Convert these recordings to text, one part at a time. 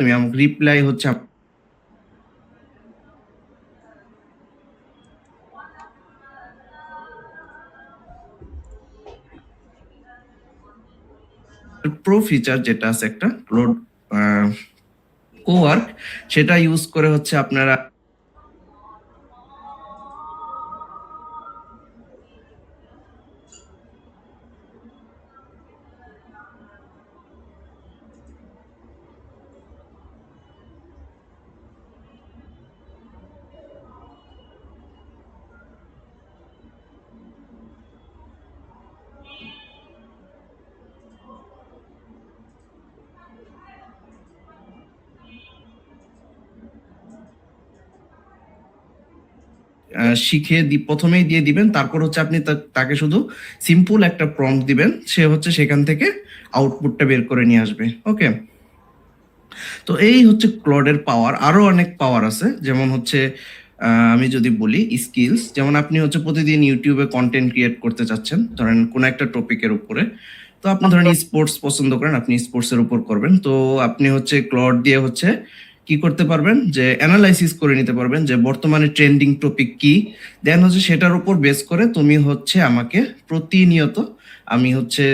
তুমি আমাকে রিপ্লাই হচ্ছে প্রো ফিচার যেটা আছে একটা ক্লোড কোয়ার্ক, সেটা ইউজ করে হচ্ছে আপনারা শিখে প্রথমেই দিয়ে দিবেন, তারপর হচ্ছে আপনি তাকে শুধু সিম্পল একটা প্রম্পট দিবেন, সে হচ্ছে সেখান থেকে আউটপুটটা বের করে নিয়ে আসবে। ওকে, তো এই হচ্ছে ক্লডের পাওয়ার। আরো অনেক পাওয়ার আছে, যেমন হচ্ছে আমি যদি বলি স্কিলস, যেমন আপনি হচ্ছে প্রতিদিন ইউটিউবে কন্টেন্ট ক্রিয়েট করতে চাচ্ছেন, ধরেন কোনো একটা টপিকের উপরে। তো আপনি ধরেন স্পোর্টস পছন্দ করেন, আপনি স্পোর্টসের উপর করবেন, তো আপনি হচ্ছে ক্লড দিয়ে হচ্ছে কি করতে পারবেন, যে অ্যানালাইসিস করে নিতে পারবেন যে বর্তমানে ট্রেন্ডিং টপিক কি, দেন হচ্ছে সেটার উপর বেস করে তুমি হচ্ছে আমাকে প্রতিনিয়ত আমি হচ্ছে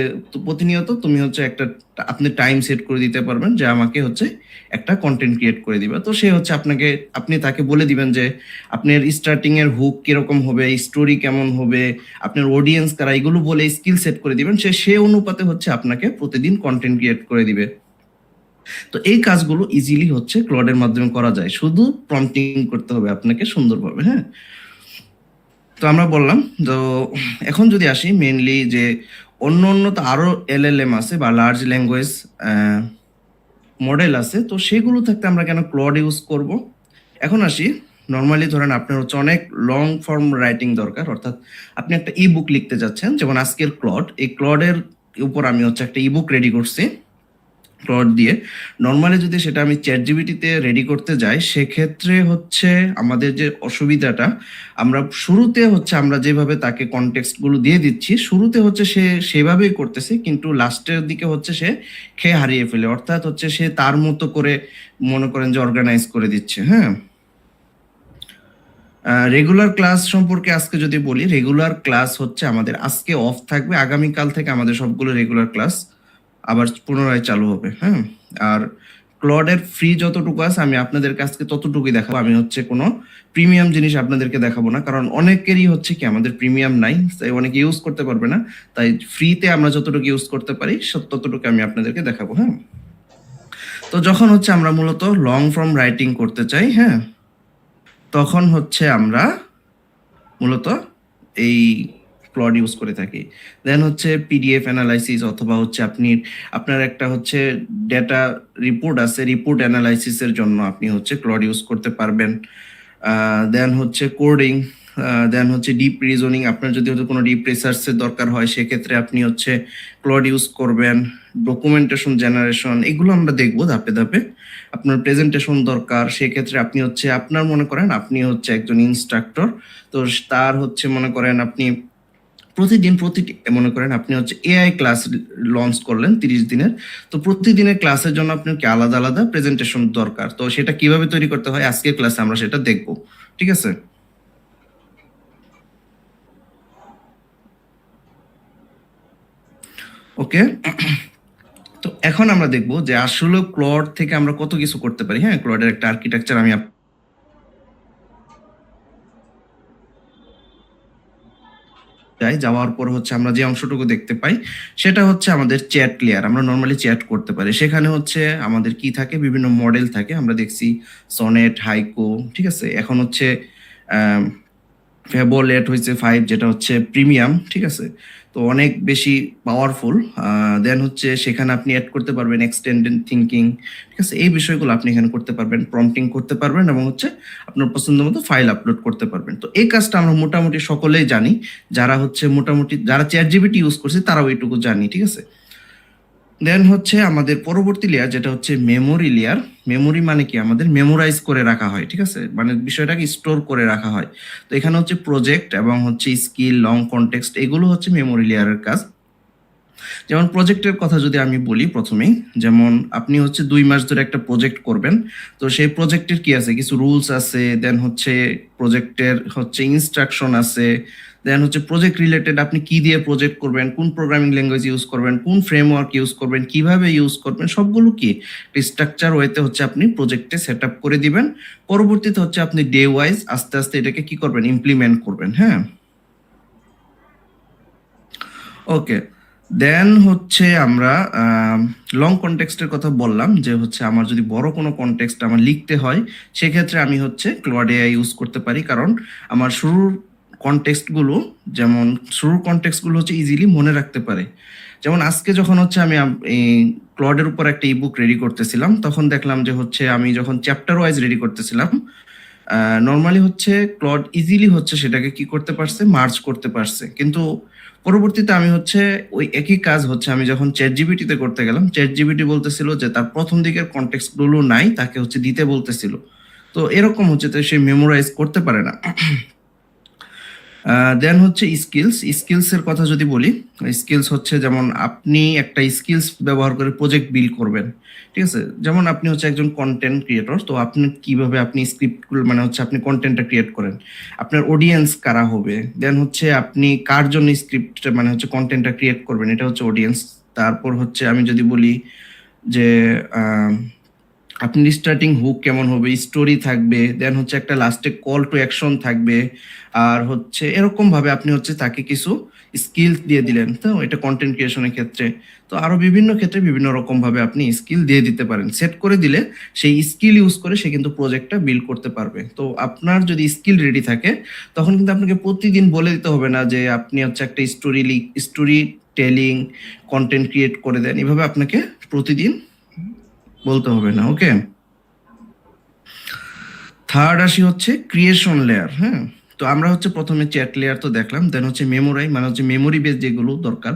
প্রতিনিয়ত তুমি হচ্ছে একটা আপনি টাইম সেট করে দিতে পারবেন যে আমাকে হচ্ছে একটা কন্টেন্ট ক্রিয়েট করে দিবে। তো সে হচ্ছে আপনি তাকে বলে দিবেন যে আপনার স্টার্টিং এর হুক কিরকম হবে, স্টোরি কেমন হবে, আপনার অডিয়েন্স কারা, এগুলো বলে স্কিল সেট করে দিবেন, সে অনুপাতে হচ্ছে আপনাকে প্রতিদিন কন্টেন্ট ক্রিয়েট করে দিবে। তো এই কাজগুলো ইজিলি হচ্ছে ক্লডের মাধ্যমে করা যায়, শুধু প্রম্পটিং করতে হবে আপনাকে সুন্দরভাবে। হ্যাঁ, তো আমরা বললাম। তো এখন যদি আসি মেইনলি যে অন্য অন্য তো আরো এলএলএম আছে বা লার্জ ল্যাঙ্গুয়েজ মডেল আছে, তো সেগুলো থাকতে আমরা কেন ক্লড ইউজ করব। এখন আসি, নর্মালি ধরেন আপনার হচ্ছে অনেক লং ফর্ম রাইটিং দরকার, অর্থাৎ আপনি একটা ই বুক লিখতে যাচ্ছেন, যেমন আজকের ক্লড, এই ক্লডের উপর আমি হচ্ছে একটা ই বুক রেডি করছি ক্লড দিয়ে। নর্মালি যদি সেটা আমি চ্যাট জিপিটিতে রেডি করতে যাই, সেক্ষেত্রে হচ্ছে আমাদের যে অসুবিধাটা, আমরা শুরুতে হচ্ছে আমরা যেভাবে তাকে কনটেক্সটগুলো দিয়ে দিচ্ছি, শুরুতে হচ্ছে সে সেভাবেই করতেছে, কিন্তু লাস্টের দিকে হচ্ছে সে খেয়ে হারিয়ে ফেলে, অর্থাৎ হচ্ছে সে তার মতো করে মনে করেন যে অর্গানাইজ করে দিচ্ছে। হ্যাঁ, রেগুলার ক্লাস সম্পর্কে আজকে যদি বলি, রেগুলার ক্লাস হচ্ছে আমাদের আজকে অফ থাকবে, আগামীকাল থেকে আমাদের সবগুলো রেগুলার ক্লাস আবার পুনরায় চালু হবে। হ্যাঁ, আর ক্লডের ফ্রি যতটুকু আছে আমি আপনাদের কাছকে ততটুকুই দেখাবো, আমি হচ্ছে কোনো প্রিমিয়াম জিনিস আপনাদেরকে দেখাবো না, কারণ অনেকেরই হচ্ছে কি আমাদের প্রিমিয়াম নাই, তাই অনেকে ইউজ করতে পারবে না, তাই ফ্রিতে আমরা যতটুকু ইউজ করতে পারি ততটুকু আমি আপনাদেরকে দেখাবো। হ্যাঁ, তো যখন হচ্ছে আমরা মূলত লং ফর্ম রাইটিং করতে চাই, হ্যাঁ, তখন হচ্ছে আমরা মূলত এই ক্লড ইউজ করে থাকি। দেন হচ্ছে পিডিএফ অ্যানালাইসিস, অথবা হচ্ছে আপনার একটা হচ্ছে ডেটা রিপোর্ট আছে, রিপোর্ট অ্যানালাইসিসের জন্য আপনি হচ্ছে ক্লড ইউজ করতে পারবেন। দেন হচ্ছে কোডিং, দেন হচ্ছে ডিপ রিজনিং, আপনার যদি হচ্ছে কোনো ডিপ রিসার্চের দরকার হয় সেক্ষেত্রে আপনি হচ্ছে ক্লড ইউজ করবেন। ডকুমেন্টেশন জেনারেশন, এগুলো আমরা দেখবো ধাপে ধাপে। আপনার প্রেজেন্টেশন দরকার, সেক্ষেত্রে আপনি হচ্ছে আপনার মনে করেন আপনি হচ্ছে একজন ইনস্ট্রাক্টর, তো তার হচ্ছে মনে করেন আপনি প্রতিটি মনে করেন আপনি হচ্ছে এআই ক্লাস লঞ্চ করলেন 30 দিনের, তো প্রতিদিনের ক্লাসের জন্য আপনার কি আলাদা আলাদা প্রেজেন্টেশন দরকার, তো সেটা কিভাবে তৈরি করতে হয় আজকের ক্লাসে আমরা সেটা দেখব। ঠিক আছে, ওকে। তো এখন আমরা দেখব যে আসলে ক্লড থেকে আমরা কত কিছু করতে পারি। হ্যাঁ, ক্লডের একটা আর্কিটেকচার আমি যাওয়ার পর হচ্ছে আমরা যে অংশটুকু দেখতে পাই সেটা হচ্ছে আমাদের চ্যাট লেয়ার। আমরা নর্মালি চ্যাট করতে পারি, সেখানে হচ্ছে আমাদের কি থাকে, বিভিন্ন মডেল থাকে, আমরা দেখছি সনেট, হাইকো। ঠিক আছে, এখন হচ্ছে ফেবোলেট হয়েছে 5, যেটা হচ্ছে প্রিমিয়াম। ঠিক আছে, তো অনেক বেশি পাওয়ারফুল। দেন হচ্ছে সেখানে আপনি অ্যাড করতে পারবেন এক্সটেন্ডেড থিঙ্কিং। ঠিক আছে, এই বিষয়গুলো আপনি এখানে করতে পারবেন, প্রম্পটিং করতে পারবেন, এবং হচ্ছে আপনার পছন্দ মতো ফাইল আপলোড করতে পারবেন। তো এই কাজটা আমরা মোটামুটি সকলেই জানি, যারা হচ্ছে মোটামুটি যারা চ্যাট জিপিটি ইউজ করছে তারাও এইটুকু জানি। ঠিক আছে, দেন হচ্ছে আমাদের পরবর্তী লেয়ার যেটা হচ্ছে মেমোরি লেয়ার। মেমোরি মানে কি, আমাদের মেমোরাইজ করে রাখা হয়। ঠিক আছে, মানে বিষয়টাকে স্টোর করে রাখা হয়। তো এখানে হচ্ছে প্রজেক্ট এবং হচ্ছে স্কিল, লং কনটেক্সট, এগুলো হচ্ছে মেমোরি লেয়ারের কাজ। যেমন প্রজেক্টের কথা যদি আমি বলি প্রথমেই, যেমন আপনি হচ্ছে 2 মাস ধরে একটা প্রজেক্ট করবেন, তো সেই প্রজেক্টের কি আছে, কিছু রুলস আছে, দেন হচ্ছে প্রজেক্টের হচ্ছে ইনস্ট্রাকশন আছে, দেন হচ্ছে প্রজেক্ট রিলেটেড আপনি কি দিয়ে প্রজেক্ট করবেন, কোন প্রোগ্রামিং ল্যাঙ্গুয়েজ ইউজ করবেন, কোন ফ্রেমওয়ার্ক ইউজ করবেন, কিভাবে ইউজ করবেন, সবগুলো কি স্ট্রাকচার ওয়েতে হচ্ছে আপনি প্রজেক্টে সেট আপ করে দিবেন। পরবর্তীতে হচ্ছে আপনি ডে ওয়াইজ আস্তে আস্তে এটাকে কি করবেন, ইমপ্লিমেন্ট করবেন। হ্যাঁ, ওকে। দেন হচ্ছে আমরা লং কনটেক্সটের কথা বললাম, যে হচ্ছে আমার যদি বড় কোনো কনটেক্সট আমার লিখতে হয়, সেক্ষেত্রে আমি হচ্ছে ক্লড এআই ইউজ করতে পারি, কারণ আমার কনটেক্সটগুলো যেমন শুরুর কনটেক্সটগুলো হচ্ছে ইজিলি মনে রাখতে পারে। যেমন আজকে যখন হচ্ছে আমি এই ক্লডের উপর একটা ইবুক রেডি করতেছিলাম, তখন দেখলাম যে হচ্ছে আমি যখন চ্যাপ্টার ওয়াইজ রেডি করতেছিলাম, নর্মালি হচ্ছে ক্লড ইজিলি হচ্ছে সেটাকে কি করতে পারছে, মার্জ করতে পারছে। কিন্তু পরবর্তীতে আমি হচ্ছে ওই একই কাজ হচ্ছে আমি যখন চ্যাট জিপিটিতে করতে গেলাম, চ্যাট জিপিটি বলতেছিল যে তার প্রথম দিকের কনটেক্সট গুলো নাই, তাকে হচ্ছে দিতে বলতেছিল। তো এরকম হচ্ছে, তো সে মেমোরাইজ করতে পারে না। দেন হচ্ছে স্কিলস এর কথা যদি বলি, স্কিলস হচ্ছে যেমন আপনি একটা স্কিলস ব্যবহার করে প্রজেক্ট বিল্ড করবেন, ঠিক আছে। যেমন আপনি হচ্ছে একজন কন্টেন্ট ক্রিয়েটর, তো আপনি কিভাবে আপনি স্ক্রিপ্টগুলো মানে হচ্ছে আপনি কন্টেন্টটা ক্রিয়েট করেন, আপনার অডিয়েন্স কারা হবে, দেন হচ্ছে আপনি কার জন্য স্ক্রিপ্ট মানে হচ্ছে কন্টেন্টটা ক্রিয়েট করবেন, এটা হচ্ছে অডিয়েন্স। তারপর হচ্ছে আমি যদি বলি যে আপনি স্টার্টিং হুক কেমন হবে, স্টোরি থাকবে, দেন হচ্ছে একটা লাস্টে কল টু অ্যাকশন থাকবে, আর হচ্ছে এরকম ভাবে আপনি হচ্ছে তাকে কিছু স্কিল দিয়ে দিলেন, তো এটা কন্টেন্ট ক্রিয়েশনের ক্ষেত্রে। তো আরো বিভিন্ন ক্ষেত্রে বিভিন্ন রকম ভাবে আপনি স্কিল দিয়ে দিতে পারেন, সেট করে দিলে সেই স্কিল ইউজ করে সে কিন্তু প্রজেক্টটা বিল্ড করতে পারবে। তো আপনার যদি স্কিল রেডি থাকে, তখন কিন্তু আপনাকে প্রতিদিন বলে দিতে হবে না যে আপনি হচ্ছে একটা স্টোরি টেলিং কন্টেন্ট ক্রিয়েট করে দেন, এভাবে আপনাকে প্রতিদিন বলতে হবে না। ওকে, থার্ড আসি হচ্ছে ক্রিয়েশন লেয়ার। হ্যাঁ, তো আমরা হচ্ছে প্রথমে চ্যাট লেয়ার তো দেখলাম, দেন হচ্ছে মেমোরাই মানে হচ্ছে মেমোরি বেস যেগুলো দরকার,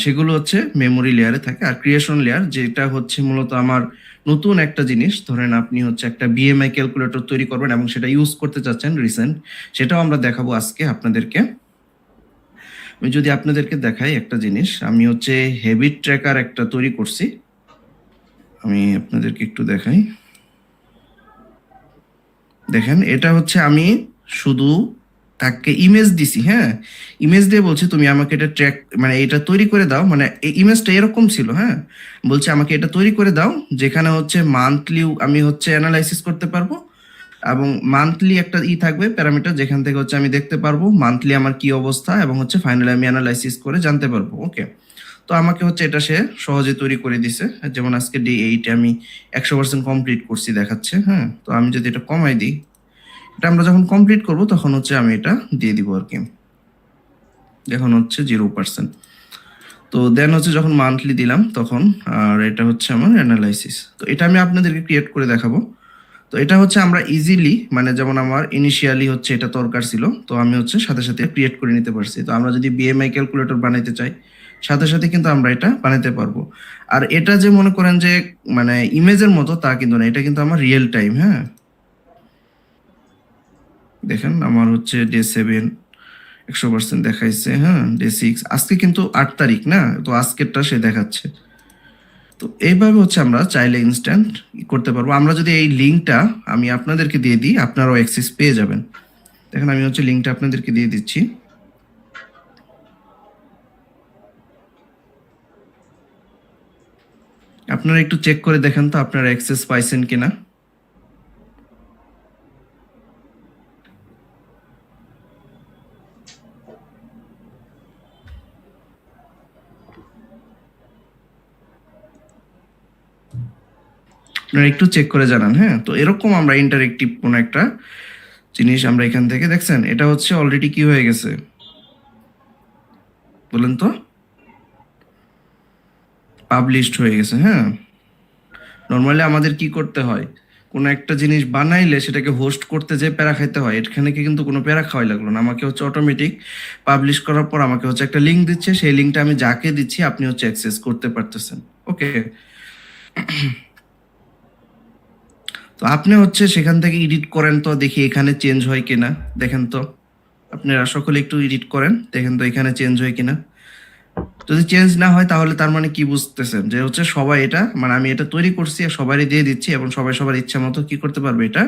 সেগুলো হচ্ছে মেমোরি লেয়ারে থাকে। আর ক্রিয়েশন লেয়ার যেটা হচ্ছে মূলত আমার নতুন একটা জিনিস, ধরেন আপনি হচ্ছে একটা বিএমআই ক্যালকুলেটর তৈরি করবেন এবং সেটা ইউজ করতে চাচ্ছেন রিসেন্ট, সেটাও আমরা দেখাবো আজকে আপনাদেরকে। আমি যদি আপনাদেরকে দেখাই একটা জিনিস, আমি হচ্ছে হেবিট ট্র্যাকার একটা তৈরি করছি, আমি আপনাদেরকে একটু দেখাই। দেখেন, এটা হচ্ছে আমি শুধু তাকে ইমেজ দিছি। হ্যাঁ, ইমেজ দিয়ে বলছি তুমি আমাকে এটা ট্র্যাক মানে এটা তৈরি করে দাও, মানে এই ইমেজটা এরকম ছিল। হ্যাঁ, বলছে আমাকে এটা তৈরি করে দাও যেখানে হচ্ছে মান্থলি আমি হচ্ছে অ্যানালাইসিস করতে পারবো, এবং মান্থলি একটা থাকবে প্যারামিটার, যেখান থেকে হচ্ছে আমি দেখতে পারবো মান্থলি আমার কি অবস্থা, এবং হচ্ছে ফাইনালি আমি অ্যানালাইসিস করে জানতে পারবো। ওকে, তো আমাকে হচ্ছে এটা সে সহজে তৈরি করে দিছে। যেমন আজকে ডে 8 আমি 100% কমপ্লিট করছি দেখাচ্ছে। হ্যাঁ, তো আমি যদি এটা কমাই দিই, এটা আমরা যখন কমপ্লিট করব তখন হচ্ছে আমি এটা দিয়ে দিব আর কি, এখন হচ্ছে 0%। তো দেন হচ্ছে যখন মান্থলি দিলাম তখন, আর এটা হচ্ছে আমার অ্যানালাইসিস। তো এটা আমি আপনাদেরকে ক্রিয়েট করে দেখাবো। তো এটা হচ্ছে আমরা ইজিলি মানে যেমন আমার ইনিশিয়ালি হচ্ছে এটা দরকার ছিল, তো আমি হচ্ছে সাথে সাথে ক্রিয়েট করে নিতে পারছি। তো আমরা যদি বিএমআই ক্যালকুলেটর বানাইতে চাই, সাথে সাথে কিন্তু আমরা এটা বানাইতে পারবো। আর এটা যে মনে করেন যে মানে ইমেজের মতো তা কিন্তু না, এটা কিন্তু আমার রিয়েল টাইম। হ্যাঁ, দেখেন আমার হচ্ছে ডে 7 100% দেখাইছে। হ্যাঁ, ডে 6 আজকে কিন্তু 8 তারিখ না, তো আজকেরটা সে দেখাচ্ছে। তো এইভাবে হচ্ছে আমরা চাইলে ইনস্ট্যান্ট করতে পারবো। আমরা যদি এই লিঙ্কটা আমি আপনাদেরকে দিয়ে দিই, আপনারাও অ্যাক্সেস পেয়ে যাবেন। দেখেন আমি হচ্ছে লিঙ্কটা আপনাদেরকে দিয়ে দিচ্ছি। আপনারা একটু চেক করে দেখেন তো আপনারা অ্যাক্সেস পাইছেন কিনা। আপনারা একটু চেক করে জানান। হ্যাঁ, তো এরকম আমরা ইন্টারেক্টিভ কোনো একটা জিনিস আমরা এখান থেকে দেখছেন, এটা হচ্ছে অলরেডি কি হয়ে গেছে বলেন তো, পাবলিশড হয়ে গেছে। হ্যাঁ, নর্মালি আমাদের কি করতে হয়, কোনো একটা জিনিস বানাইলে সেটাকে হোস্ট করতে যে প্যারা খাইতে হয়, এখানে কি কিন্তু কোনো প্যারা খাওয়াই লাগলো না, আমাকে হচ্ছে অটোমেটিক পাবলিশ করার পর আমাকে হচ্ছে একটা লিঙ্ক দিচ্ছে, সেই লিঙ্কটা আমি যাকে দিচ্ছি আপনি হচ্ছে অ্যাক্সেস করতে পারতেছেন। ওকে, তো আপনি হচ্ছে সেখান থেকে এডিট করেন, তো দেখি এখানে চেঞ্জ হয় কিনা। দেখেন তো আপনারা সকলে একটু এডিট করেন, দেখেন তো এখানে চেঞ্জ হয় কিনা। যদি চেঞ্জ না হয় তাহলে তার মানে কি বুঝতেছেন যে হচ্ছে সবাই এটা মানে আমি এটা তৈরি করছি আর সবারই দিয়ে দিচ্ছি এবং সবাই সবার ইচ্ছা মতো কি করতে পারবে এটা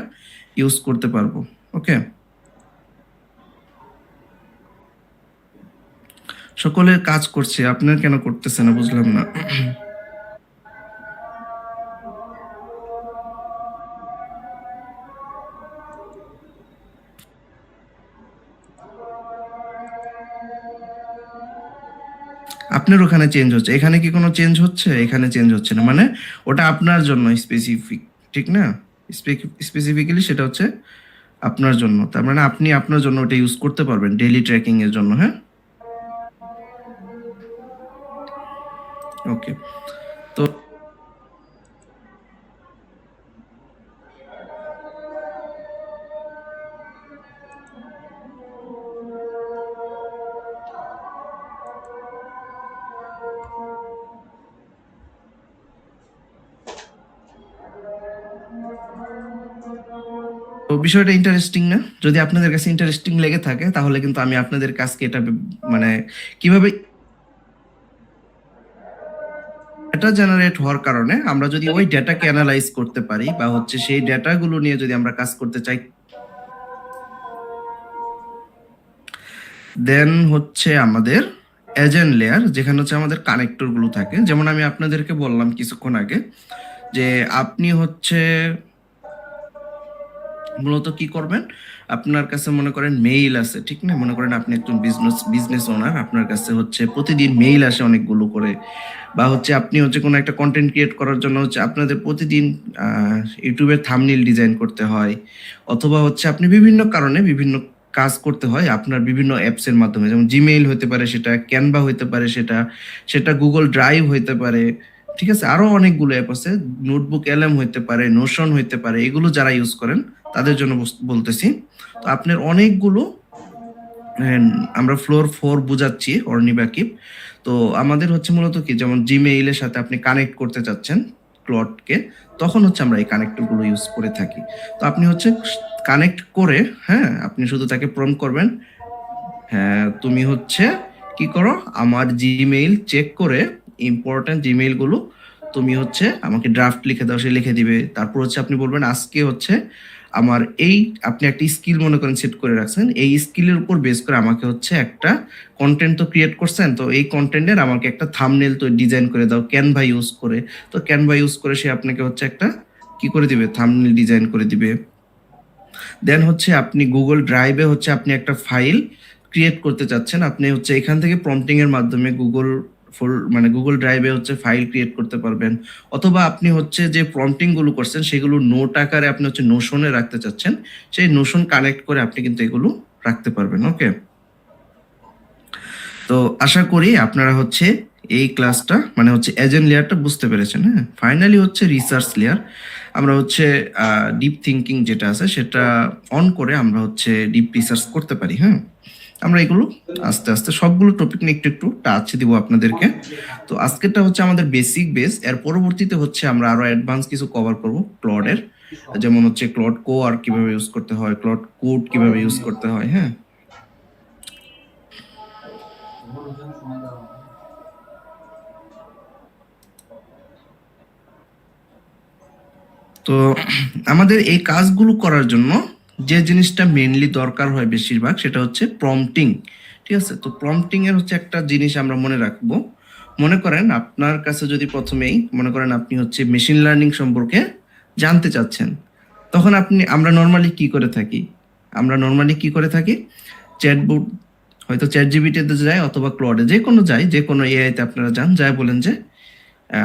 ইউজ করতে পারবো। ওকে, সকলে কাজ করছে, আপনার কেন করতেছে না বুঝলাম না। আপনার ওখানে চেঞ্জ হচ্ছে, এখানে কি কোনো চেঞ্জ হচ্ছে? এখানে চেঞ্জ হচ্ছে না, মানে ওটা আপনার জন্য স্পেসিফিক, ঠিক না? স্পেসিফিক্যালি সেটা হচ্ছে আপনার জন্য, তার মানে আপনি আপনার জন্য ওটা ইউজ করতে পারবেন ডেইলি ট্র্যাকিং এর জন্য। হ্যাঁ, ওকে। তো তো বিষয়টা ইন্টারেস্টিং না? যদি আপনাদের কাছে ইন্টারেস্টিং লেগে থাকে তাহলে কিন্তু আমি আপনাদের কাছকে এটা মানে কিভাবে ডেটা জেনারেট হওয়ার কারণে আমরা যদি ওই ডেটাকে অ্যানালাইজ করতে পারি বা হচ্ছে সেই ডেটাগুলো নিয়ে যদি আমরা কাজ করতে চাই, দেন হচ্ছে আমাদের এজেন্ট লেয়ার, যেখানে হচ্ছে আমাদের কানেক্টর গুলো থাকে। যেমন আমি আপনাদেরকে বললাম কিছুক্ষণ আগে যে আপনি হচ্ছে মূলত কি করবেন, আপনার কাছে মনে করেন মেইল আছে, ঠিক না? মনে করেন আপনি একজন বিজনেস ওনার, আপনার কাছে হচ্ছে প্রতিদিন মেইল আসে অনেকগুলো করে, বা হচ্ছে আপনি হচ্ছে কোনো একটা কন্টেন্ট ক্রিয়েট করার জন্য হচ্ছে আপনাদের প্রতিদিন ইউটিউবের থাম্বনেইল ডিজাইন করতে হয়, অথবা হচ্ছে আপনি বিভিন্ন কারণে বিভিন্ন কাজ করতে হয় আপনার বিভিন্ন অ্যাপসের মাধ্যমে, যেমন জিমেইল হতে পারে, সেটা ক্যানভা হতে পারে, সেটা সেটা গুগল ড্রাইভ হতে পারে, ঠিক আছে? আরো অনেকগুলো অ্যাপ আছে, নোটবুক এলএম হইতে পারে, নোশন হইতে পারে, এগুলো যারা ইউজ করেন তাদের জন্য বলতেছি। তো আপনার অনেকগুলো আমরা ফ্লোর 4 বুঝাচ্ছি অর্নিবাকিব। তো আমাদের হচ্ছে মূলত কি, যেমন জিমেইলের সাথে আপনি কানেক্ট করতে চাচ্ছেন ক্লডকে, তখন হচ্ছে আমরা এই কানেক্টরগুলো ইউজ করে থাকি। তো আপনি হচ্ছে কানেক্ট করে, হ্যাঁ, আপনি শুধু তাকে প্রম্পট করবেন, হ্যাঁ তুমি হচ্ছে কি করো, আমার জিমেইল চেক করে ইম্পর্টেন্ট জিমেইলগুলো তুমি হচ্ছে আমাকে ড্রাফট লিখে দাও, সে লিখে দিবে। তারপর হচ্ছে আপনি বলবেন আজকে হচ্ছে আমার এই, আপনি একটা স্কিল মনে করেন সেট করে রাখছেন, এই স্কিলের উপর বেস করে আমাকে হচ্ছে একটা কন্টেন্ট তো ক্রিয়েট করছেন, তো এই কন্টেন্টের আমাকে একটা থাম্বনেল তো ডিজাইন করে দাও ক্যানভা ইউজ করে। তো ক্যানভা ইউজ করে সে আপনাকে হচ্ছে একটা কি করে দিবে, থাম্বনেল ডিজাইন করে দিবে। দেন হচ্ছে আপনি গুগল ড্রাইভে হচ্ছে আপনি একটা ফাইল ক্রিয়েট করতে চাচ্ছেন, আপনি হচ্ছে এখান থেকে প্রম্পটিং এর মাধ্যমে মানে গুগল ড্রাইভে হচ্ছে ফাইল ক্রিয়েট করতে পারবেন, অথবা আপনি হচ্ছে যে প্রম্পটিং গুলো করছেন সেগুলো নোট আকারে আপনি হচ্ছে নোশনে রাখতে চাচ্ছেন, সেই নোশন কানেক্ট করে আপনি কিন্তু এগুলো রাখতে পারবেন। ওকে, তো আশা করি আপনারা হচ্ছে এই ক্লাসটা মানে হচ্ছে এজেন্ট লেয়ারটা বুঝতে পেরেছেন। হ্যাঁ, ফাইনালি হচ্ছে রিসার্চ লেয়ার, আমরা হচ্ছে ডিপ থিঙ্কিং যেটা আছে সেটা অন করে আমরা হচ্ছে ডিপ রিসার্চ করতে পারি। হ্যাঁ, আমরা এগুলো আস্তে আস্তে সবগুলো টপিক নিয়ে একটু একটু টাচ দিব আপনাদেরকে। তো আজকেরটা হচ্ছে আমাদের বেসিক বেস, এর পরবর্তীতে হচ্ছে আমরা আরো অ্যাডভান্স কিছু কভার করব ক্লডের, যেমন হচ্ছে ক্লড কো আর কিভাবে ইউজ করতে হয়, ক্লড কোড কিভাবে ইউজ করতে হয়। হ্যাঁ, তো আমাদের এই কাজগুলো করার জন্য যে জিনিসটা মেইনলি দরকার হয় বেশিরভাগ, সেটা হচ্ছে প্রম্পটিং। ঠিক আছে, তো প্রম্পটিং এর হচ্ছে একটা জিনিস আমরা মনে রাখবো। মনে করেন আপনার কাছে যদি প্রথমেই মনে করেন আপনি হচ্ছে মেশিন লার্নিং সম্পর্কে জানতে চাচ্ছেন, তখন আমরা নর্মালি কি করে থাকি, চ্যাটবট, হয়তো চ্যাট জিপিটিতে যায় অথবা ক্লডে, যে কোনো যায়, যে কোনো এআইতে আপনারা যান, যায় বলেন যে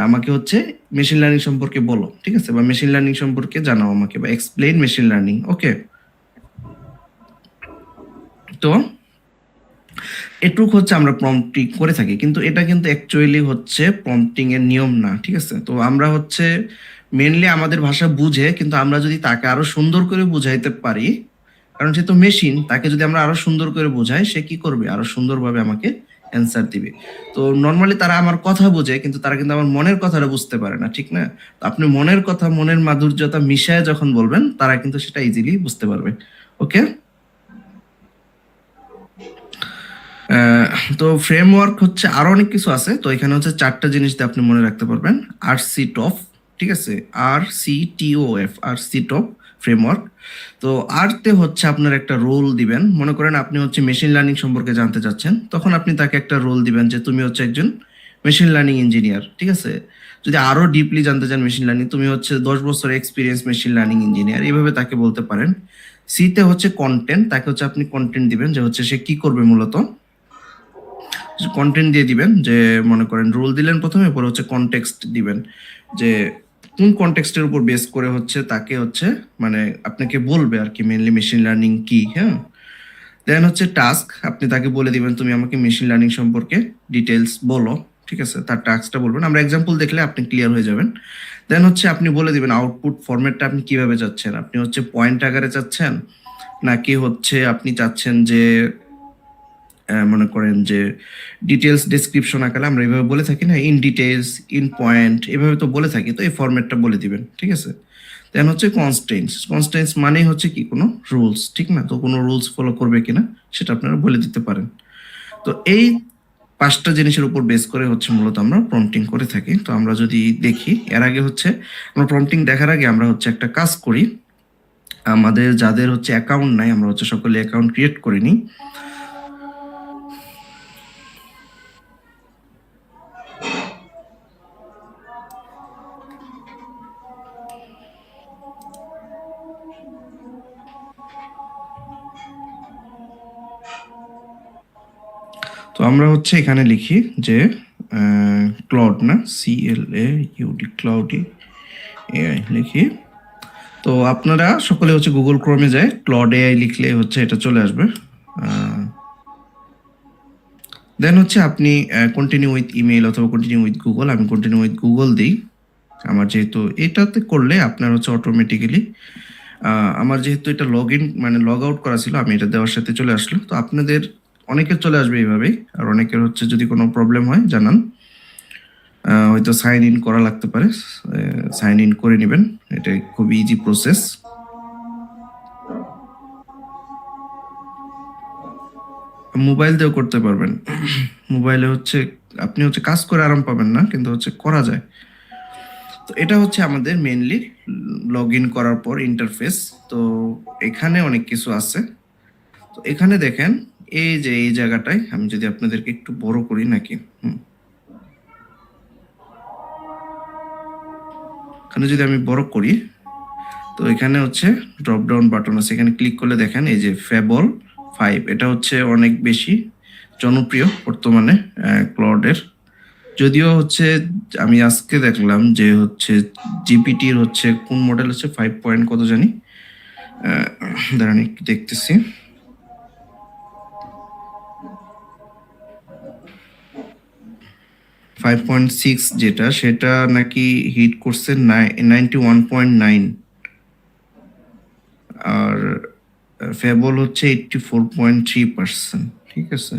আমাকে হচ্ছে মেশিন লার্নিং সম্পর্কে বলো, ঠিক আছে, বা মেশিন লার্নিং সম্পর্কে জানাও আমাকে, বা এক্সপ্লেইন মেশিন লার্নিং। ওকে, তো এটুক হচ্ছে আমরা প্রম্পটিং করে থাকি, কিন্তু এটা কিন্তু অ্যাকচুয়ালি হচ্ছে প্রম্পটিং এর নিয়ম না। ঠিক আছে, তো আমরা হচ্ছে মেনলি আমাদের ভাষা বুঝে, কিন্তু আমরা যদি তাকে আরো সুন্দর করে বুঝাইতে পারি, কারণ সে তো মেশিন, তাকে যদি আমরা আরো সুন্দর করে বোঝাই, সে কি করবে, আরো সুন্দরভাবে আমাকে অ্যান্সার দিবে। তো নর্মালি তারা আমার কথা বোঝে, কিন্তু তারা কিন্তু আমার মনের কথাটা বুঝতে পারে না, ঠিক না? তো আপনি মনের কথা, মনের মাধুর্যতা মিশায় যখন বলবেন, তারা কিন্তু সেটা ইজিলি বুঝতে পারবে। ওকে, আহ, তো ফ্রেমওয়ার্ক হচ্ছে আরো অনেক কিছু আছে, তো এখানে হচ্ছে 4টা জিনিস দিয়ে আপনি মনে রাখতে পারবেন। আর সি টপ, ঠিক আছে, RCTOF, আর সি টপ ফ্রেমওয়ার্ক। তো আরতে হচ্ছে আপনার একটা রোল দিবেন। মনে করেন আপনি হচ্ছে মেশিন লার্নিং সম্পর্কে জানতে চাচ্ছেন, তখন আপনি তাকে একটা রোল দিবেন যে তুমি হচ্ছে একজন মেশিন লার্নিং ইঞ্জিনিয়ার, ঠিক আছে। যদি আরো ডিপলি জানতে চান মেশিন লার্নিং, তুমি হচ্ছে 10 বছর এক্সপিরিয়েন্স মেশিন লার্নিং ইঞ্জিনিয়ার, এইভাবে তাকে বলতে পারেন। সিতে হচ্ছে কন্টেন্ট, তাকে হচ্ছে আপনি কন্টেন্ট দিবেন যে হচ্ছে সে কি করবে মূলত, কন্টেন্ট দিয়ে দিবেন। যে মনে করেন রোল দিলেন প্রথমে, পরে হচ্ছে কনটেক্সট দিবেন, যে কোন কনটেক্সটের উপর বেস করে হচ্ছে তাকে হচ্ছে মানে আপনাকে বলবে আর কি মেইনলি মেশিন লার্নিং কি। হ্যাঁ, দেন হচ্ছে টাস্ক, আপনি তাকে বলে দিবেন তুমি আমাকে মেশিন লার্নিং সম্পর্কে ডিটেলস বলো, ঠিক আছে, তার টাস্কটা বলবেন। আমরা এক্সাম্পল দেখলে আপনি ক্লিয়ার হয়ে যাবেন। দেন হচ্ছে আপনি বলে দিবেন আউটপুট ফরম্যাটটা আপনি কিভাবে চাচ্ছেন, আপনি হচ্ছে পয়েন্ট আকারে চাচ্ছেন, নাকি হচ্ছে আপনি চাচ্ছেন যে মনে করেন যে ডিটেলস ডেসক্রিপশন আকারে, আমরা এভাবে বলে থাকি না, ইন ডিটেলস, ইন পয়েন্ট, এভাবে তো বলে থাকি, তো এই ফরম্যাটটা বলে দিবেন, ঠিক আছে। দেন হচ্ছে কনস্ট্রেন্টস, কনস্ট্রেন্টস মানে হচ্ছে কি কোনো রুলস, ঠিক না, তো কোনো রুলস ফলো করবে কিনা সেটা আপনারা বলে দিতে পারেন। তো এই 5টা জিনিসের উপর বেস করে হচ্ছে মূলত আমরা প্রম্পটিং করে থাকি। তো আমরা যদি দেখি, এর আগে হচ্ছে আমরা প্রম্পটিং দেখার আগে আমরা হচ্ছে একটা কাজ করি। আমাদের যাদের হচ্ছে অ্যাকাউন্ট নাই, আমরা হচ্ছে সকলে অ্যাকাউন্ট ক্রিয়েট করে নিই। তো আমরা হচ্ছে এখানে লিখি যে ক্লাউড, না CLAUD, ক্লাউডি AI লিখি। তো আপনারা সকলে হচ্ছে গুগল ক্রোমে যায়, ক্লাউড AI লিখলে হচ্ছে এটা চলে আসবে। দেন হচ্ছে আপনি কন্টিনিউ উইথ ইমেল অথবা কন্টিনিউ উইথ গুগল, আমি কন্টিনিউ উইথ গুগল দিই। আমার যেহেতু এটাতে করলে আপনার হচ্ছে অটোমেটিক্যালি, আমার যেহেতু এটা লগ ইন মানে লগ আউট করা ছিল, আমি এটা দেওয়ার সাথে চলে আসলো। তো আপনাদের অনেকের চলে আসবে এইভাবেই, আর অনেকের হচ্ছে যদি কোনো প্রবলেম হয় জানান, হয়তো সাইন ইন করা লাগতে পারে, সাইন ইন করে নেবেন, এটা খুব ইজি প্রসেস। মোবাইল দিয়েও করতে পারবেন। মোবাইলে হচ্ছে আপনি হচ্ছে কাজ করে আরাম পাবেন না, কিন্তু হচ্ছে করা যায়। তো এটা হচ্ছে আমাদের মেইনলি লগ ইন করার পর ইন্টারফেস। তো এখানে অনেক কিছু আছে। তো এখানে দেখেন, এই যে এই জায়গাটায় আমি যদি আপনাদেরকে একটু বড় করি নাকি, এখানে যদি আমি বড় করি, তো এখানে হচ্ছে ড্রপ ডাউন বাটন আছে, এখানে ক্লিক করলে দেখেন এই যে ফেবল 5, এটা হচ্ছে অনেক বেশি জনপ্রিয় বর্তমানে ক্লাউডের। যদিও হচ্ছে আমি আজকে দেখলাম যে হচ্ছে জিপিটির হচ্ছে কোন মডেল হচ্ছে 5 পয়েন্ট কত জানি, দাঁড়ান একটু দেখতেছি। ফাইভ পয়েন্ট সিক্স যেটা, সেটা নাকি হিট করছে 91.9, আর ফেবল হচ্ছে 84.3%, ঠিক আছে।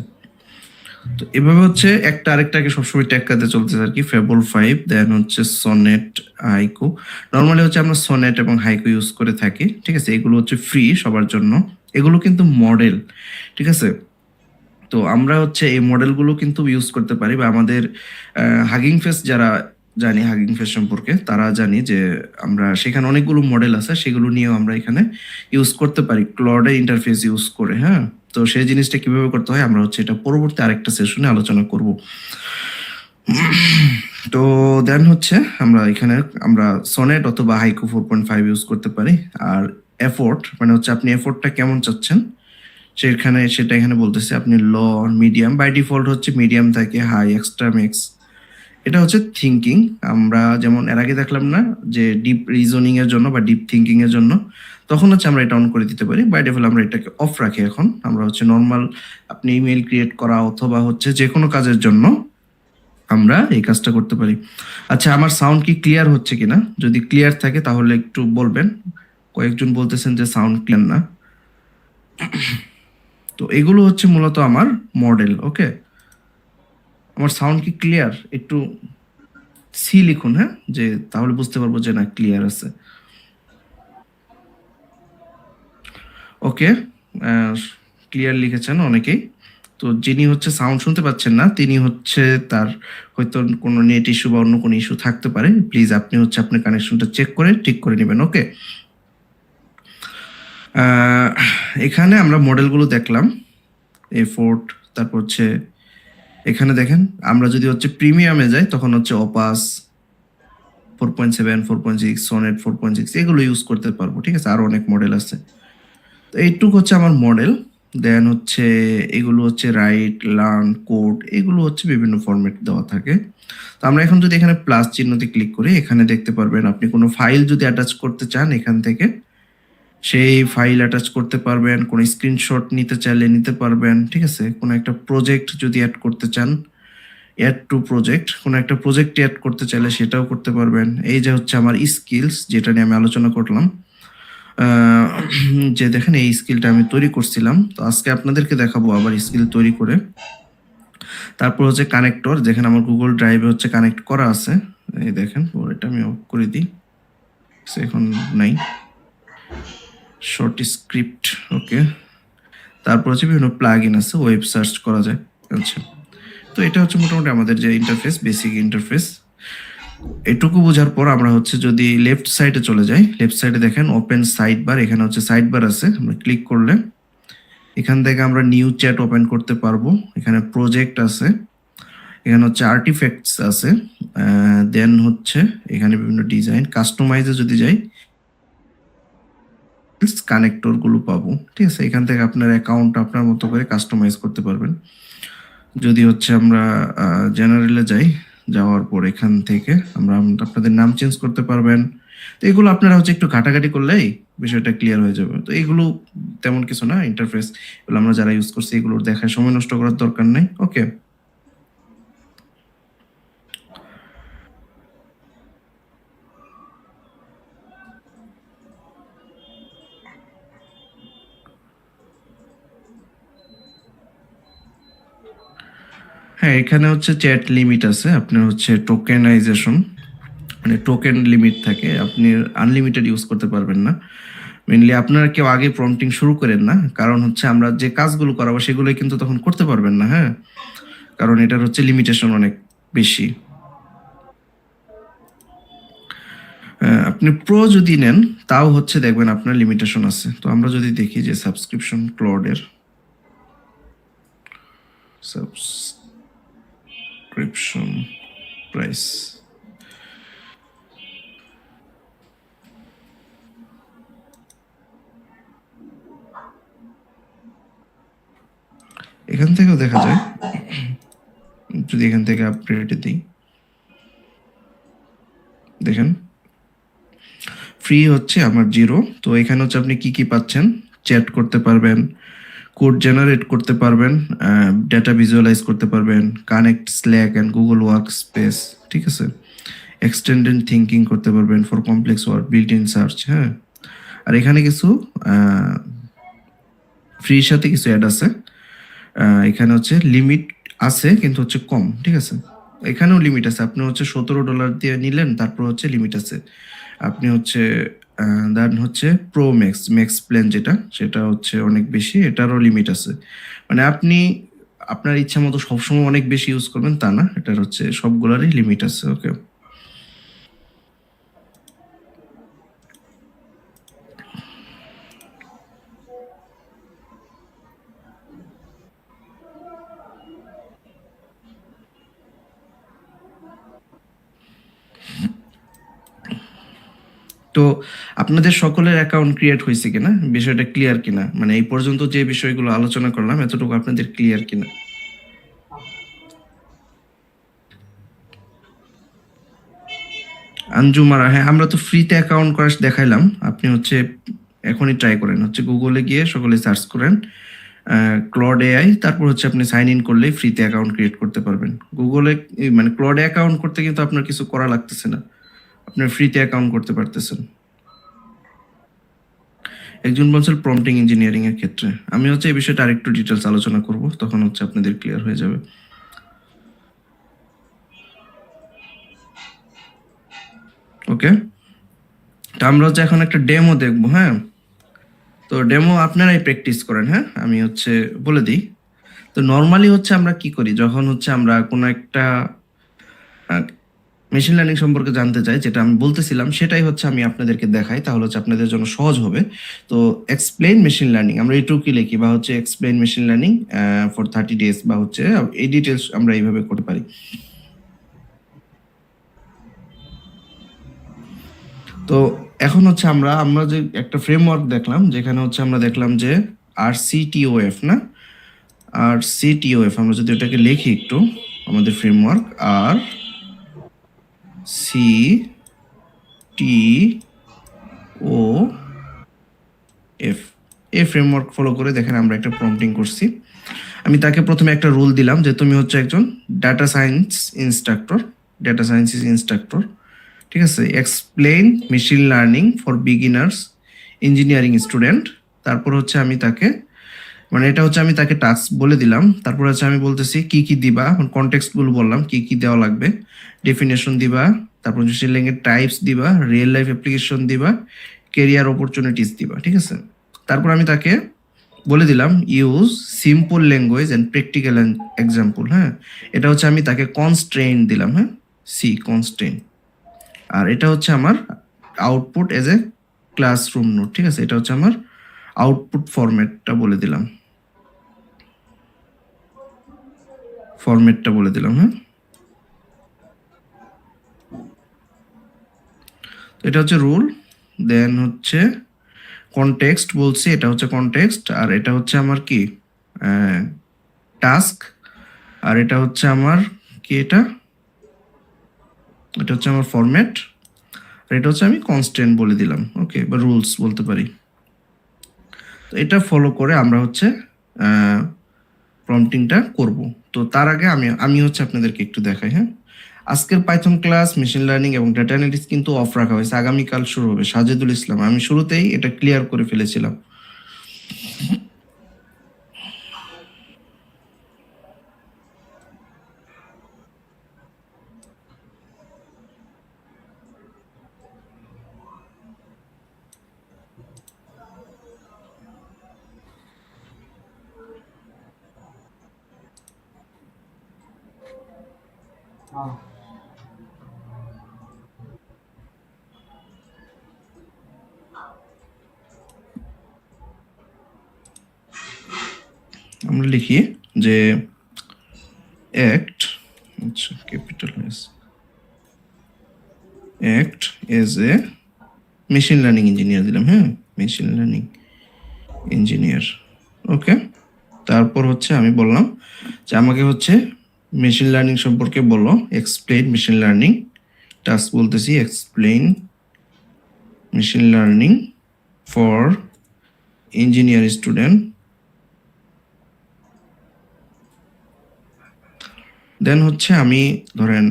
তো এভাবে হচ্ছে একটা আরেকটাকে সবসময় ট্যাক্কাতে চলতেছে আর কি। ফেবল 5, দেন হচ্ছে সনেট, হাইকো। নর্মালি হচ্ছে আমরা সনেট এবং হাইকো ইউজ করে থাকি, ঠিক আছে, এগুলো হচ্ছে ফ্রি সবার জন্য, এগুলো কিন্তু মডেল, ঠিক আছে। তো আমরা হচ্ছে এই মডেলগুলো কিন্তু ইউজ করতে পারি, বা আমাদের হাগিং ফেস যারা জানি, হাগিং ফেস সম্পর্কে তারা জানি যে আমরা সেখানে অনেকগুলো মডেল আছে, সেগুলো নিয়েও আমরা এখানে ইউজ করতে পারি ক্লাউডের ইন্টারফেস ইউজ করে। হ্যাঁ, তো সেই জিনিসটা কিভাবে করতে হয় আমরা হচ্ছে এটা পরবর্তী আরেকটা সেশনে আলোচনা করব। তো দেন হচ্ছে আমরা এখানে আমরা সনেট অথবা হাইকো 4.5 ইউজ করতে পারি। আর এফোর্ট মানে হচ্ছে আপনি এফোর্টটা কেমন চাচ্ছেন সেখানে, সেটা এখানে বলতেছে আপনি ল, মিডিয়াম, বাই ডিফল্ট হচ্ছে মিডিয়াম থাকে, হাই, এক্সট্রা, ম্যাক্স। এটা হচ্ছে থিঙ্কিং। আমরা যেমন এর আগে দেখলাম না যে ডিপ রিজনিং এর জন্য বা ডিপ থিঙ্কিং এর জন্য, তখন হচ্ছে আমরা এটা অন করে দিতে পারি। বাই ডিফল্ট আমরা এটাকে অফ রাখি। এখন আমরা হচ্ছে নর্মাল আপনি ইমেল ক্রিয়েট করা অথবা হচ্ছে যে কোনো কাজের জন্য আমরা এই কাজটা করতে পারি। আচ্ছা, আমার সাউন্ড কি ক্লিয়ার হচ্ছে কিনা? যদি ক্লিয়ার থাকে তাহলে একটু বলবেন। কয়েকজন বলতেছেন যে সাউন্ড ক্লিয়ার না। তো এগুলো হচ্ছে মূলত আমার মডেল। ওকে, আমার সাউন্ড কি ক্লিয়ার? একটু সি লিখুন, হ্যাঁ, যে তাহলে বুঝতে পারবো যে না ক্লিয়ার আছে। ওকে, ক্লিয়ার লিখেছেন অনেকেই। তো যিনি হচ্ছে সাউন্ড শুনতে পাচ্ছেন না তিনি হচ্ছে তার হয়তো কোনো নেট ইস্যু বা অন্য কোনো ইস্যু থাকতে পারে। প্লিজ আপনি হচ্ছে আপনার কানেকশনটা চেক করে ঠিক করে নেবেন। ওকে, এখানে আমরা মডেলগুলো দেখলাম A4, তারপর হচ্ছে এখানে দেখেন আমরা যদি হচ্ছে প্রিমিয়ামে যাই তখন হচ্ছে অপাস 4.7, 4.6, সনেট 4.6 এগুলো ইউজ করতে পারবো। ঠিক আছে, আরো অনেক মডেল আছে। তো এইটুকু হচ্ছে আমার মডেল। দেন হচ্ছে এগুলো হচ্ছে রাইট, লার্ন, কোড, এগুলো হচ্ছে বিভিন্ন ফরম্যাট দেওয়া থাকে। তো আমরা এখন যদি এখানে প্লাস চিহ্নতে ক্লিক করি এখানে দেখতে পারবেন আপনি কোনো ফাইল যদি অ্যাটাচ করতে চান এখান থেকে সেই ফাইল অ্যাটাচ করতে পারবেন, কোনো স্ক্রিনশট নিতে চাইলে নিতে পারবেন। ঠিক আছে, কোনো একটা প্রজেক্ট যদি অ্যাড করতে চান, অ্যাড টু প্রজেক্ট, কোনো একটা প্রজেক্ট অ্যাড করতে চাইলে সেটাও করতে পারবেন। এই যে হচ্ছে আমার স্কিলস যেটা নিয়ে আমি আলোচনা করলাম, যে দেখেন এই স্কিলটা আমি তৈরি করছিলাম, তো আজকে আপনাদেরকে দেখাবো আবার স্কিল তৈরি করে। তারপর হচ্ছে কানেক্টর, যেখানে আমার গুগল ড্রাইভে হচ্ছে কানেক্ট করা আছে। এই দেখেন, এটা আমি অফ করে দিই, এখন নাই। শর্ট স্ক্রিপ্ট, ওকে। তারপর হচ্ছে বিভিন্ন প্লাগ ইন আছে, ওয়েব সার্চ করা যায়। আচ্ছা, তো এটা হচ্ছে মোটামুটি আমাদের যে ইন্টারফেস, বেসিক ইন্টারফেস। এটুকু বোঝার পর আমরা হচ্ছে যদি লেফট সাইডে চলে যাই, লেফট সাইডে দেখেন ওপেন সাইড বার, এখানে হচ্ছে সাইড বার আছে। আমরা ক্লিক করলে এখান থেকে আমরা নিউ চ্যাট ওপেন করতে পারবো। এখানে প্রজেক্ট আছে, এখানে হচ্ছে আর্টিফ্যাক্টস আছে, দেন হচ্ছে এখানে বিভিন্ন ডিজাইন, কাস্টমাইজে যদি যাই কানেক্টর গুলো পাবো। ঠিক আছে, এখান থেকে আপনার অ্যাকাউন্ট আপনার মতো করে কাস্টমাইজ করতে পারবেন। যদি হচ্ছে আমরা জেনারেলে যাই, যাওয়ার পর এখান থেকে আমরা আপনাদের নাম চেঞ্জ করতে পারবেন। তো এগুলো আপনারা হচ্ছে একটু ঘাটাঘাটি করলেই বিষয়টা ক্লিয়ার হয়ে যাবে। তো এগুলো তেমন কিছু না, ইন্টারফেস এগুলো আমরা যারা ইউজ করছি এগুলোর দেখায় সময় নষ্ট করার দরকার নেই। ওকে, হ্যাঁ এখানে হচ্ছে চ্যাট লিমিট আছে, আপনার হচ্ছে টোকেনাইজেশন, মানে টোকেন লিমিট থাকে, আপনি আনলিমিটেড ইউজ করতে পারবেন না। মেনলি আপনারা কেউ আগে প্রম্পটিং শুরু করেন না, কারণ হচ্ছে আমরা যে কাজগুলো করাবো সেগুলো কিন্তু তখন করতে পারবেন না। হ্যাঁ, কারণ এটার হচ্ছে লিমিটেশন অনেক বেশি। আপনি প্রো যদি নেন তাও হচ্ছে দেখবেন আপনার লিমিটেশন আছে। তো আমরা যদি দেখি যে সাবস্ক্রিপশন ক্লডের সাবস্ক্রিপশন প্রাইস, এখান থেকেও দেখা যায়, যদি এখান থেকে আপডেট দিই দেখেন ফ্রি হচ্ছে আমার 0। তো এখানে হচ্ছে আপনি কি কি পাচ্ছেন, চ্যাট করতে পারবেন, কোড জেনারেট করতে পারবেন, ডেটা ভিজুয়ালাইজ করতে পারবেন, connect slack and Google work space. ঠিক আছে, এক্সটেন্ডেড থিঙ্কিং করতে পারবেন for complex work, built in search. হ্যাঁ, আর এখানে কিছু ফ্রির সাথে কিছু অ্যাড আছে। এখানে হচ্ছে লিমিট আছে কিন্তু হচ্ছে কম। ঠিক আছে, এখানেও লিমিট আছে, আপনি হচ্ছে $17 দিয়ে নিলেন, তারপর হচ্ছে লিমিট আছে। আপনি হচ্ছে দেন হচ্ছে প্রো ম্যাক্স, ম্যাক্স প্ল্যান যেটা, সেটা হচ্ছে অনেক বেশি, এটারও লিমিট আছে। মানে আপনি আপনার ইচ্ছা মতো সবসময় অনেক বেশি ইউজ করবেন তা না, এটার হচ্ছে সবগুলারই লিমিট আছে। ওকে, তো আপনাদের সকলের অ্যাকাউন্ট ক্রিয়েট হয়েছে কিনা, বিষয়টা ক্লিয়ার কিনা, মানে এই পর্যন্ত যে বিষয়গুলো আলোচনা করলাম এতটুকু আপনাদের ক্লিয়ার কিনা? আঞ্জুমারা, হ্যাঁ আমরা তো ফ্রিতে অ্যাকাউন্ট করা দেখাইলাম, আপনি হচ্ছে এখনই ট্রাই করেন, হচ্ছে গুগলে গিয়ে সকলে সার্চ করেন ক্লড এআই, তারপর হচ্ছে আপনি সাইন ইন করলেই ফ্রিতে অ্যাকাউন্ট ক্রিয়েট করতে পারবেন। গুগলে মানে ক্লডে অ্যাকাউন্ট করতে কিন্তু আপনার কিছু করা লাগতেছে না, আপনার ফ্রিতে অ্যাকাউন্ট করতে পারতেছেন। একজন বলছেন প্রম্পটিং ইঞ্জিনিয়ারিং এর ক্ষেত্রে, আমি হচ্ছে এই বিষয়টা আরেকটু ডিটেলস আলোচনা করব, তখন হচ্ছে আপনাদের ক্লিয়ার হয়ে যাবে। ওকে, তো আমরা হচ্ছে এখন একটা ডেমো দেখবো। হ্যাঁ, তো ডেমো আপনারাই প্র্যাকটিস করেন। হ্যাঁ, আমি হচ্ছে বলে দিই, তো নর্মালি হচ্ছে আমরা কি করি যখন হচ্ছে আমরা কোনো একটা মেশিন লার্নিং সম্পর্কে জানতে চাই, যেটা আমি বলতেছিলাম সেটাই হচ্ছে আমি আপনাদেরকে দেখাই, তাহলে হচ্ছে আপনাদের জন্য সহজ হবে। তো এক্সপ্লেইন মেশিন লার্নিং আমরা এইটুকু লিখি, বা হচ্ছে explain machine learning for 30 days, বা হচ্ছে এই ডিটেলস আমরা এইভাবে করতে পারি। তো এখন হচ্ছে আমরা যে একটা ফ্রেমওয়ার্ক দেখলাম, যেখানে হচ্ছে আমরা দেখলাম যে RCTOF না, RCTOF আমরা যদি এটাকে লিখি একটু, আমাদের ফ্রেমওয়ার্ক RCTOF, এই ফ্রেমওয়ার্ক ফলো করে দেখেন আমরা একটা প্রম্পটিং করছি। আমি তাকে প্রথমে একটা রুল দিলাম যে তুমি হচ্ছে একজন data science instructor, data sciences instructor, ঠিক আছে, explain machine learning for beginners engineering student. তারপর হচ্ছে আমি তাকে, মানে এটা হচ্ছে আমি তাকে টাস্ক বলে দিলাম। তারপর হচ্ছে আমি বলতেছি কি কি দিবা, কনটেক্সটগুলো বললাম কি কি দেওয়া লাগবে, ডেফিনেশন দিবা, তারপর মেশিন লার্নিং এর টাইপস দিবা, রিয়েল লাইফ অ্যাপ্লিকেশন দিবা, কেরিয়ার অপরচুনিটিস দিবা, ঠিক আছে। তারপর আমি তাকে বলে দিলাম use simple language and practical example. হ্যাঁ, এটা হচ্ছে আমি তাকে কনস্ট্রেইন দিলাম, হ্যাঁ, কনস্ট্রেইন। আর এটা হচ্ছে আমার output as a classroom note, ঠিক আছে, এটা হচ্ছে আমার আউটপুট ফরম্যাটটা বলে দিলাম, হ্যাঁ। তো এটা হচ্ছে রুল। দেন হচ্ছে কনটেক্সট বলছি, এটা হচ্ছে কনটেক্সট, আর এটা হচ্ছে আমার কি টাস্ক, আর এটা হচ্ছে আমার কি, এটা হচ্ছে আমার ফরম্যাট, আর এটা হচ্ছে আমি কনস্ট্যান্ট বলে দিলাম, ওকে, বা রুলস বলতে পারি। তো এটা ফলো করে আমরা হচ্ছে প্রম্পটিংটা করব। তো তার আগে আমি হচ্ছে আপনাদেরকে একটু দেখাই, হ্যাঁ। আজকের পাইথন ক্লাস, মেশিন লার্নিং এবং ডেটা অ্যানালিটিক্স কিন্তু অফ রাখা হয়েছে, আগামীকাল শুরু হবে। সাজেদুল ইসলাম, আমি শুরুতেই এটা ক্লিয়ার করে ফেলেছিলাম। আমরা লিখি যে অ্যাক্ট, আচ্ছা capital S, act as a machine learning engineer দিলাম, হ্যাঁ, মেশিন লার্নিং ইঞ্জিনিয়ার, ওকে। তারপর হচ্ছে আমি বললাম যে আমাকে হচ্ছে মেশিন লার্নিং সম্পর্কে বলো, এক্সপ্লেইন মেশিন লার্নিং, টাস্ক বলতেছি explain machine learning for engineer student. Then হচ্ছে আমি, ধরেন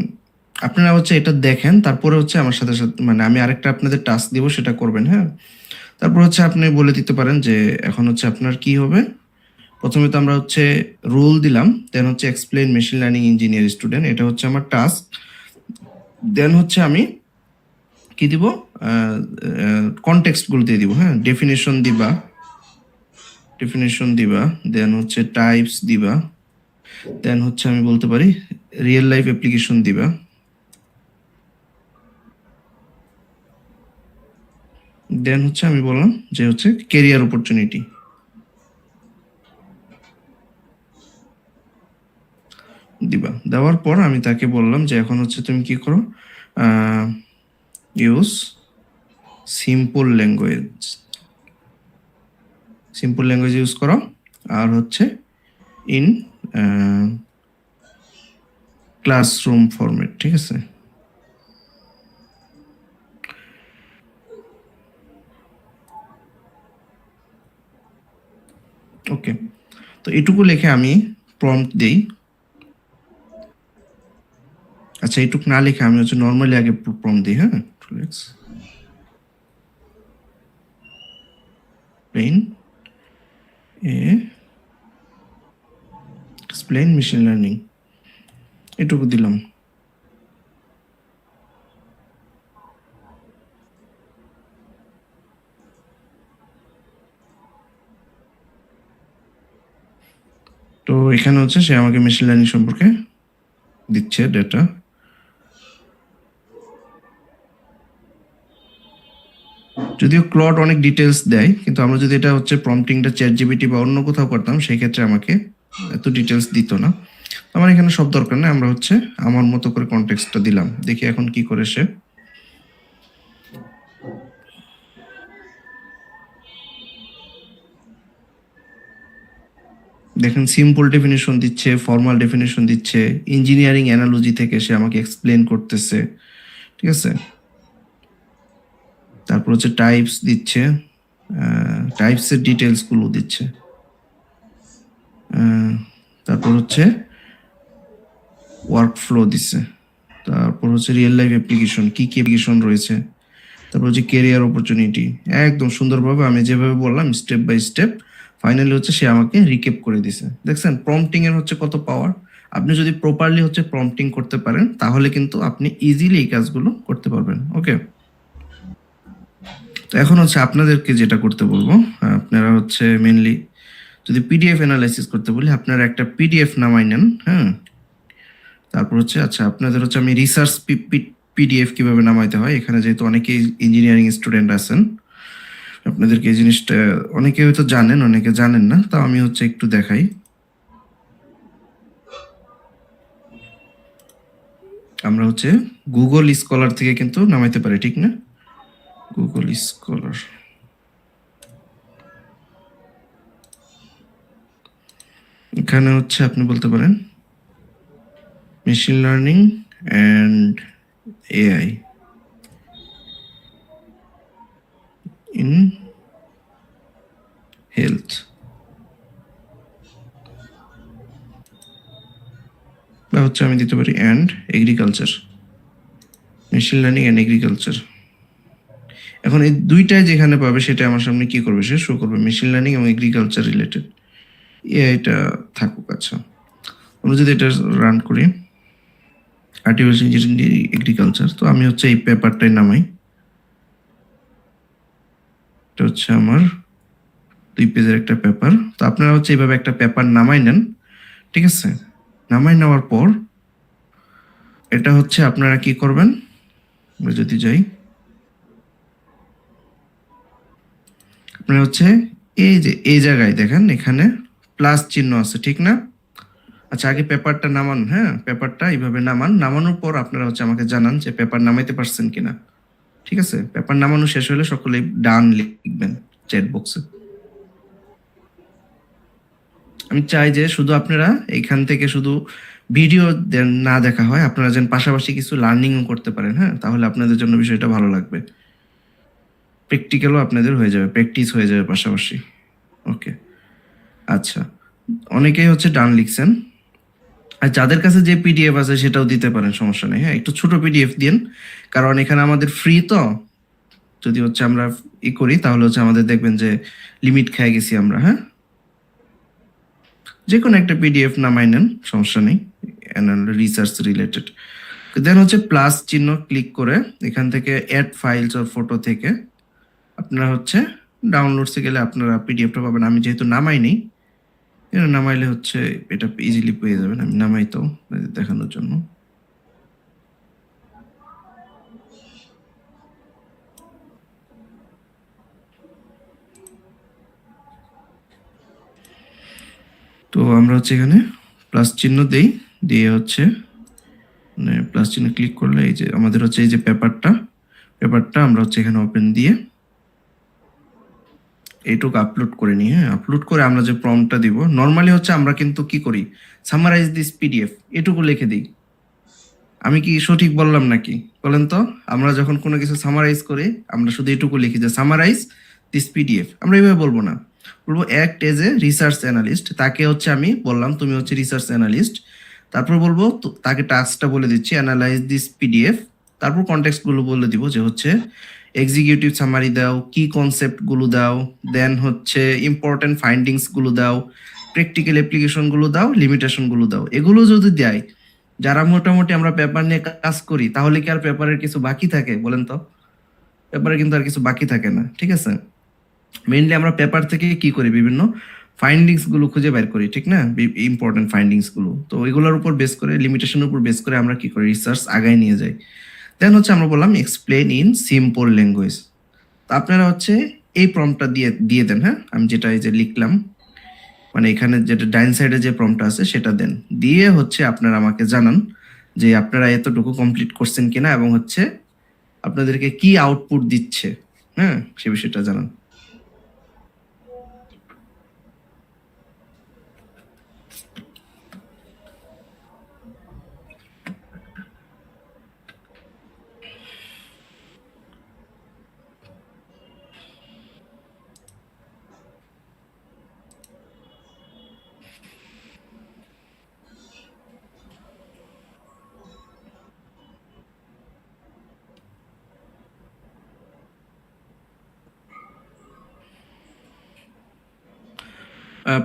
আপনারা হচ্ছে এটা দেখেন, তারপরে হচ্ছে আমার সাথে সাথে, মানে আমি আরেকটা আপনাদের টাস্ক দিব, সেটা করবেন, হ্যাঁ। তারপর হচ্ছে আপনি বলে দিতে পারেন যে এখন হচ্ছে আপনার কি হবে। প্রথমে তো আমরা হচ্ছে রুল দিলাম, দেন হচ্ছে explain machine learning engineer student, এটা হচ্ছে আমার টাস্ক। দেন হচ্ছে আমি কি দিব, কনটেক্সটগুলো দিয়ে দিব, হ্যাঁ, ডেফিনেশন দিবা, দেন হচ্ছে টাইপস দিবা, দেন হচ্ছে আমি বলতে পারি রিয়েল লাইফ অ্যাপ্লিকেশন দিবা, দেন হচ্ছে আমি বললাম যে হচ্ছে কেরিয়ার অপরচুনিটি দিবা। দেওয়ার পর আমি তাকে বললাম যে এখন হচ্ছে তুমি কি করো, ইউজ সিম্পল ল্যাঙ্গুয়েজ ইউজ করো, আর হচ্ছে ইন ক্লাসরুম ফরম্যাট, ঠিক আছে। ওকে, তো এটুকু লিখে আমি প্রম্পট দেই। আচ্ছা, এটুকু না লিখে আমি হচ্ছে নর্মালি আগে প্রম্পট দিই, হ্যাঁ, প্লেন এক্সপ্লেইন মেশিন লার্নিং, এটুকু দিলাম। তো তো এখানে হচ্ছে সে আমাকে মেশিন লার্নিং সম্পর্কে দিচ্ছে ডেটা। যদিও ক্লড অনেক ডিটেলস দেয়, কিন্তু আমরা যদি এটা হচ্ছে প্রম্পটিংটা চ্যাটজিপিটি বা অন্য কোথাও করতাম সেই ক্ষেত্রে আমাকে এত ডিটেলস দিত না। আমার এখানে সব দরকার নেই, আমরা হচ্ছে আমার মতো করে কনটেক্সটটা দিলাম। দেখি এখন কি করে সে। দেখেন সিম্পল ডেফিনিশন দিচ্ছে, ফর্মাল ডেফিনিশন দিচ্ছে, ইঞ্জিনিয়ারিং অ্যানালজি থেকে সে আমাকে এক্সপ্লেন করতেছে, ঠিক আছে। তারপর হচ্ছে টাইপস দিচ্ছে, টাইপসের ডিটেলসগুলো দিচ্ছে। তারপর হচ্ছে ওয়ার্ক ফ্লো দিচ্ছে। তারপর হচ্ছে রিয়েল লাইফ অ্যাপ্লিকেশন, কি কি অ্যাপ্লিকেশন রয়েছে। তারপর হচ্ছে কেরিয়ার অপরচুনিটি, একদম সুন্দরভাবে আমি যেভাবে বললাম স্টেপ বাই স্টেপ ফাইনালি হচ্ছে সে আমাকে রিকেপ করে দিছে। দেখছেন প্রম্পটিং এর হচ্ছে কত পাওয়ার। আপনি যদি প্রপারলি হচ্ছে প্রম্পটিং করতে পারেন তাহলে কিন্তু আপনি ইজিলি এই কাজগুলো করতে পারবেন। ওকে, তো এখন হচ্ছে আপনাদেরকে যেটা করতে বলবো, আপনারা হচ্ছে মেনলি যদি পিডিএফ অ্যানালাইসিস করতে বলি, আপনারা একটা পিডিএফ নামাই নেন। হ্যাঁ, তারপর হচ্ছে আচ্ছা আপনাদের হচ্ছে আমি রিসার্চ পিডিএফ কিভাবে নামাইতে হয়, এখানে যেহেতু অনেকেই ইঞ্জিনিয়ারিং স্টুডেন্ট আছেন আপনাদেরকে এই জিনিসটা অনেকে হয়তো জানেন, অনেকে জানেন না, তাও আমি হচ্ছে একটু দেখাই। আমরা হচ্ছে গুগল স্কলার থেকে কিন্তু নামাইতে পারি, ঠিক না? গুগল স্কলার, এখানে হচ্ছে আপনি বলতে পারেন machine learning and AI in health. বা হচ্ছে আমি দিতে পারি and agriculture, machine learning and agriculture. এখন এই দুইটাই যেখানে পাবে সেটা আমার সামনে কি করবে, সে শো করবে মেশিন লার্নিং এবং এগ্রিকালচার রিলেটেড। এটা থাকুক। আচ্ছা আমরা যদি এটা রান করি আর্টিফিশিয়াল ইন্টেলিজেন্স এগ্রিকালচার, তো আমি হচ্ছে এই পেপারটাই নামাই। এটা হচ্ছে আমার 2 পেজের একটা পেপার। তো আপনারা হচ্ছে এইভাবে একটা পেপার নামাই নেন, ঠিক আছে। নামাই নেওয়ার পর এটা হচ্ছে আপনারা কি করবেন, আমরা যদি যাই আপনারা হচ্ছে এই যে এই জায়গায় দেখেন এখানে প্লাস চিহ্ন আছে, ঠিক না? আচ্ছা আগে পেপারটা নামান, হ্যাঁ পেপারটা এইভাবে নামান। নামানোর পর আপনারা হচ্ছে আমাকে জানান যে পেপার নামাইতে পারছেন কিনা, ঠিক আছে। পেপার নামানো শেষ হলে সকলে ডান লিখবেন চ্যাট বক্সে। আমি চাই যে শুধু আপনারা এইখান থেকে শুধু ভিডিও না দেখা হয়, আপনারা যেন পাশাপাশি কিছু লার্নিংও করতে পারেন। হ্যাঁ, তাহলে আপনাদের জন্য বিষয়টা ভালো লাগবে, প্র্যাকটিক্যালও আপনাদের হয়ে যাবে, প্র্যাকটিস হয়ে যাবে পাশাপাশি। ওকে, আচ্ছা অনেকেই হচ্ছে ডান লিখছেন। আর যাদের কাছে যে পিডিএফ আছে সেটাও দিতে পারেন, সমস্যা নেই। হ্যাঁ, একটু ছোট পিডিএফ দিন, কারণ এখানে আমাদের ফ্রি তো। যদি হচ্ছে আমরা করি তাহলে হচ্ছে আমাদের দেখবেন যে লিমিট খেয়ে গেছি আমরা। হ্যাঁ, যে কোনো একটা পিডিএফ নামাই নেন, সমস্যা নেই, রিসার্চ রিলেটেড। দেন হচ্ছে প্লাস চিহ্ন ক্লিক করে এখান থেকে অ্যাড ফাইলস অর ফটো থেকে আপনারা হচ্ছে ডাউনলোডসে গেলে আপনারা পিডিএফটা পাবেন। আমি যেহেতু নামাই নেই, নামাইলে হচ্ছে এটা ইজিলি পেয়ে যাবেন। আমি নামাই তো দেখানোর জন্য। তো আমরা হচ্ছে এখানে প্লাস চিহ্ন দেই, দিয়ে হচ্ছে মানে প্লাস চিহ্ন ক্লিক করলে এই যে আমাদের হচ্ছে এই যে পেপারটা আমরা হচ্ছে এখানে ওপেন দিয়ে এইটুকু আপলোড করে নিই। হ্যাঁ, আপলোড করে আমরা যে প্রম্পটটা দিব, নর্মালি হচ্ছে আমরা কিন্তু কি করি, সামারাইজ দিস পিডিএফ এটুকু লিখে দিই। আমি কি সঠিক বললাম নাকি বলেন তো? আমরা যখন কোনো কিছু সামারাইজ করি আমরা শুধু এটুকু লিখি যে সামারাইজ দিস পিডিএফ। আমরা এইভাবে বলবো না, বলবো act as a research analyst. তাকে হচ্ছে আমি বললাম তুমি হচ্ছে রিসার্চ অ্যানালিস্ট, তারপর বলবো তাকে টাস্কটা বলে দিচ্ছি অ্যানালাইজ দিস পিডিএফ। তারপর কনটেক্সটগুলো বলে দিব যে হচ্ছে এক্সিকিউটিভ সামারি দাও, কি কনসেপ্টগুলো দাও, দেন হচ্ছে ইম্পর্টেন্ট ফাইন্ডিংসগুলো দাও, প্র্যাকটিক্যাল অ্যাপ্লিকেশনগুলো দাও, লিমিটেশনগুলো দাও। এগুলো যদি দেয়, যারা মোটামুটি আমরা পেপার নিয়ে কাজ করি, তাহলে কি আর পেপারের কিছু বাকি থাকে বলেন তো? পেপারে কিন্তু আর কিছু বাকি থাকে না, ঠিক আছে। মেইনলি আমরা পেপার থেকে কি করি, বিভিন্ন ফাইন্ডিংস গুলো খুঁজে বের করি, ঠিক না? ইম্পর্টেন্ট ফাইন্ডিংস গুলো, তো ওইগুলোর উপর বেস করে, লিমিটেশনের উপর বেস করে আমরা কি করি, রিসার্চ আগায় নিয়ে যাই। দেন হচ্ছে আমরা বললাম এক্সপ্লেন ইন সিম্পল ল্যাঙ্গুয়েজ। তো আপনারা হচ্ছে এই প্রম্পটটা দিয়ে দিয়ে দেন। হ্যাঁ, আমি যেটা এই যে লিখলাম, মানে এখানে যেটা ডাইন সাইডে যে প্রম্পটটা আছে সেটা দেন, দিয়ে হচ্ছে আপনারা আমাকে জানান যে আপনারা এতটুকু কমপ্লিট করছেন কিনা, এবং হচ্ছে আপনাদেরকে কি আউটপুট দিচ্ছে। হ্যাঁ, সে বিষয়টা জানান।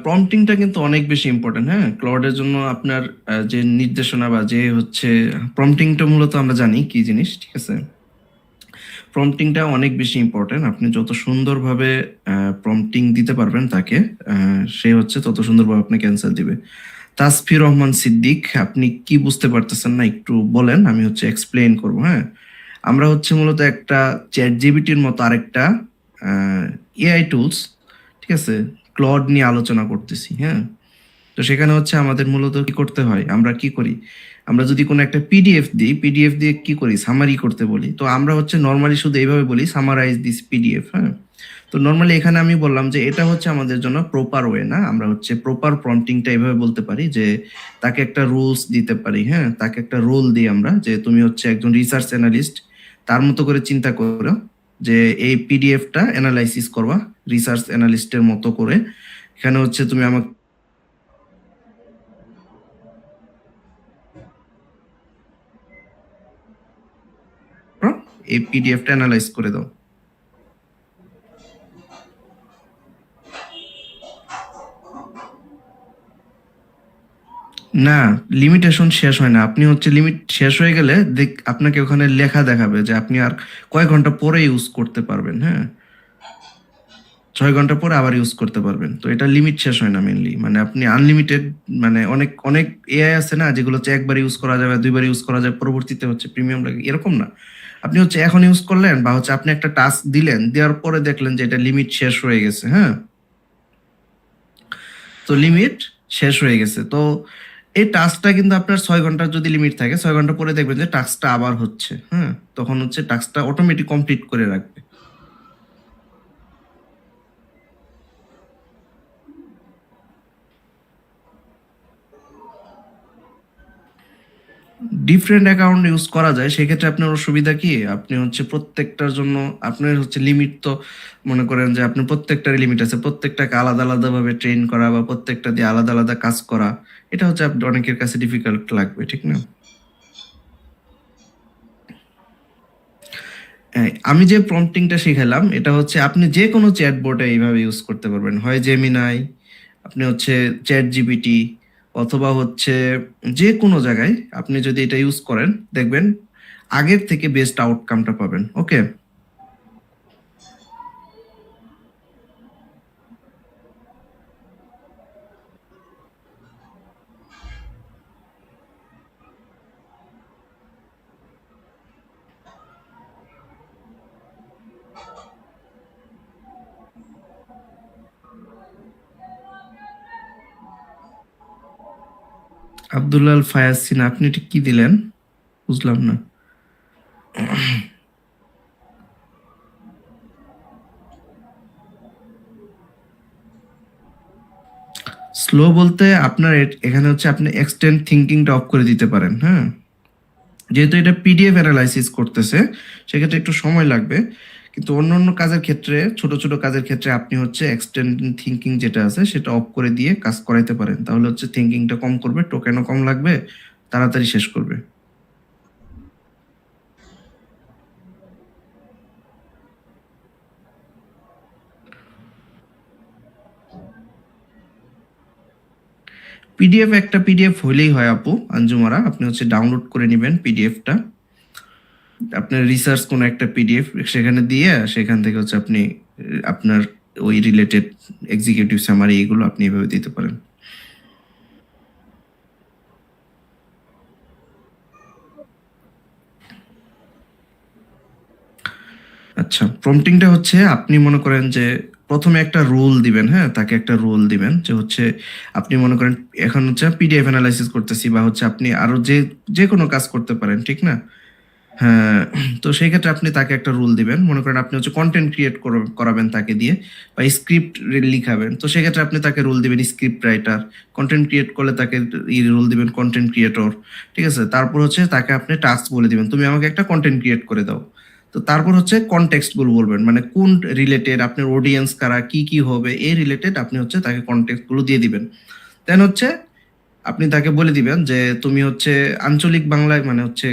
প্রম্পটিংটা কিন্তু অনেক বেশি ইম্পর্টেন্ট। হ্যাঁ, ক্লাউডের জন্য আপনার যে নির্দেশনা বা যে হচ্ছে প্রম্পটিংটা মূলত আমরা জানি কি জিনিস, ঠিক আছে? প্রম্পটিংটা অনেক বেশি ইম্পর্টেন্ট। আপনি যত সুন্দরভাবে প্রম্পটিং দিতে পারবেন তাকে, সে হচ্ছে তত সুন্দরভাবে আপনাকে অ্যান্সার দিবে। তাসফির রহমান সিদ্দিক, আপনি কি বুঝতে পারতেছেন না একটু বলেন, আমি হচ্ছে এক্সপ্লেইন করবো। হ্যাঁ, আমরা হচ্ছে মূলত একটা চ্যাট জিপিটির মতো আরেকটা এআই টুলস, ঠিক আছে, ক্লড নিয়ে আলোচনা করতেছি। হ্যাঁ, তো সেখানে হচ্ছে আমাদের মূলত কি করতে হয়, আমরা কি করি, আমরা যদি কোনো একটা পিডিএফ দিই, পিডিএফ দিয়ে কি করি, সামারি করতে বলি। তো আমরা হচ্ছে নর্মালি শুধু এইভাবে বলি সামারাইজ দিস পিডিএফ। হ্যাঁ, তো নর্মালি এখানে আমি বললাম যে এটা হচ্ছে আমাদের জন্য প্রপার ওয়ে না, আমরা হচ্ছে প্রপার প্রম্পটিংটা এইভাবে বলতে পারি যে তাকে একটা রুলস দিতে পারি। হ্যাঁ, তাকে একটা রোল দিই আমরা, যে তুমি হচ্ছে একজন রিসার্চ অ্যানালিস্ট, তার মতো করে চিন্তা করো যে এই পিডিএফটা অ্যানালাইসিস করবা রিসার্চ অ্যানালিস্টের মতো করে। এখানে হচ্ছে তুমি আমাকে এই পিডিএফটা অ্যানালাইজ করে দাও। না, লিমিটেশন শেষ হয় না। আপনি হচ্ছে লিমিট শেষ হয়ে গেলে আপনাকে ওখানে লেখা দেখাবে যে আপনি আর কয় ঘন্টা পরে ইউজ করতে পারবেন। হ্যাঁ, 6 ঘন্টা পরে আবার ইউজ করতে পারবেন। তো এটা লিমিট শেষ হয় না মেনলি, মানে আপনি আনলিমিটেড, মানে অনেক অনেক এআই আছে না যেগুলো হচ্ছে একবার ইউজ করা যাবে, দুইবার ইউজ করা যায়, পরবর্তীতে হচ্ছে প্রিমিয়াম লাগে, এরকম না। আপনি হচ্ছে এখন ইউজ করলেন, বা হচ্ছে আপনি একটা টাস্ক দিলেন, দেওয়ার পরে দেখলেন যে এটা লিমিট শেষ হয়ে গেছে। হ্যাঁ, তো লিমিট শেষ হয়ে গেছে, তো এই টাস্কটা কিন্তু আপনার 6 ঘন্টার যদি লিমিট থাকে, 6 ঘন্টা পরে দেখবেন যে টাস্কটা আবার হচ্ছে। হ্যাঁ, তখন হচ্ছে টাস্কটা অটোমেটিক কমপ্লিট করে রাখবে। ডিফারেন্ট অ্যাকাউন্ট ইউজ করা যায়, সেক্ষেত্রে আপনার অসুবিধা কি, আপনি হচ্ছে প্রত্যেকটার জন্য আপনার হচ্ছে লিমিট, তো মনে করেন যে আপনি প্রত্যেকটার লিমিট আছে, প্রত্যেকটাকে আলাদা আলাদাভাবে ট্রেন করা বা প্রত্যেকটা দিয়ে আলাদা আলাদা কাজ করা, এটা হচ্ছে অনেকের কাছে ডিফিকাল্ট লাগবে, ঠিক না? হ্যাঁ, আমি যে প্রম্পটিংটা শিখালাম এটা হচ্ছে আপনি যে কোনো চ্যাটবটে এইভাবে ইউজ করতে পারবেন, হয় জেমিনাই, আপনি হচ্ছে চ্যাট জিপিটি, অথবা হচ্ছে যে কোনো জায়গায় আপনি যদি এটা ইউজ করেন দেখবেন আগের থেকে বেস্ট আউটকামটা পাবেন। ওকে, আব্দুল্লাহ ফায়াজ সিনা, আপনি এটা কি দিলেন, বুঝলাম না। স্লো বলতে আপনার এখানে হচ্ছে আপনি এক্সটেন্ড থিঙ্কিংটা অফ করে দিতে পারেন। হ্যাঁ, যেহেতু এটা পিডিএফ অ্যানালাইসিস করতেছে, সেক্ষেত্রে একটু সময় লাগবে, কিন্তু অন্য অন্য কাজের ক্ষেত্রে, ছোট ছোট কাজের ক্ষেত্রে আপনি হচ্ছে এক্সটেন্ড থিঙ্কিং যেটা আছে সেটা অফ করে দিয়ে কাজ করাইতে পারেন, তাহলে হচ্ছে থিঙ্কিংটা কম করবে, টোকেনও কম লাগবে, তাড়াতাড়ি শেষ করবে। পিডিএফ একটা পিডিএফ হইলেই হয় আপু আঞ্জুমারা, আপনি হচ্ছে ডাউনলোড করে নেবেন পিডিএফটা, আপনার রিসার্চ কোনো একটা পিডিএফ সেখানে দিয়ে সেখান থেকে হচ্ছে আপনি আপনার ওই রিলেটেড এক্সিকিউটিভ সামারি এগুলো আপনি এভাবে দিতে পারেন। আচ্ছা, প্রম্পটিংটা হচ্ছে আপনি মনে করেন যে প্রথমে একটা রুল দিবেন, হ্যাঁ, তাকে একটা রুল দিবেন যে হচ্ছে আপনি মনে করেন এখন হচ্ছে পিডিএফ অ্যানালাইসিস করতেছি বা হচ্ছে আপনি আরো যে যে কোনো কাজ করতে পারেন, ঠিক না? হ্যাঁ, তো সেই ক্ষেত্রে আপনি তাকে একটা রুল দিবেন, মনে করেন আপনি হচ্ছে কন্টেন্ট ক্রিয়েট করাবেন তাকে দিয়ে বা স্ক্রিপ্ট লিখাবেন, তো সেক্ষেত্রে আপনি তাকে রুল দিবেন স্ক্রিপ্ট রাইটার। কন্টেন্ট ক্রিয়েট করলে তাকে রুল দিবেন কন্টেন্ট ক্রিয়েটর, ঠিক আছে? তারপর হচ্ছে তাকে আপনি টাস্ক বলে দিবেন, তুমি আমাকে একটা কন্টেন্ট ক্রিয়েট করে দাও। তো তারপর হচ্ছে কনটেক্সট গুলো বলবেন, মানে কোন রিলেটেড, আপনার অডিয়েন্স কারা, কি কি হবে এই রিলেটেড আপনি হচ্ছে তাকে কনটেক্সট গুলো দিয়ে দিবেন। দেন হচ্ছে আপনি তাকে বলে দিবেন যে তুমি হচ্ছে আঞ্চলিক বাংলায় মানে হচ্ছে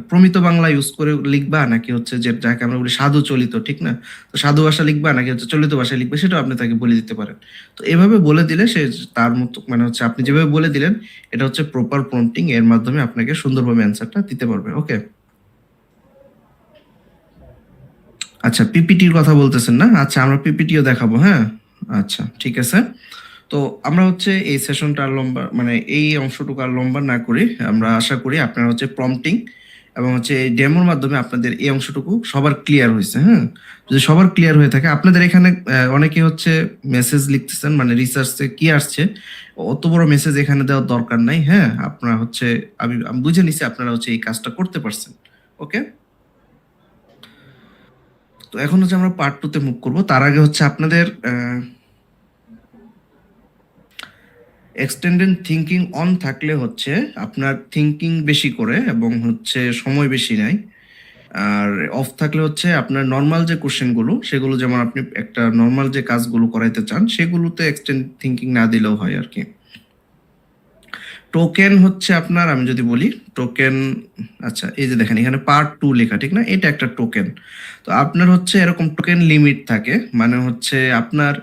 প্রমিত বাংলা ইউজ করে লিখবা নাকি হচ্ছে যে যাকে আমরা বলি সাধু চলিত, ঠিক না? তো সাধু ভাষা লিখবা নাকি হচ্ছে চলিত ভাষায় লিখবে, সেটাও আপনি তাকে বলে দিতে পারেন। তো এভাবে বলে দিলে সে তার মতো মানে হচ্ছে আপনি যেভাবে বলে দিলেন এটা হচ্ছে প্রপার প্রম্পটিং, এর মাধ্যমে আপনাকে সুন্দরভাবে অ্যান্সারটা দিতে পারবে। ওকে, আচ্ছা পিপিটির কথা বলতেছেন না? আচ্ছা আমরা পিপিটিও দেখাবো, হ্যাঁ। আচ্ছা ঠিক আছে। তো আমরা হচ্ছে এই সেশনটা আর লম্বা মানে এই অংশটুকু আর লম্বা না করি, আমরা আশা করি আপনারা হচ্ছে প্রম্পটিং এবং হচ্ছে এই ডেমোর মাধ্যমে আপনাদের এই অংশটুকু সবার ক্লিয়ার হয়েছে, হ্যাঁ। যদি সবার ক্লিয়ার হয়ে থাকে আপনাদের এখানে অনেকে হচ্ছে মেসেজ লিখতেছেন মানে রিসার্চে কি আসছে, অত বড় মেসেজ এখানে দেওয়ার দরকার নাই, হ্যাঁ। আপনারা হচ্ছে আমি আমি বুঝে নিছি আপনারা হচ্ছে এই কাজটা করতে পারছেন। ওকে, তো এখন হচ্ছে আমরা পার্ট টু তে মুভ করবো। তার আগে হচ্ছে আপনাদের এক্সটেন্ডেড থিঙ্কিং অন থাকলে হচ্ছে আপনার থিঙ্কিং বেশি করে এবং হচ্ছে সময় বেশি নেয়। আর অফ থাকলে হচ্ছে আপনার নর্মাল যে কোশ্চেনগুলো সেগুলো, যেমন আপনি একটা নর্মাল যে কাজগুলো করাইতে চান সেগুলোতে এক্সটেন্ড থিঙ্কিং না দিলেও হয় আর কি। টোকেন হচ্ছে আপনার, আমি যদি বলি টোকেন, আচ্ছা এই যে দেখেন এখানে পার্ট টু লেখা, ঠিক না? এটা একটা টোকেন। তো আপনার হচ্ছে এরকম টোকেন লিমিট থাকে, মানে হচ্ছে আপনার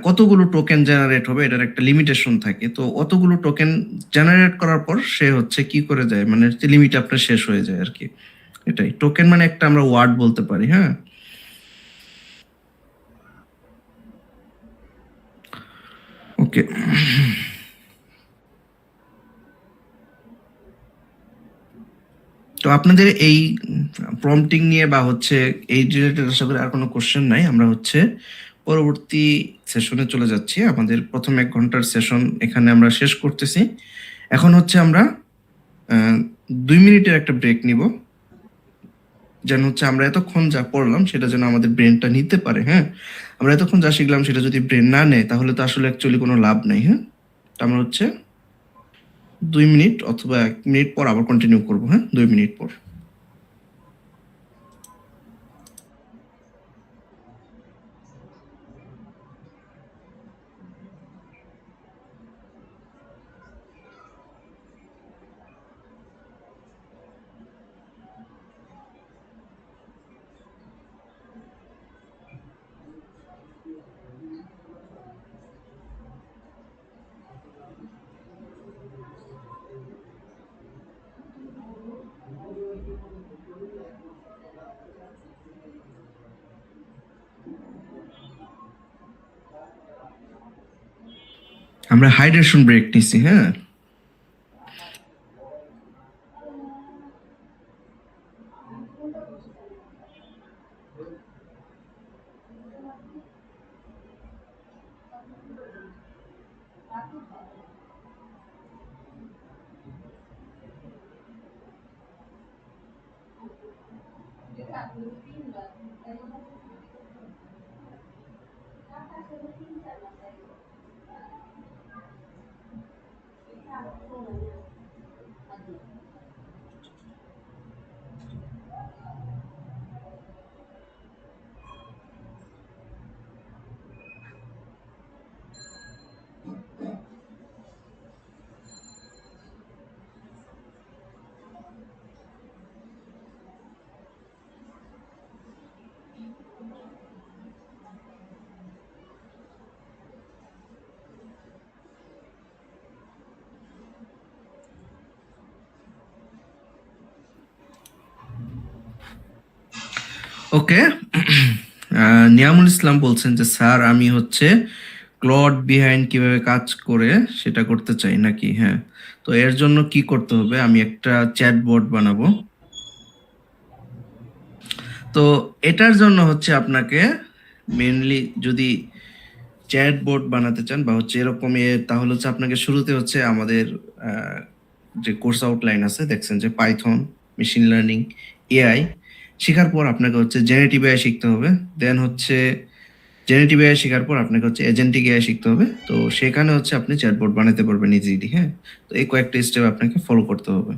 কতগুলো টোকেন জেনারেট হবে এটার একটা লিমিটেশন থাকে। তো অতগুলো টোকেন জেনারেট করার পর সে হচ্ছে কি করে যায়, মানে লিমিট আপনার শেষ হয়ে যায় আর কি। এটাই টোকেন, মানে একটা আমরা ওয়ার্ড বলতে পারি, হ্যাঁ। ওকে, তো আপনাদের এই প্রম্পটিং নিয়ে বা হচ্ছে এই রিলেটেড আশা করি আর কোনো কোশ্চেন নাই। আমরা হচ্ছে পরবর্তী সেশনে চলে যাচ্ছি। আমাদের প্রথম 1 ঘন্টার সেশন এখানে আমরা শেষ করতেছি। এখন হচ্ছে আমরা 2 মিনিটের একটা ব্রেক নিব, যেন হচ্ছে আমরা এতক্ষণ যা পড়লাম সেটা যেন আমাদের ব্রেনটা নিতে পারে, হ্যাঁ। আমরা এতক্ষণ যা শিখলাম সেটা যদি ব্রেন না নেয় তাহলে তো আসলে অ্যাকচুয়ালি কোনো লাভ নেই, হ্যাঁ। তো আমরা হচ্ছে 2 মিনিট অথবা 1 মিনিট পর আবার কন্টিনিউ করবো, হ্যাঁ, 2 মিনিট পর। আমরা হাইড্রেশন ব্রেক নিছি, হ্যাঁ। ওকে, নিয়ামুল ইসলাম বলছেন যে স্যার আমি হচ্ছে ক্লড বিহাইন্ড কিভাবে কাজ করে সেটা করতে চাই নাকি? হ্যাঁ, তো এর জন্য কি করতে হবে? আমি একটা চ্যাটবট বানাবো। তো এটার জন্য হচ্ছে আপনাকে মেনলি যদি চ্যাটবট বানাতে চান বা হচ্ছে এরকম তাহলে হচ্ছে আপনাকে শুরুতে হচ্ছে আমাদের আহ, যে কোর্স আউটলাইন আছে দেখছেন যে পাইথন, মেশিন লার্নিং, এআই শেখার পর আপনাকে হচ্ছে জেনারেটিভ এআই শিখতে হবে। দেন হচ্ছে জেনারেটিভ এআই শেখার পর আপনাকে হচ্ছে এজেন্টিক এআই শিখতে হবে। তো সেখানে হচ্ছে আপনি চ্যাটবট বানাতে পারবেন ইজিলি। হ্যাঁ, তো এই কয়েকটা স্টেপ আপনাকে ফলো করতে হবে।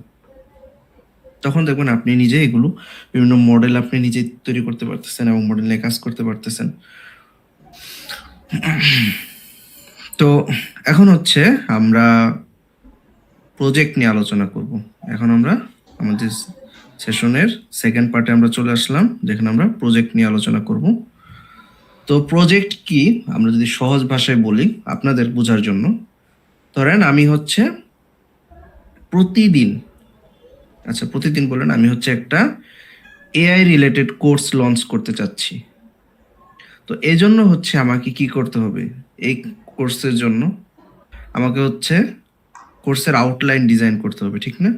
তখন দেখবেন আপনি নিজে এগুলো বিভিন্ন মডেল আপনি নিজে তৈরি করতে পারতেছেন এবং মডেল নিয়ে কাজ করতে পারতেছেন। তো এখন হচ্ছে আমরা প্রজেক্ট নিয়ে আলোচনা করব। এখন আমরা আমাদের সেশনের সেকেন্ড পার্টে আমরা চলে আসলাম, যেখানে আমরা প্রজেক্ট নিয়ে আলোচনা করব। তো প্রজেক্ট কি আমরা যদি সহজ ভাষায় বলি আপনাদের বোঝার জন্য, ধরেন আমি হচ্ছে প্রতিদিন, আচ্ছা প্রতিদিন বলেন, আমি হচ্ছে একটা এআই রিলেটেড কোর্স লঞ্চ করতে চাচ্ছি। তো এই জন্য হচ্ছে আমাকে কি করতে হবে? এই কোর্সের জন্য আমাকে হচ্ছে কোর্সের আউটলাইন ডিজাইন করতে হবে, ঠিক না?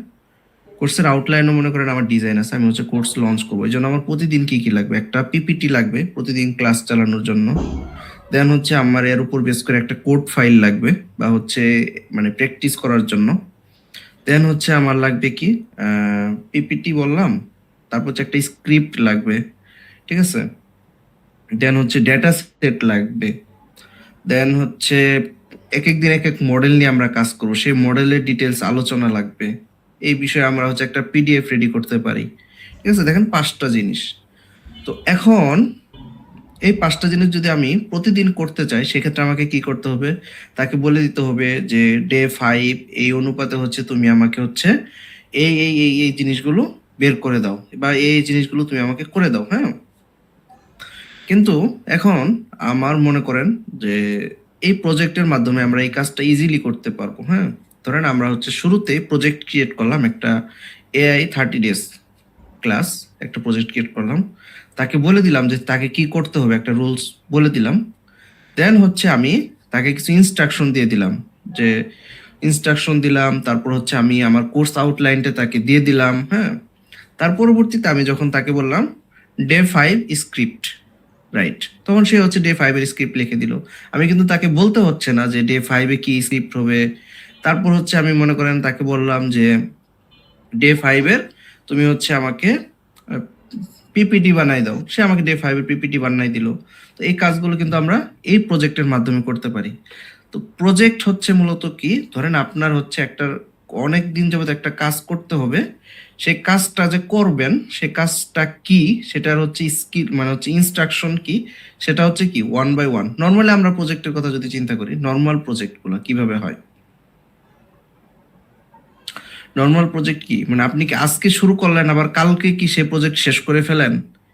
কোর্সের আউটলাইনও মনে করেন আমার ডিজাইন আছে, আমি হচ্ছে কোর্স লঞ্চ করবো। এই জন্য আমার প্রতিদিন কি কি লাগবে? একটা পিপিটি লাগবে প্রতিদিন ক্লাস চালানোর জন্য। দেন হচ্ছে আমার এর উপর বেস করে একটা কোড ফাইল লাগবে বা হচ্ছে মানে প্র্যাকটিস করার জন্য। দেন হচ্ছে আমার লাগবে কি পিপিটি বললাম, তারপর হচ্ছে একটা স্ক্রিপ্ট লাগবে, ঠিক আছে? দেন হচ্ছে ডেটা সেট লাগবে। দেন হচ্ছে এক এক দিন এক এক মডেল নিয়ে আমরা কাজ করবো, সেই মডেলের ডিটেলস আলোচনা লাগবে। এই বিষয়ে আমরা হচ্ছে একটা পিডিএফ রেডি করতে পারি, ঠিক আছে? দেখেন 5টা জিনিস। তো এখন এই 5টা জিনিস যদি আমি প্রতিদিন করতে চাই সেক্ষেত্রে আমাকে কি করতে হবে? তাকে বলে দিতে হবে যে ডে 5 এই অনুপাতে হচ্ছে তুমি আমাকে হচ্ছে এই জিনিসগুলো বের করে দাও বা এই জিনিসগুলো তুমি আমাকে করে দাও। হ্যাঁ, কিন্তু এখন আমার মনে করেন যে এই প্রজেক্টের মাধ্যমে আমরা এই কাজটা ইজিলি করতে পারবো। হ্যাঁ, ধরেন আমরা হচ্ছে শুরুতে প্রজেক্ট ক্রিয়েট করলাম, একটা এআই 30 ডেজ ক্লাস একটা প্রজেক্ট ক্রিয়েট করলাম, তাকে বলে দিলাম যে তাকে কি করতে হবে, একটা রুলস বলে দিলাম। দেন হচ্ছে আমি তাকে কিছু ইনস্ট্রাকশন দিয়ে দিলাম, যে ইনস্ট্রাকশন দিলাম, তারপর হচ্ছে আমি আমার কোর্স আউটলাইনটা তাকে দিয়ে দিলাম। হ্যাঁ, তার পরবর্তীতে আমি যখন তাকে বললাম ডে 5 স্ক্রিপ্ট রাইট, তখন সে হচ্ছে ডে 5 এর স্ক্রিপ্ট লিখে দিল। আমি কিন্তু তাকে বলতে হচ্ছে না যে ডে 5 এ কি স্ক্রিপ্ট হবে। তারপর হচ্ছে আমি মনে করেন তাকে বললাম যে ডে 5 এর তুমি হচ্ছে আমাকে পিপিটি বানাই দাও, সে আমাকে ডে 5 এর পিপিটি বানাই দিল। তো এই কাজগুলো কিন্তু আমরা এই প্রজেক্টের মাধ্যমে করতে পারি। তো প্রজেক্ট হচ্ছে মূলত কি, ধরেন আপনার হচ্ছে একটা অনেক দিন যাবত একটা কাজ করতে হবে, সেই কাজটা যে করবেন সে কাজটা কি সেটার হচ্ছে স্কিল মানে হচ্ছে ইনস্ট্রাকশন কি, সেটা হচ্ছে কি ওয়ান বাই ওয়ান। নর্মালি আমরা প্রজেক্টের কথা যদি চিন্তা করি, নর্মাল প্রজেক্টগুলো কিভাবে হয়? নর্মাল প্রজেক্ট কি মানে আপনি কি আজকে শুরু করলেন আবার কালকে কি সে প্রজেক্ট শেষ করে ফেলেন?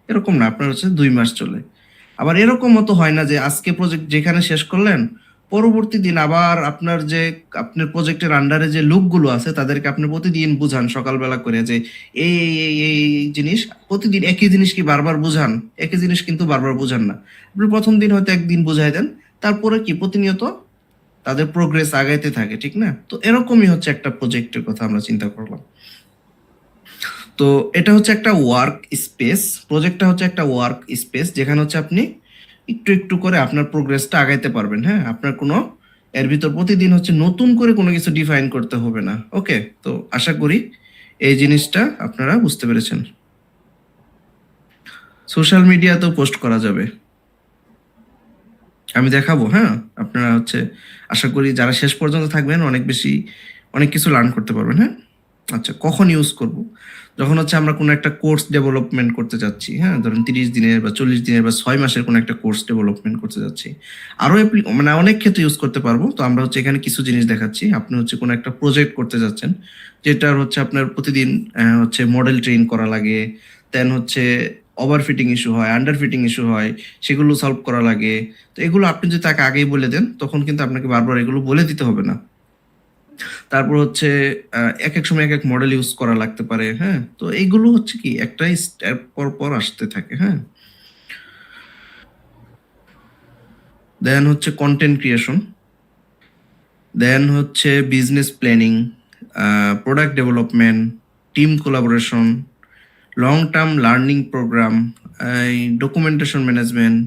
এরকম না, আপনার হচ্ছে 2 মাস চলে। আবার এরকমও তো হয় না যে আজকে প্রজেক্ট যেখানে শেষ করলেন পরবর্তী দিন আবার আপনার যে আপনার প্রজেক্টের আন্ডারে যে লোকগুলো আছে তাদেরকে আপনি প্রতিদিন বুঝান সকালবেলা করে যে এই জিনিস প্রতিদিন একই জিনিস কি বারবার বুঝান? একই জিনিস কিন্তু বারবার বুঝান না। আপনি প্রথম দিন হয়তো একদিন বুঝাই দেন, তারপরে কি প্রতিনিয়ত তাদের প্রোগ্রেস আগাইতে থাকে, ঠিক না? তো এরকমই হচ্ছে একটা প্রজেক্টের কথা আমরা চিন্তা করলাম। তো এটা হচ্ছে একটা ওয়ার্ক স্পেস, প্রজেক্টটা হচ্ছে একটা ওয়ার্ক স্পেস যেখানে হচ্ছে আপনি একটু একটু করে আপনার প্রোগ্রেসটা আগাইতে পারবেন। হ্যাঁ, আপনার কোনো এর ভিতর প্রতিদিন হচ্ছে নতুন করে কোনো কিছু ডিফাইন করতে হবে না। ওকে, তো আশা করি এই জিনিসটা আপনারা বুঝতে পেরেছেন। সোশ্যাল মিডিয়াতেও পোস্ট করা যাবে, আমি দেখাবো। হ্যাঁ, আপনারা হচ্ছে আশা করি যারা শেষ পর্যন্ত থাকবেন অনেক কিছু লার্ন করতে পারবেন। হ্যাঁ, আচ্ছা কখন ইউজ করব? যখন হচ্ছে আমরা কোনো একটা কোর্স ডেভেলপমেন্ট করতে যাচ্ছি, হ্যাঁ ধরেন 30 দিনের বা 40 দিনের বা 6 মাসের কোনো একটা কোর্স ডেভেলপমেন্ট করতে যাচ্ছি, আরো মানে অনেক ক্ষেত্রে ইউজ করতে পারবো। তো আমরা হচ্ছে এখানে কিছু জিনিস দেখাচ্ছি। আপনি হচ্ছে কোনো একটা প্রজেক্ট করতে যাচ্ছেন যেটার হচ্ছে আপনার প্রতিদিন হচ্ছে মডেল ট্রেন করা লাগে, দেন হচ্ছে ওভারফিটিং ইস্যু হয়, আন্ডার ফিটিং ইস্যু হয়, সেগুলো সলভ করা লাগে। তো এগুলো আপনি যদি তাকে আগেই বলে দেন তখন কিন্তু আপনাকে বারবার এগুলো বলে দিতে হবে না। তারপর হচ্ছে এক এক সময় এক এক মডেল ইউজ করা লাগতে পারে। হ্যাঁ, তো এইগুলো হচ্ছে কি একটা স্টেপ পর পর আসতে থাকে। হ্যাঁ, দেন হচ্ছে কন্টেন্ট ক্রিয়েশন, দেন হচ্ছে business planning, product development, team collaboration, long term learning programme, এই ডকুমেন্টেশন ম্যানেজমেন্ট,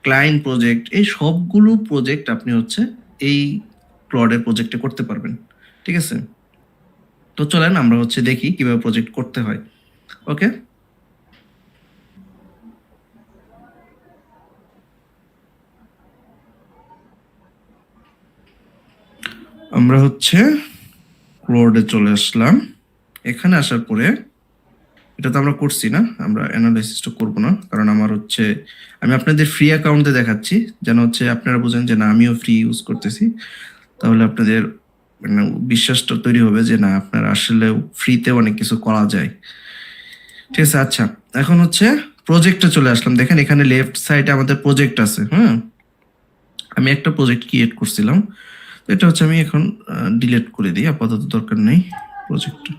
ক্লায়েন্ট প্রজেক্ট, এই সবগুলো প্রজেক্ট আপনি হচ্ছে এই ক্লডের প্রজেক্টে করতে পারবেন। ঠিক আছে, তো চলেন আমরা হচ্ছে দেখি কিভাবে প্রজেক্ট করতে হয়। ওকে, আমরা হচ্ছে ক্লডে চলে আসলাম। এখানে আসার পরে এটা তো আমরা করছি না, আমরা অ্যানালাইসিসটা করব না, কারণ আমার হচ্ছে আমি আপনাদের ফ্রি অ্যাকাউন্টে দেখাচ্ছি, যেন হচ্ছে আপনারা বুঝেন যে না আমিও ফ্রি ইউজ করতেছি, তাহলে আপনাদের মানে বিশ্বাসটা তৈরি হবে যে না আপনারা আসলে ফ্রিতে অনেক কিছু করা যায়। ঠিক আছে, আচ্ছা এখন হচ্ছে প্রজেক্টে চলে আসলাম। দেখেন এখানে লেফট সাইডে আমাদের প্রজেক্ট আছে। হ্যাঁ, আমি একটা প্রজেক্ট ক্রিয়েট করছিলাম, তো এটা হচ্ছে আমি এখন ডিলিট করে দিই, আপাতত দরকার নেই প্রজেক্টটা।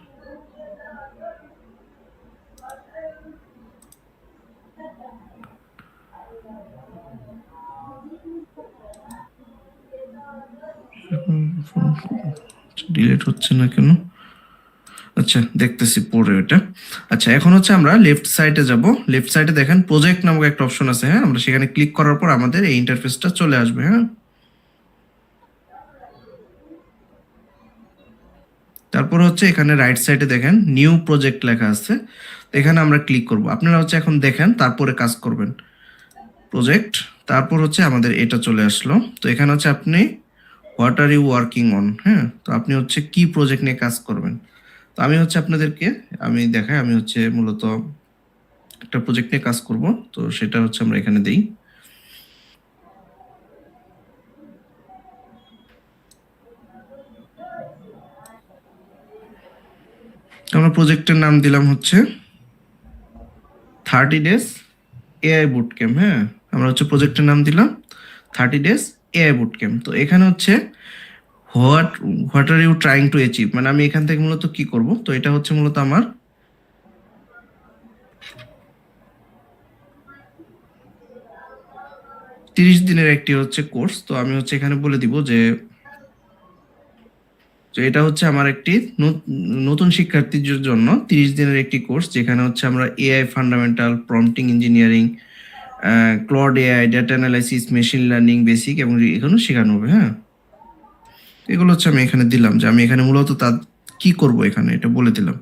ডিলিট হচ্ছে না কেন? আচ্ছা দেখতেছি পরে এটা। আচ্ছা এখন হচ্ছে আমরা লেফট সাইডে যাব। লেফট সাইডে দেখেন প্রজেক্ট নামক একটা অপশন আছে। হ্যাঁ, আমরা সেখানে ক্লিক করার পর আমাদের এই ইন্টারফেসটা চলে আসবে। হ্যাঁ, তারপর হচ্ছে এখানে রাইট সাইডে দেখেন নিউ প্রজেক্ট লেখা আছে, এখানে আমরা ক্লিক করব। আপনারা হচ্ছে এখন দেখেন তারপরে কাজ করবেন। প্রজেক্ট, তারপর হচ্ছে আমাদের এটা চলে আসলো। তো এখানে হচ্ছে আপনি what are you working on. হ্যাঁ, তো আপনি হচ্ছে কি প্রজেক্ট নিয়ে কাজ করবেন। তো আমি হচ্ছে আপনাদেরকে আমি দেখাই, আমি হচ্ছে মূলত একটা প্রজেক্ট নিয়ে কাজ করব, তো সেটা হচ্ছে আমরা এখানে দেই। আমরা প্রজেক্টের নাম দিলাম হচ্ছে 30 ডেজ এআই বুট ক্যাম্প। হ্যাঁ, আমরা হচ্ছে প্রজেক্টের নাম দিলাম 30 ডেজ এআই বুট ক্যাম্প। তো এখানে হচ্ছে what what are you trying to achieve, মানে আমি এখান থেকে মূলত কি করব। তো এটা হচ্ছে মূলত আমার 30 দিনের একটি হচ্ছে কোর্স। তো আমি হচ্ছে এখানে বলে দিব যে এটা হচ্ছে আমার একটি নতুন শিক্ষার্থীদের জন্য 30 দিনের একটি কোর্স, যেখানে হচ্ছে আমরা AI fundamental, prompting engineering, Claude AI, data analysis, machine learning basic এবং এগুলো শেখানো হবে। হ্যাঁ, এগুলো হচ্ছে আমি এখানে দিলাম যে আমি এখানে মূলত তা কি করব এখানে এটা বলে দিলাম।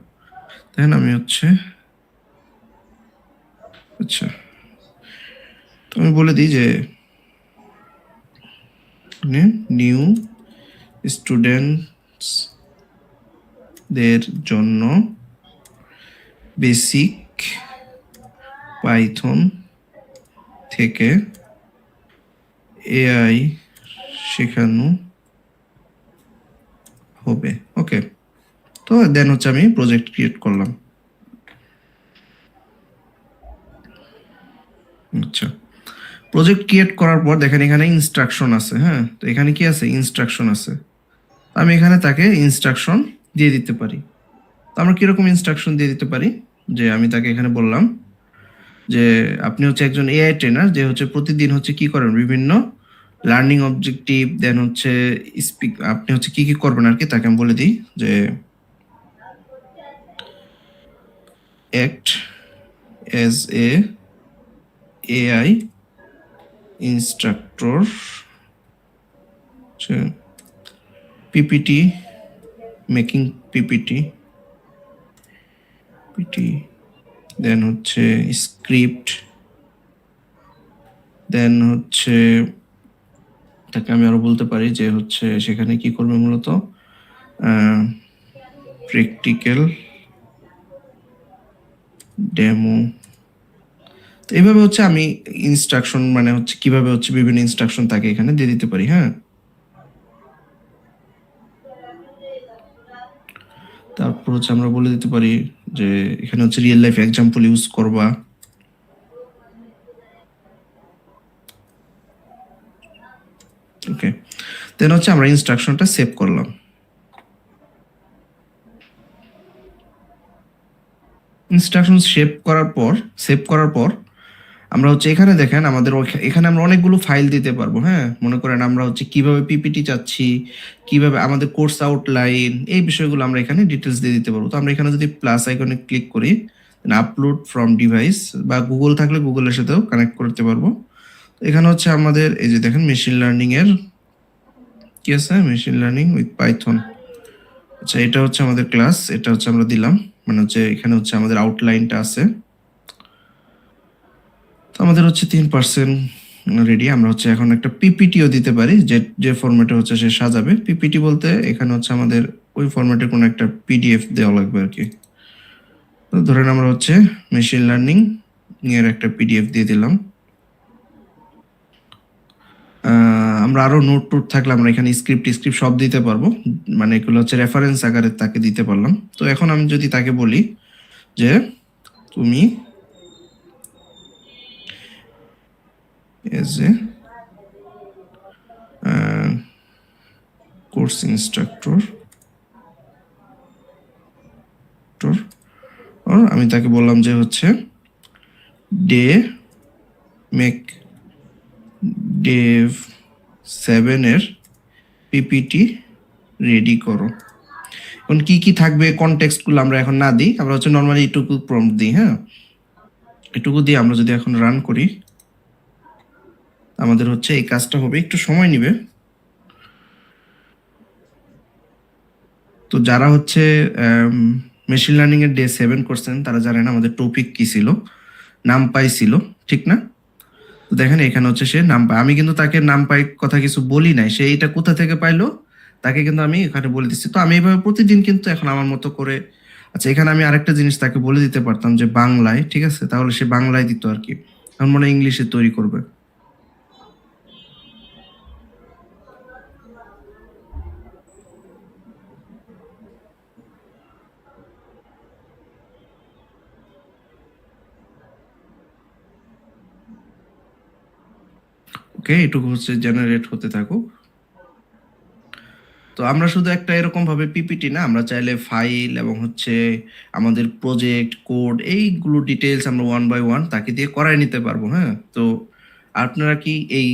দেখেন আমি হচ্ছে আচ্ছা, তো আমি বলে দিই যে নিউ স্টুডেন্টসদের জন্য বেসিক পাইথন থেকে এআই শেখানো হবে। ওকে, তো দেন হচ্ছে আমি প্রজেক্ট ক্রিয়েট করলাম। আচ্ছা, প্রজেক্ট ক্রিয়েট করার পর দেখেন এখানে ইনস্ট্রাকশন আছে। হ্যাঁ, তো এখানে কি আছে, ইনস্ট্রাকশন আছে। আমি এখানে তাকে ইনস্ট্রাকশন দিয়ে দিতে পারি। তো আমরা কিরকম ইনস্ট্রাকশন দিয়ে দিতে পারি, যে আমি তাকে এখানে বললাম যে আপনি হচ্ছে একজন এআই ট্রেনার, যে হচ্ছে প্রতিদিন হচ্ছে কি করেন, বিভিন্ন লার্নিং অবজেক্টিভ, দেন হচ্ছে স্পিক, আপনি হচ্ছে কি কি করবেন আর কি, তাকে আমি বলে দিই যে act as a AI instructor, PPT making, PPT PT, then হচ্ছে স্ক্রিপ্ট, দেন হচ্ছে তাকে আমি আরো বলতে পারি যে হচ্ছে সেখানে কি করবে, মূলত প্র্যাকটিক্যাল ডেমো। তো এইভাবে হচ্ছে আমি ইনস্ট্রাকশন মানে হচ্ছে কিভাবে হচ্ছে বিভিন্ন ইনস্ট্রাকশন তাকে এখানে দিয়ে দিতে পারি। হ্যাঁ, তারপর হচ্ছে আমরা বলে দিতে পারি যে এখানে হচ্ছে রিয়েল লাইফ এক্সাম্পল ইউজ করবা। ওকে, দেন হচ্ছে আমরা ইনস্ট্রাকশনটা সেভ করলাম। ইনস্ট্রাকশন সেভ করার পর আমরা হচ্ছে এখানে দেখেন আমাদের এখানে আমরা অনেকগুলো ফাইল দিতে পারবো। হ্যাঁ, মনে করেন আমরা হচ্ছে কিভাবে পিপিটি চাচ্ছি, কিভাবে আমাদের কোর্স আউটলাইন, এই বিষয়গুলো আমরা এখানে ডিটেলস দিয়ে দিতে পারবো। তো আমরা এখানে যদি প্লাস আইকনে ক্লিক করি, আপলোড ফ্রম ডিভাইস, বা গুগল থাকলে গুগলের সাথেও কানেক্ট করতে পারবো। তো এখানে হচ্ছে আমাদের এই যে দেখেন মেশিন লার্নিং এর কি আছে, মেশিন লার্নিং উইথ পাইথন। আচ্ছা, এটা হচ্ছে আমাদের ক্লাস, এটা হচ্ছে আমরা দিলাম, মানে হচ্ছে এখানে হচ্ছে আমাদের আউটলাইনটা আছে। তো আমাদের হচ্ছে 3% রেডি। আমরা হচ্ছে এখন একটা পিপিটিও দিতে পারি, যে ফরম্যাটে হচ্ছে সে সাজাবে। পিপিটি বলতে এখানে হচ্ছে আমাদের ওই ফরম্যাটে কোনো একটা পিডিএফ দেওয়া লাগবে আর কি। তো ধরেন আমরা হচ্ছে মেশিন লার্নিং এর একটা পিডিএফ দিয়ে দিলাম। আমরা আরো নোট টোট থাকলে আমরা এখানে স্ক্রিপ্ট সব দিতে পারবো, মানে এগুলো হচ্ছে রেফারেন্স আকারে তাকে দিতে পারলাম। তো এখন আমি যদি তাকে বলি যে তুমি এজ এ কোর্স ইনস্ট্রাক্টর, আমি তাকে বললাম যে হচ্ছে ডে মেক ডেভ 7 এর পিপিটি রেডি করো। এখন কি কি থাকবে কনটেক্সটগুলো আমরা এখন না দিই, আমরা হচ্ছে নর্মালি এটুকু প্রম্পট দিই। হ্যাঁ, এটুকু দিয়ে আমরা যদি এখন রান করি, আমাদের হচ্ছে এই কাজটা হবে, একটু সময় নেবে। তো যারা হচ্ছে মেশিন লার্নিং এর ডে 7 করছেন তারা জানেন আমাদের টপিক কি ছিল, নামপাই ছিল, ঠিক না? তো দেখেন এখানে হচ্ছে সে নামপাই, আমি কিন্তু তাকে নামপাই কথা কিছু বলি নাই, সে এটা কোথা থেকে পাইলো তাকে কিন্তু আমি এখানে বলে দিচ্ছি। তো আমি এইভাবে প্রতিদিন কিন্তু এখন আমার মতো করে, আচ্ছা এখানে আমি আরেকটা জিনিস তাকে বলে দিতে পারতাম যে বাংলায়, ঠিক আছে, তাহলে সে বাংলায় দিত আর কি। এখন মনে হয় ইংলিশে তৈরি করবে। ওকে, এটুকু হচ্ছে জেনারেট হতে থাকুক। তো আমরা শুধু একটা এরকম ভাবে পিপিটি না, আমরা চাইলে ফাইল এবং হচ্ছে আমাদের প্রজেক্ট কোড এইগুলো ডিটেলস আমরা ওয়ান বাই ওয়ান তাকে দিয়ে করাই নিতে পারবো। হ্যাঁ, তো আপনারা কি এই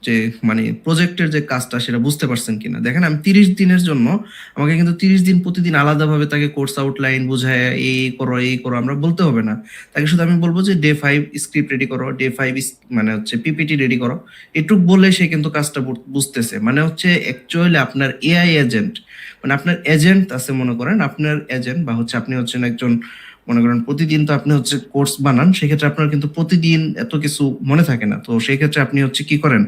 যে মানে প্রজেক্টের যে কাজটা সেটা বুঝতে পারছেন কিনা? দেখেন আমি 30 দিনের জন্য আমাকে কিন্তু 30 দিন প্রতিদিন আলাদাভাবে তাকে কোর্স আউটলাইন বুঝায় এই করো আমরা বলতে হবে না। তাকে শুধু আমি বলবো যে ডে 5 স্ক্রিপ্ট রেডি করো, ডে 5 মানে হচ্ছে পিপিটি রেডি করো, এটুক বললে সে কিন্তু কাজটা বুঝতেছে। মানে হচ্ছে অ্যাকচুয়ালি আপনার এআই এজেন্ট, মানে আপনার এজেন্ট আছে, মনে করেন আপনার এজেন্ট বা হচ্ছে আপনি হচ্ছেন একজন, মনে করেন প্রতিদিন তো আপনি হচ্ছে কোর্স বানান, সেক্ষেত্রে আপনার কিন্তু প্রতিদিন এত কিছু মনে থাকে না। তো সেই ক্ষেত্রে আপনি হচ্ছে কি করেন,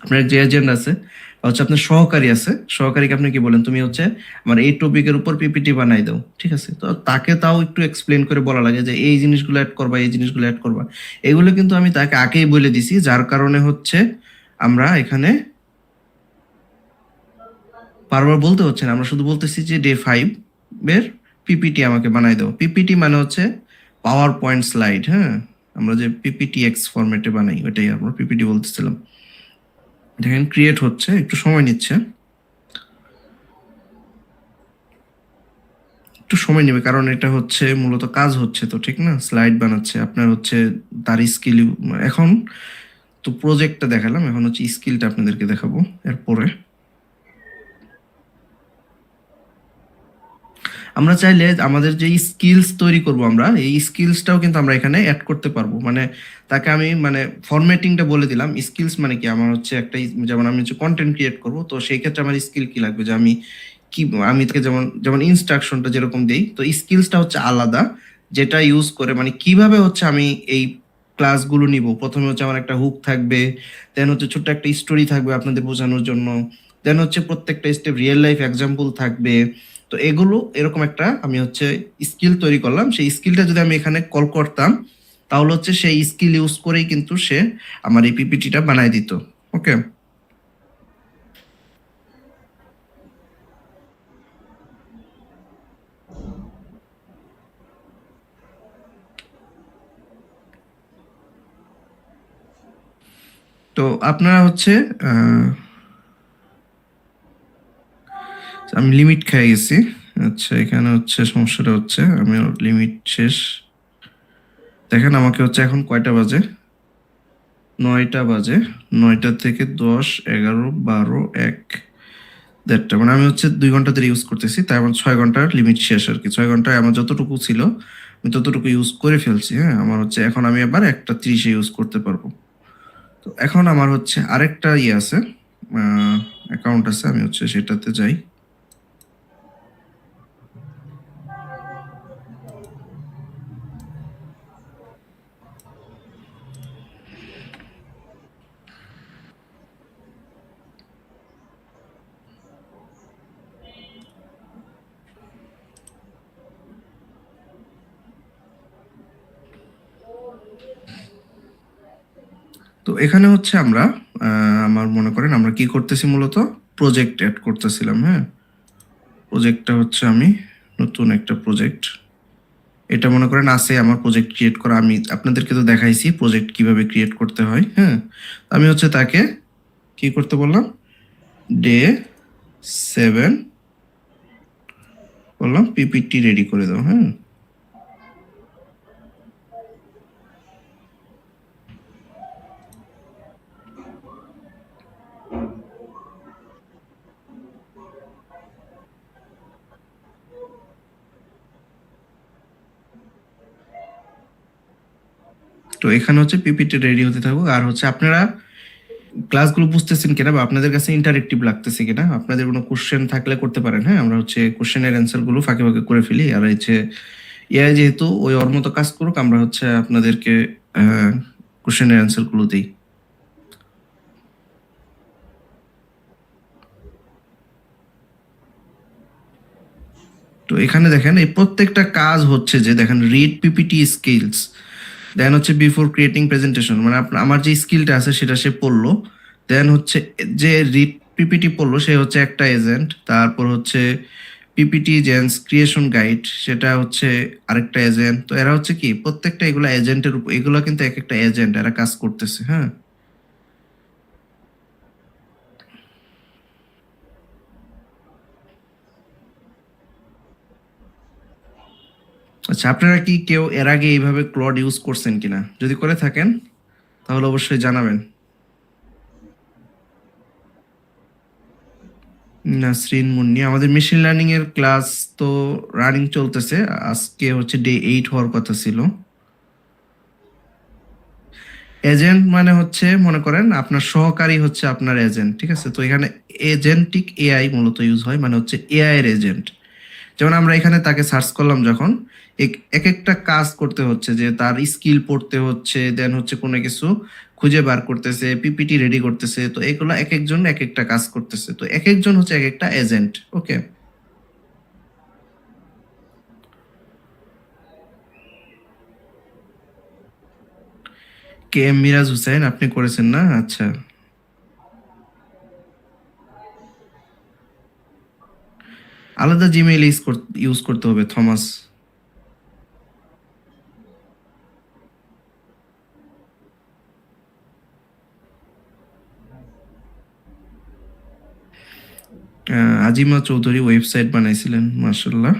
আপনার যে এজেন্ট আছে বা হচ্ছে আপনার সহকারী আছে, সহকারীকে আপনি কি বলেন, তুমি হচ্ছে আমার এই টপিকের উপর পিপিটি বানাই দাও, ঠিক আছে? তো তাকে তাও একটু এক্সপ্লেন করে বলা লাগে যে এই জিনিসগুলো অ্যাড করবা, এই জিনিসগুলো অ্যাড করবা। এগুলো কিন্তু আমি তাকে আগেই বলে দিছি, যার কারণে হচ্ছে আমরা এখানে বারবার বলতে হচ্ছে না, আমরা শুধু বলতেছি যে ডে 5 এর পিপিটি আমাকে বানাই দাও। পিপিটি মানে হচ্ছে পাওয়ার পয়েন্ট স্লাইড। হ্যাঁ, আমরা যে পিপিটি এক্স ফরম্যাটে বানাই ওটাই আমরা পিপিটি বলতেছিলাম। দেখেন ক্রিয়েট হচ্ছে, একটু সময় নিচ্ছে, একটু সময় নেবে কারণ এটা হচ্ছে মূলত কাজ হচ্ছে, তো ঠিক না, স্লাইড বানাচ্ছে আপনার হচ্ছে তার স্কিল। এখন তো প্রজেক্টটা দেখালাম, এখন হচ্ছে স্কিলটা আপনাদেরকে দেখাবো এরপরে। আমরা চাইলে আমাদের যে স্কিলস তৈরি করব আমরা, এই স্কিলসটাও কিন্তু আমরা এখানে অ্যাড করতে পারবো। মানে তাকে আমি মানে ফরম্যাটিংটা বলে দিলাম। স্কিলস মানে কি, আমার হচ্ছে একটা যেমন আমি হচ্ছে কন্টেন্ট ক্রিয়েট করব, তো সেই ক্ষেত্রে আমার স্কিল কি লাগবে, যে আমি কি, আমি তাকে যেমন যেমন ইনস্ট্রাকশনটা যেরকম দেই, তো স্কিলসটা হচ্ছে আলাদা, যেটা ইউজ করে মানে কিভাবে হচ্ছে আমি এই ক্লাসগুলো নিব। প্রথমে হচ্ছে আমার একটা হুক থাকবে, দেন হচ্ছে ছোট্ট একটা স্টোরি থাকবে আপনাদের বোঝানোর জন্য, দেন হচ্ছে প্রত্যেকটা স্টেপ রিয়েল লাইফ এক্সাম্পল থাকবে। তো এগুলো এরকম একটা আমি হচ্ছে স্কিল তৈরি করলাম। সেই স্কিলটা যদি আমি এখানে কল করতাম, তাহলে হচ্ছে সেই স্কিল ইউজ করেই কিন্তু সে আমার এই পিপিটিটা বানায় দিত। ওকে, তো আপনারা হচ্ছে আমি লিমিট খেয়ে গেছি। আচ্ছা, এখানে হচ্ছে সমস্যাটা হচ্ছে আমি লিমিট শেষ। দেখেন আমাকে হচ্ছে এখন কয়টা বাজে, 9টা বাজে, 9টা থেকে 10, 11, 12, 1, 1:30, মানে আমি হচ্ছে 2 ঘন্টা ধরে ইউজ করতেছি, তাই আমার 6 ঘন্টার লিমিট শেষ আর কি। 6 ঘন্টায় আমার যতটুকু ছিল আমি ততটুকু ইউজ করে ফেলছি। হ্যাঁ, আমার হচ্ছে এখন আমি আবার 1:30 ইউজ করতে পারবো। তো এখন আমার হচ্ছে আরেকটা ইয়ে আছে, অ্যাকাউন্ট আছে, আমি হচ্ছে সেটাতে যাই। তো এখানে হচ্ছে আমরা আমার মনে করেন আমরা কি করতেছি, মূলত প্রজেক্ট অ্যাড করতেছিলাম। হ্যাঁ, প্রজেক্টটা হচ্ছে আমি নতুন একটা প্রজেক্ট, এটা মনে করেন আছে আমার প্রজেক্ট ক্রিয়েট করা। আমি আপনাদেরকে তো দেখাইছি প্রজেক্ট কিভাবে ক্রিয়েট করতে হয়। হ্যাঁ, আমি হচ্ছে তাকে কি করতে বললাম, ডে 7 বললাম পিপিটি রেডি করে দাও। হ্যাঁ, তো এখানে হচ্ছে পিপিটি রেডি হতে থাকুক। আর হচ্ছে আপনারা ক্লাসগুলো বুঝতেছেন কিনা বা আপনাদের কাছে ইন্টারেক্টিভ লাগতেছে কিনা, আপনাদের কোনো কোশ্চেন থাকলে করতে পারেন। হ্যাঁ, আমরা হচ্ছে কোশ্চেনের অ্যান্সারগুলো ফাঁকে ফাঁকে করে ফেলি। আর হচ্ছে এআই যেহেতু ওই ওর মতো কাজ করুক, আমরা হচ্ছে আপনাদেরকে কোশ্চেনের অ্যান্সারগুলো দিই। তো এখানে দেখেন এই প্রত্যেকটা কাজ হচ্ছে যে দেখেন রিড পিপিটি স্কিলস, দেন হচ্ছে বিফোর ক্রিয়েটিং প্রেজেন্টেশন, মানে আমার যে স্কিলটা আছে সেটা সে পড়লো। দেন হচ্ছে যে রিড পিপিটি পড়লো সে হচ্ছে একটা এজেন্ট। তারপর হচ্ছে পিপিটি জেন্স ক্রিয়েশন গাইড, সেটা হচ্ছে আরেকটা এজেন্ট। তো এরা হচ্ছে কি প্রত্যেকটা এগুলো এজেন্টের উপর, এগুলো কিন্তু এক একটা এজেন্ট, এরা কাজ করতেছে। হ্যাঁ, আচ্ছা, আপনারা কি কেউ এর আগে এইভাবে ক্লড ইউজ করছেন কিনা? যদি করে থাকেন তাহলে অবশ্যই জানাবেন। নাসরিন মুন্নি, আমাদের মেশিন লার্নিং এর ক্লাস তো রানিং চলতেছে। আজকে হচ্ছে ডে 8 হওয়ার কথা ছিল। এজেন্ট মানে হচ্ছে মনে করেন আপনার সহকারী হচ্ছে আপনার এজেন্ট, ঠিক আছে? তো এখানে এজেন্টিক এআই মূলত ইউজ হয়, মানে হচ্ছে এআই এর এজেন্ট। যেমন আমরা এখানে তাকে সার্চ করলাম যখন, এক একটা কাজ করতে হচ্ছে, যে তার স্কিল পড়তে হচ্ছে, দেন হচ্ছে কোনো কিছু খুঁজে বার করতেছে, পিপিটি রেডি করতেছে। তো এগুলো এক একজন এক একটা কাজ করতেছে, তো এক একজন হচ্ছে এক একটা এজেন্ট। ওকে, কে এম মিরাজ হুসাইন, আপনি করেছেন না? আচ্ছা, আলাদা জিমেইল ইউজ করতে হবে থমাস। আজিমা চৌধুরী ওয়েবসাইট বানাইছিলেন, মার্শাল্লাহ।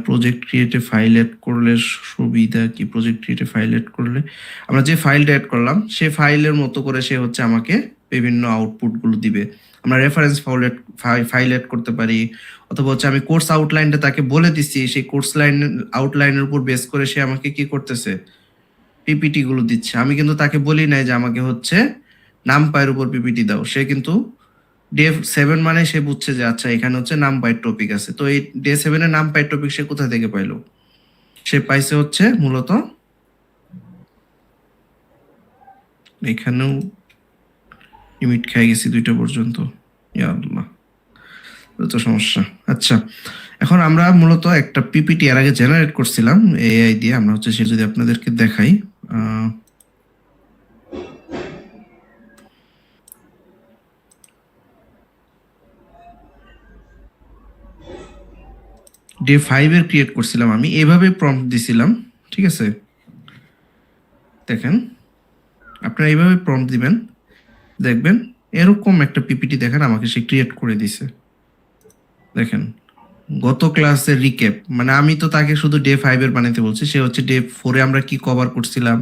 প্রজেক্ট ক্রিয়েটে ফাইল অ্যাড করলে সুবিধা কি? প্রজেক্ট ক্রিয়েটে ফাইল অ্যাড করলে আমরা যে ফাইলটা অ্যাড করলাম সে ফাইলের মতো করে সে হচ্ছে আমাকে বিভিন্ন আউটপুটগুলো দিবে। আমরা রেফারেন্স ফাইল অ্যাড করতে পারি, অথবা হচ্ছে আমি কোর্স আউটলাইনটা তাকে বলে দিচ্ছি, সেই কোর্স লাইন আউটলাইনের উপর বেস করে সে আমাকে কি করতেছে, পিপিটি গুলো দিচ্ছে। আমি কিন্তু তাকে বলি নাই যে আমাকে হচ্ছে নামপাইয়ের উপর পিপিটি দাও। সে কিন্তু ডে 7 মানে সে বুঝছে যে আচ্ছা এখানে হচ্ছে নামপাইয়ের টপিক আছে। তো এই ডে 7 এর নামপাইয়ের টপিক সে কোথা থেকে পাইলো? সে পাইছে হচ্ছে মূলত এখানেও লিমিট খেয়ে গেছি 2টা পর্যন্ত। ইয়া আল্লাহ, তো সমস্যা। আচ্ছা, এখন আমরা মূলত একটা পিপিটি এর আগে জেনারেট করছিলাম এআই দিয়ে। আমরা হচ্ছে সে যদি আপনাদেরকে দেখাই, ডে 5 এর ক্রিয়েট করছিলাম আমি, এভাবে প্রম্পট দিছিলাম। ঠিক আছে, দেখেন আপনারা এইভাবে প্রম্পট দিবেন, দেখবেন এরকম একটা পিপিটি দেখেন আমাকে সে ক্রিয়েট করে দিছে। দেখেন গত ক্লাসের রিক্যাপ, মানে আমি তো তাকে শুধু ডে 5 এর বানাইতে বলছি, সে হচ্ছে ডে 4 এ আমরা কি কভার করছিলাম,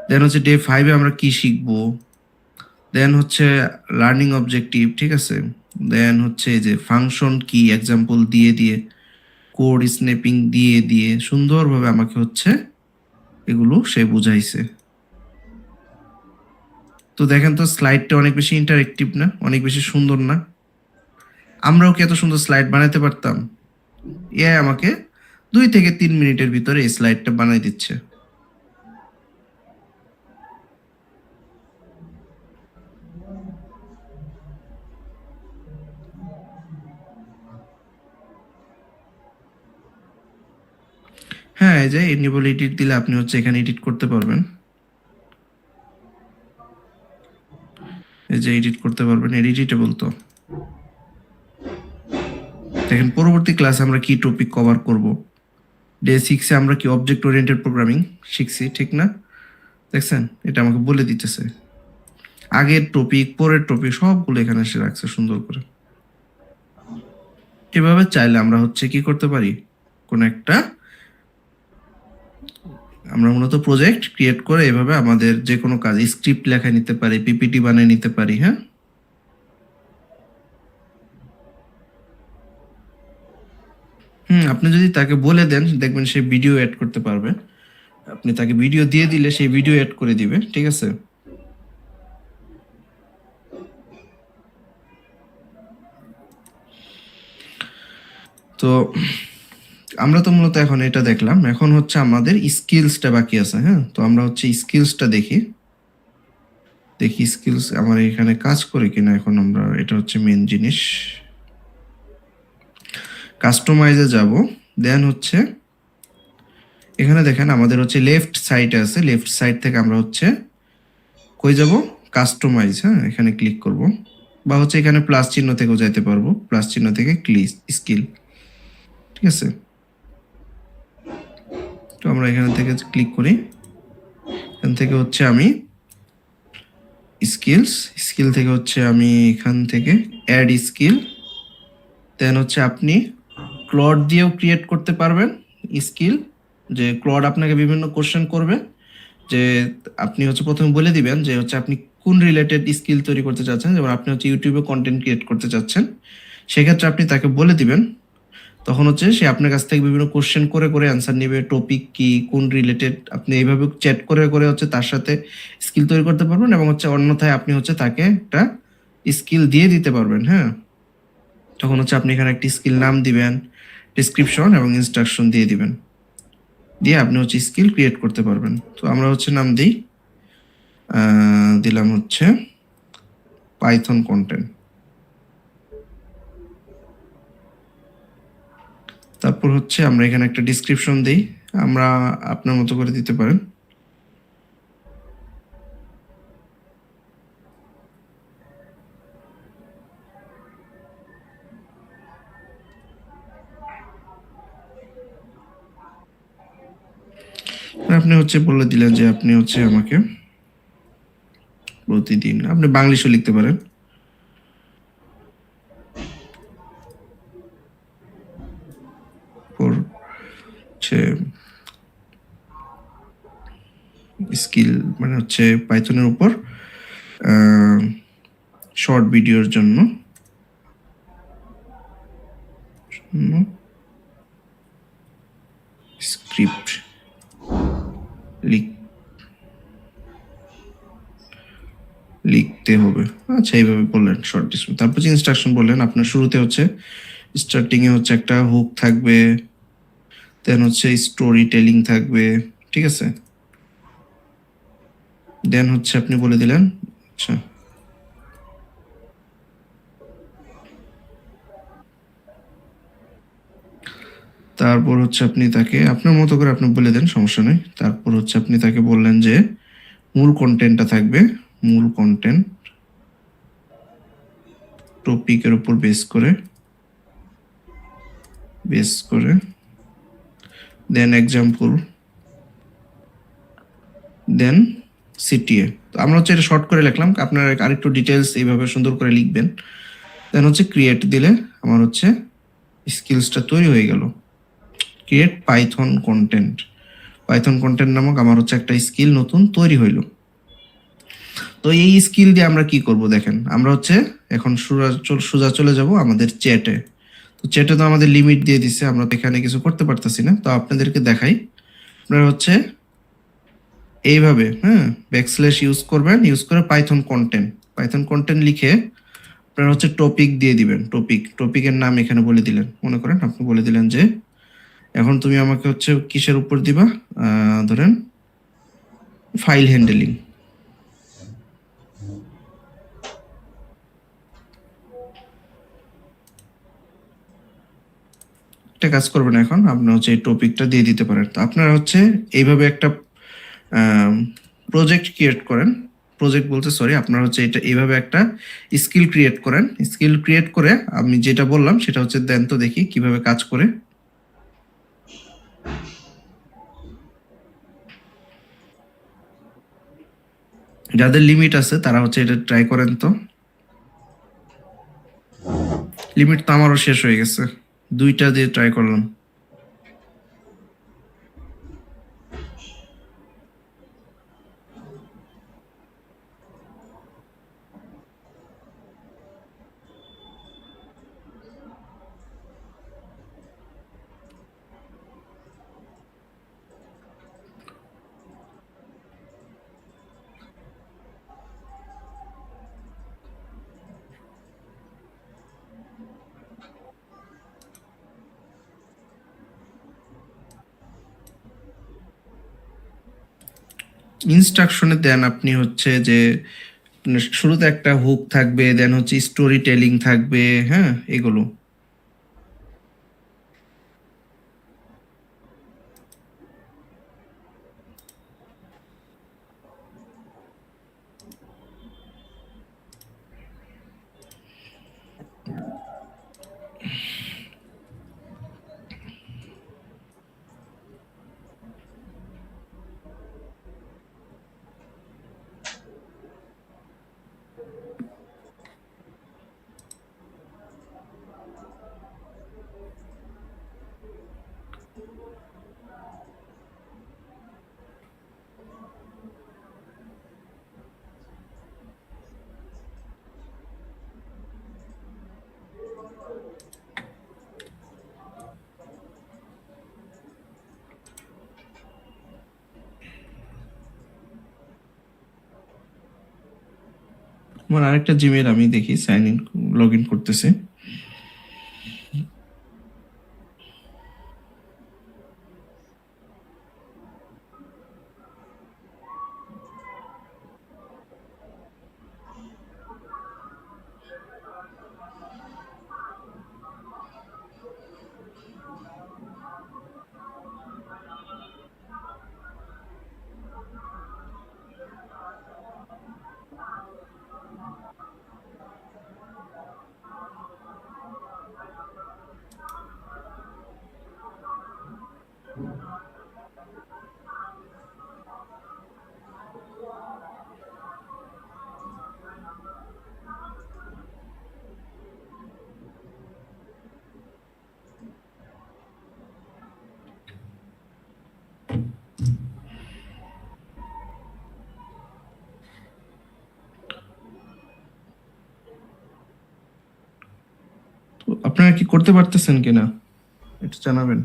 দেন হচ্ছে ডে 5 এ আমরা কি শিখবো, দেন হচ্ছে লার্নিং অবজেক্টিভ, ঠিক আছে, দেন হচ্ছে এই যে ফাংশন কি এক্সাম্পল দিয়ে দিয়ে কোড স্ন্যাপিং দিয়ে দিয়ে সুন্দরভাবে আমাকে হচ্ছে এগুলো সে বুঝাইছে। তো দেখেন তো স্লাইডটা অনেক বেশি ইন্টারেক্টিভ না, অনেক বেশি সুন্দর না? আমরাও কি এত সুন্দর স্লাইড বানাতে পারতাম? এআই আমাকে 2 থেকে 3 মিনিটের ভিতরে এই স্লাইডটা বানাই দিচ্ছে। হ্যাঁ, এই যে এনেবল এডিট দিলে আপনি হচ্ছে এখানে এডিট করতে পারবেন। এই যে এডিট করতে পারবেন, এডিটেবল তো। দেখেন পরবর্তী ক্লাসে আমরা কি টপিক কভার করব। ডে 6 এ আমরা কি অবজেক্ট ওরিয়েন্টেড প্রোগ্রামিং শিখছি, ঠিক না? দেখছেন এটা আমাকে বলে দিতেছে আগের টপিক পরের টপিক সবগুলো এখানে এসে রাখছে সুন্দর করে। এভাবে চাইলে আমরা হচ্ছে কি করতে পারি, কোন একটা আমরা মূলত প্রজেক্ট ক্রিয়েট করে এভাবে আমাদের যে কোনো কাজ স্ক্রিপ্ট লেখা নিতে পারি, পিপিটি বানিয়ে নিতে পারি। হ্যাঁ, আপনি যদি তাকে বলে দেন দেখবেন সে ভিডিও অ্যাড করতে পারবে। আপনি তাকে ভিডিও দিয়ে দিলে সেই ভিডিও অ্যাড করে দিবে, ঠিক আছে? তো আমরা তো মূলত এখন এটা দেখলাম, এখন হচ্ছে আমাদের স্কিলসটা বাকি আছে। হ্যাঁ, তো আমরা হচ্ছে স্কিলসটা দেখি দেখি স্কিলস আমার এখানে কাজ করে কিনা। এখন আমরা এটা হচ্ছে মেন জিনিস, কাস্টমাইজে যাব, দেন হচ্ছে এখানে দেখেন আমাদের হচ্ছে লেফট সাইডে আছে, লেফট সাইড থেকে আমরা হচ্ছে কই যাব, কাস্টমাইজ। হ্যাঁ, এখানে ক্লিক করব, বা হচ্ছে এখানে প্লাস চিহ্ন থেকেও যাইতে পারবো, প্লাস চিহ্ন থেকে স্কিল, ঠিক আছে? তো আমরা এখান থেকে ক্লিক করি, এখান থেকে হচ্ছে আমি স্কিল থেকে হচ্ছে আমি এখান থেকে অ্যাড স্কিল, দেন হচ্ছে আপনি ক্লড দিয়েও ক্রিয়েট করতে পারবেন স্কিল, যে ক্লড আপনাকে বিভিন্ন কোশ্চেন করবে, যে আপনি হচ্ছে প্রথমে বলে দিবেন যে হচ্ছে আপনি কোন রিলেটেড স্কিল তৈরি করতে চাচ্ছেন। যেমন আপনি হচ্ছে ইউটিউবে কন্টেন্ট ক্রিয়েট করতে চাচ্ছেন, সেক্ষেত্রে আপনি তাকে বলে দিবেন, তখন হচ্ছে সে আপনার কাছ থেকে বিভিন্ন কোশ্চেন করে করে অ্যান্সার নেবে, টপিক কি কোন রিলেটেড, আপনি এইভাবে চ্যাট করে করে হচ্ছে তার সাথে স্কিল তৈরি করতে পারবেন, এবং হচ্ছে অন্যথায় আপনি হচ্ছে তাকে একটা স্কিল দিয়ে দিতে পারবেন। হ্যাঁ, তখন হচ্ছে আপনি এখানে একটি স্কিল নাম দিবেন, ডিসক্রিপশন এবং ইনস্ট্রাকশন দিয়ে দিবেন, দিয়ে আপনি হচ্ছে স্কিল ক্রিয়েট করতে পারবেন। তো আমরা হচ্ছে নাম দিলাম হচ্ছে পাইথন কন্টেন্ট, তারপর হচ্ছে আমরা এখানে একটা ডিসক্রিপশন দিই, আমরা আপনার মতো করে দিতে পারেন। আপনি হচ্ছে বলে দিলেন যে আপনি হচ্ছে আমাকে প্রতিদিন, আপনি বাংলিশও লিখতে পারেন, হচ্ছে স্কিল মানে হচ্ছে পাইথনের উপর শর্ট ভিডিওর জন্য স্ক্রিপ্ট লিখতে হবে। আচ্ছা, এইভাবে বললেন শর্ট ডিসক্রিপশন, তারপর যে ইনস্ট্রাকশন বললেন আপনার শুরুতে হচ্ছে স্টার্টিং এ হচ্ছে একটা হুক থাকবে, দেন হচ্ছে স্টোরি টেলিং থাকবে, ঠিক আছে? দেন হচ্ছে আপনি বলে দিলেন, আচ্ছা তারপর হচ্ছে আপনি তাকে আপনার মতো করে আপনি বলে দেন, সমস্যা নেই। তারপর হচ্ছে আপনি তাকে বললেন যে মূল কন্টেন্টটা থাকবে, মূল কন্টেন্ট টপিকের উপর বেস করে দেন এক্সাম্পল, দেন সিটিএ। তো আমরা হচ্ছে এটা শর্ট করে লিখলাম, আপনার আরেকটু ডিটেলস এইভাবে সুন্দর করে লিখবেন। দেন হচ্ছে ক্রিয়েট দিলে আমার হচ্ছে স্কিলসটা তৈরি হয়ে গেল। Create Python content, Python content নামক আমার হচ্ছে একটা স্কিল নতুন তৈরি হইল। তো এই স্কিল দিয়ে আমরা কি করব দেখেন, আমরা হচ্ছে এখন সোজা চলে যাব আমাদের চ্যাটে। তো চ্যাটে তো আমাদের লিমিট দিয়ে দিছে, আমরা তো এখানে কিছু করতে পারতেছি না। তো আপনাদেরকে দেখাই, আপনারা হচ্ছে এইভাবে ব্যাকস্ল্যাশ ইউজ করবেন, ইউজ করে পাইথন কন্টেন্ট লিখে আপনারা হচ্ছে টপিক দিয়ে দিবেন। টপিকের নাম এখানে বলে দিলেন, মনে করেন আপনি বলে দিলেন যে এখন তুমি আমাকে হচ্ছে কিসের উপর দিবা, ধরেন ফাইল হ্যান্ডেলিং। একটা কাজ করবেন, এখন আপনি হচ্ছে এই টপিকটা দিয়ে দিতে পারেন। তো আপনারা হচ্ছে এইভাবে একটা প্রজেক্ট ক্রিয়েট করেন, প্রজেক্ট বলতে সরি, আপনারা হচ্ছে এটা এইভাবে একটা স্কিল ক্রিয়েট করেন। স্কিল ক্রিয়েট করে আমি যেটা বললাম সেটা হচ্ছে দেন, তো দেখি কিভাবে কাজ করে। যাদের লিমিট আছে তারা হচ্ছে এটা ট্রাই করেন। তো লিমিট তো আমারও শেষ হয়ে গেছে, 2টা দিয়ে ট্রাই করলাম। ইনস্ট্রাকশনে দেন আপনি হচ্ছে যে শুরুতে একটা হুক থাকবে, দেন হচ্ছে স্টোরি টেলিং থাকবে, এগুলো। আমার আরেকটা জিমেল আমি দেখি সাইন ইন, লগ ইন করতেছে। তো আপনারা কি করতে পারতেছেন কিনা একটু জানাবেন।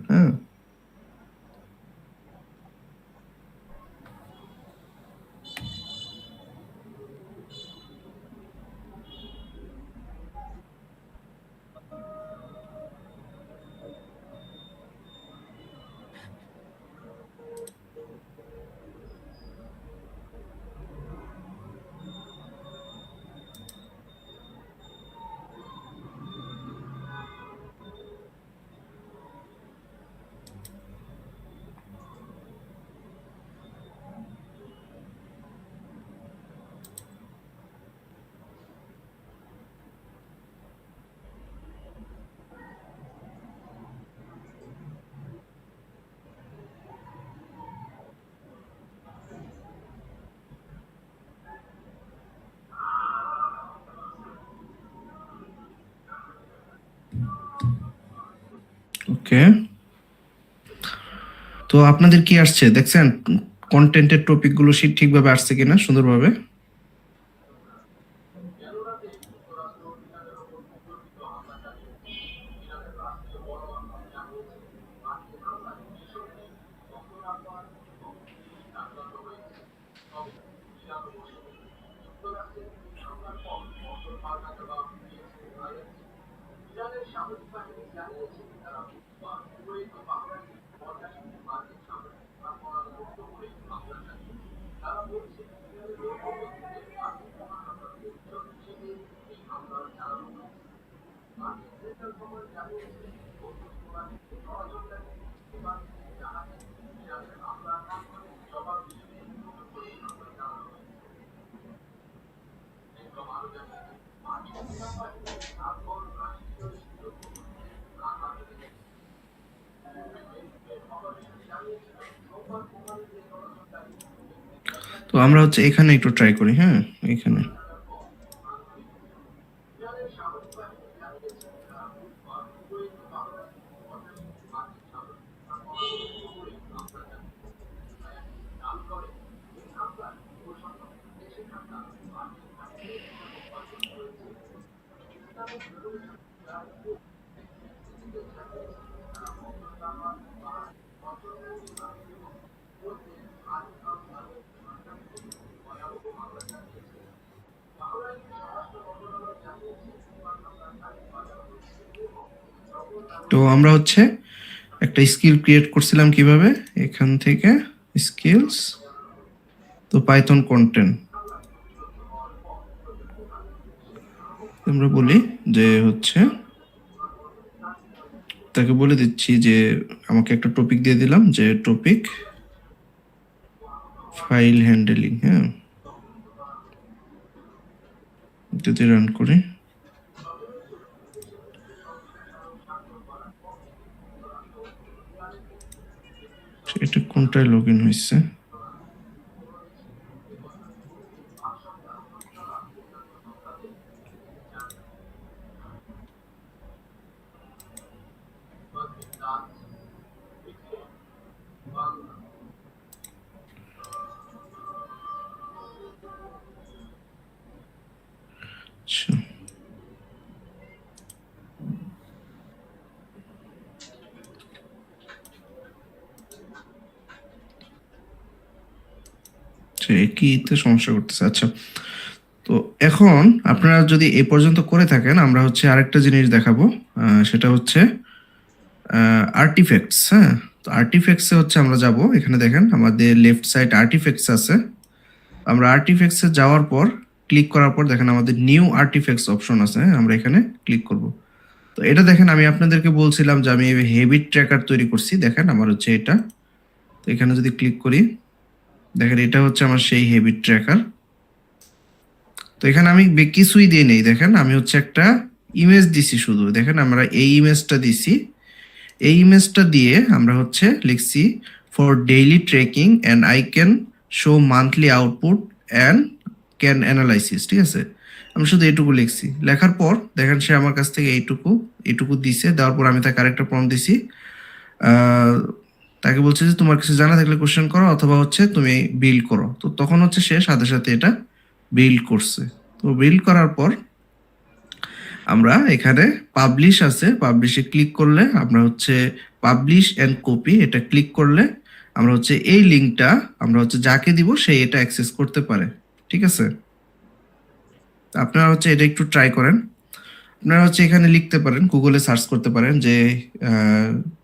ওকে, তো আপনাদের কি আসছে দেখছেন? কন্টেন্টের টপিকগুলো ঠিকভাবে আসছে কিনা সুন্দরভাবে? তো আমরা হচ্ছে এখানে একটু ট্রাই করি। হ্যাঁ, এখানে তো আমরা হচ্ছে একটা স্কিল ক্রিয়েট করছিলাম কিভাবে, এখান থেকে স্কিলস, তো পাইথন কন্টেন্ট আমরা বলি যে হচ্ছে তাকে বলে দিচ্ছি যে আমাকে একটা টপিক দিয়ে দিলাম যে টপিক ফাইল হ্যান্ডেলিং। হ্যাঁ, যদি রান করি, এটা কোনটায় লগ ইন হয়েছে? আচ্ছা, একইতে সমস্যা করতেছে। আচ্ছা, তো এখন আপনারা যদি এ পর্যন্ত করে থাকেন, আমরা হচ্ছে আরেকটা জিনিস দেখাবো, সেটা হচ্ছে আর্টিফ্যাক্টস। হ্যাঁ, তো আর্টিফ্যাক্টসে হচ্ছে আমরা যাব, এখানে দেখেন আমাদের লেফট সাইড আর্টিফ্যাক্টস আছে। আমরা আর্টিফ্যাক্টসে যাওয়ার পর ক্লিক করার পর দেখেন আমাদের নিউ আর্টিফ্যাক্টস অপশন আছে। আমরা এখানে ক্লিক করব। তো এটা দেখেন আমি আপনাদেরকে বলছিলাম যে আমি হেবিট ট্র্যাকার তৈরি করছি। দেখেন আমার হচ্ছে এটা, তো এখানে যদি ক্লিক করি দেখেন এটা হচ্ছে আমার সেই হেবিট ট্র্যাকার। তো এখানে আমি কিছুই দিয়ে নেই, দেখেন আমি হচ্ছে একটা ইমেজ দিছি শুধু। দেখেন আমরা এই ইমেজটা দিছি, এই ইমেজটা দিয়ে আমরা হচ্ছে লিখছি for daily trekking and I can show monthly output and can analysis. ঠিক আছে, আমি শুধু এইটুকু লিখছি। লেখার পর দেখেন সে আমার কাছ থেকে এইটুকু দিছে। দেওয়ার পর আমি তাকে আরেকটা প্রম্পট দিছি, তাকে বলছে যে তোমার কিছু জানা থাকলে কোশ্চেন করো অথবা হচ্ছে তুমি বিল্ড করো। তো তখন হচ্ছে সে সাথে সাথে এটা বিল্ড করছে। তো বিল্ড করার পর আমরা এখানে পাবলিশ আছে, পাবলিশে ক্লিক করলে আমরা হচ্ছে পাবলিশ অ্যান্ড কপি, এটা ক্লিক করলে আমরা হচ্ছে এই লিঙ্কটা আমরা হচ্ছে যাকে দিব সে এটা অ্যাক্সেস করতে পারে। ঠিক আছে, আপনারা হচ্ছে এটা একটু ট্রাই করেন। আপনারা হচ্ছে এখানে লিখতে পারেন, গুগলে সার্চ করতে পারেন যে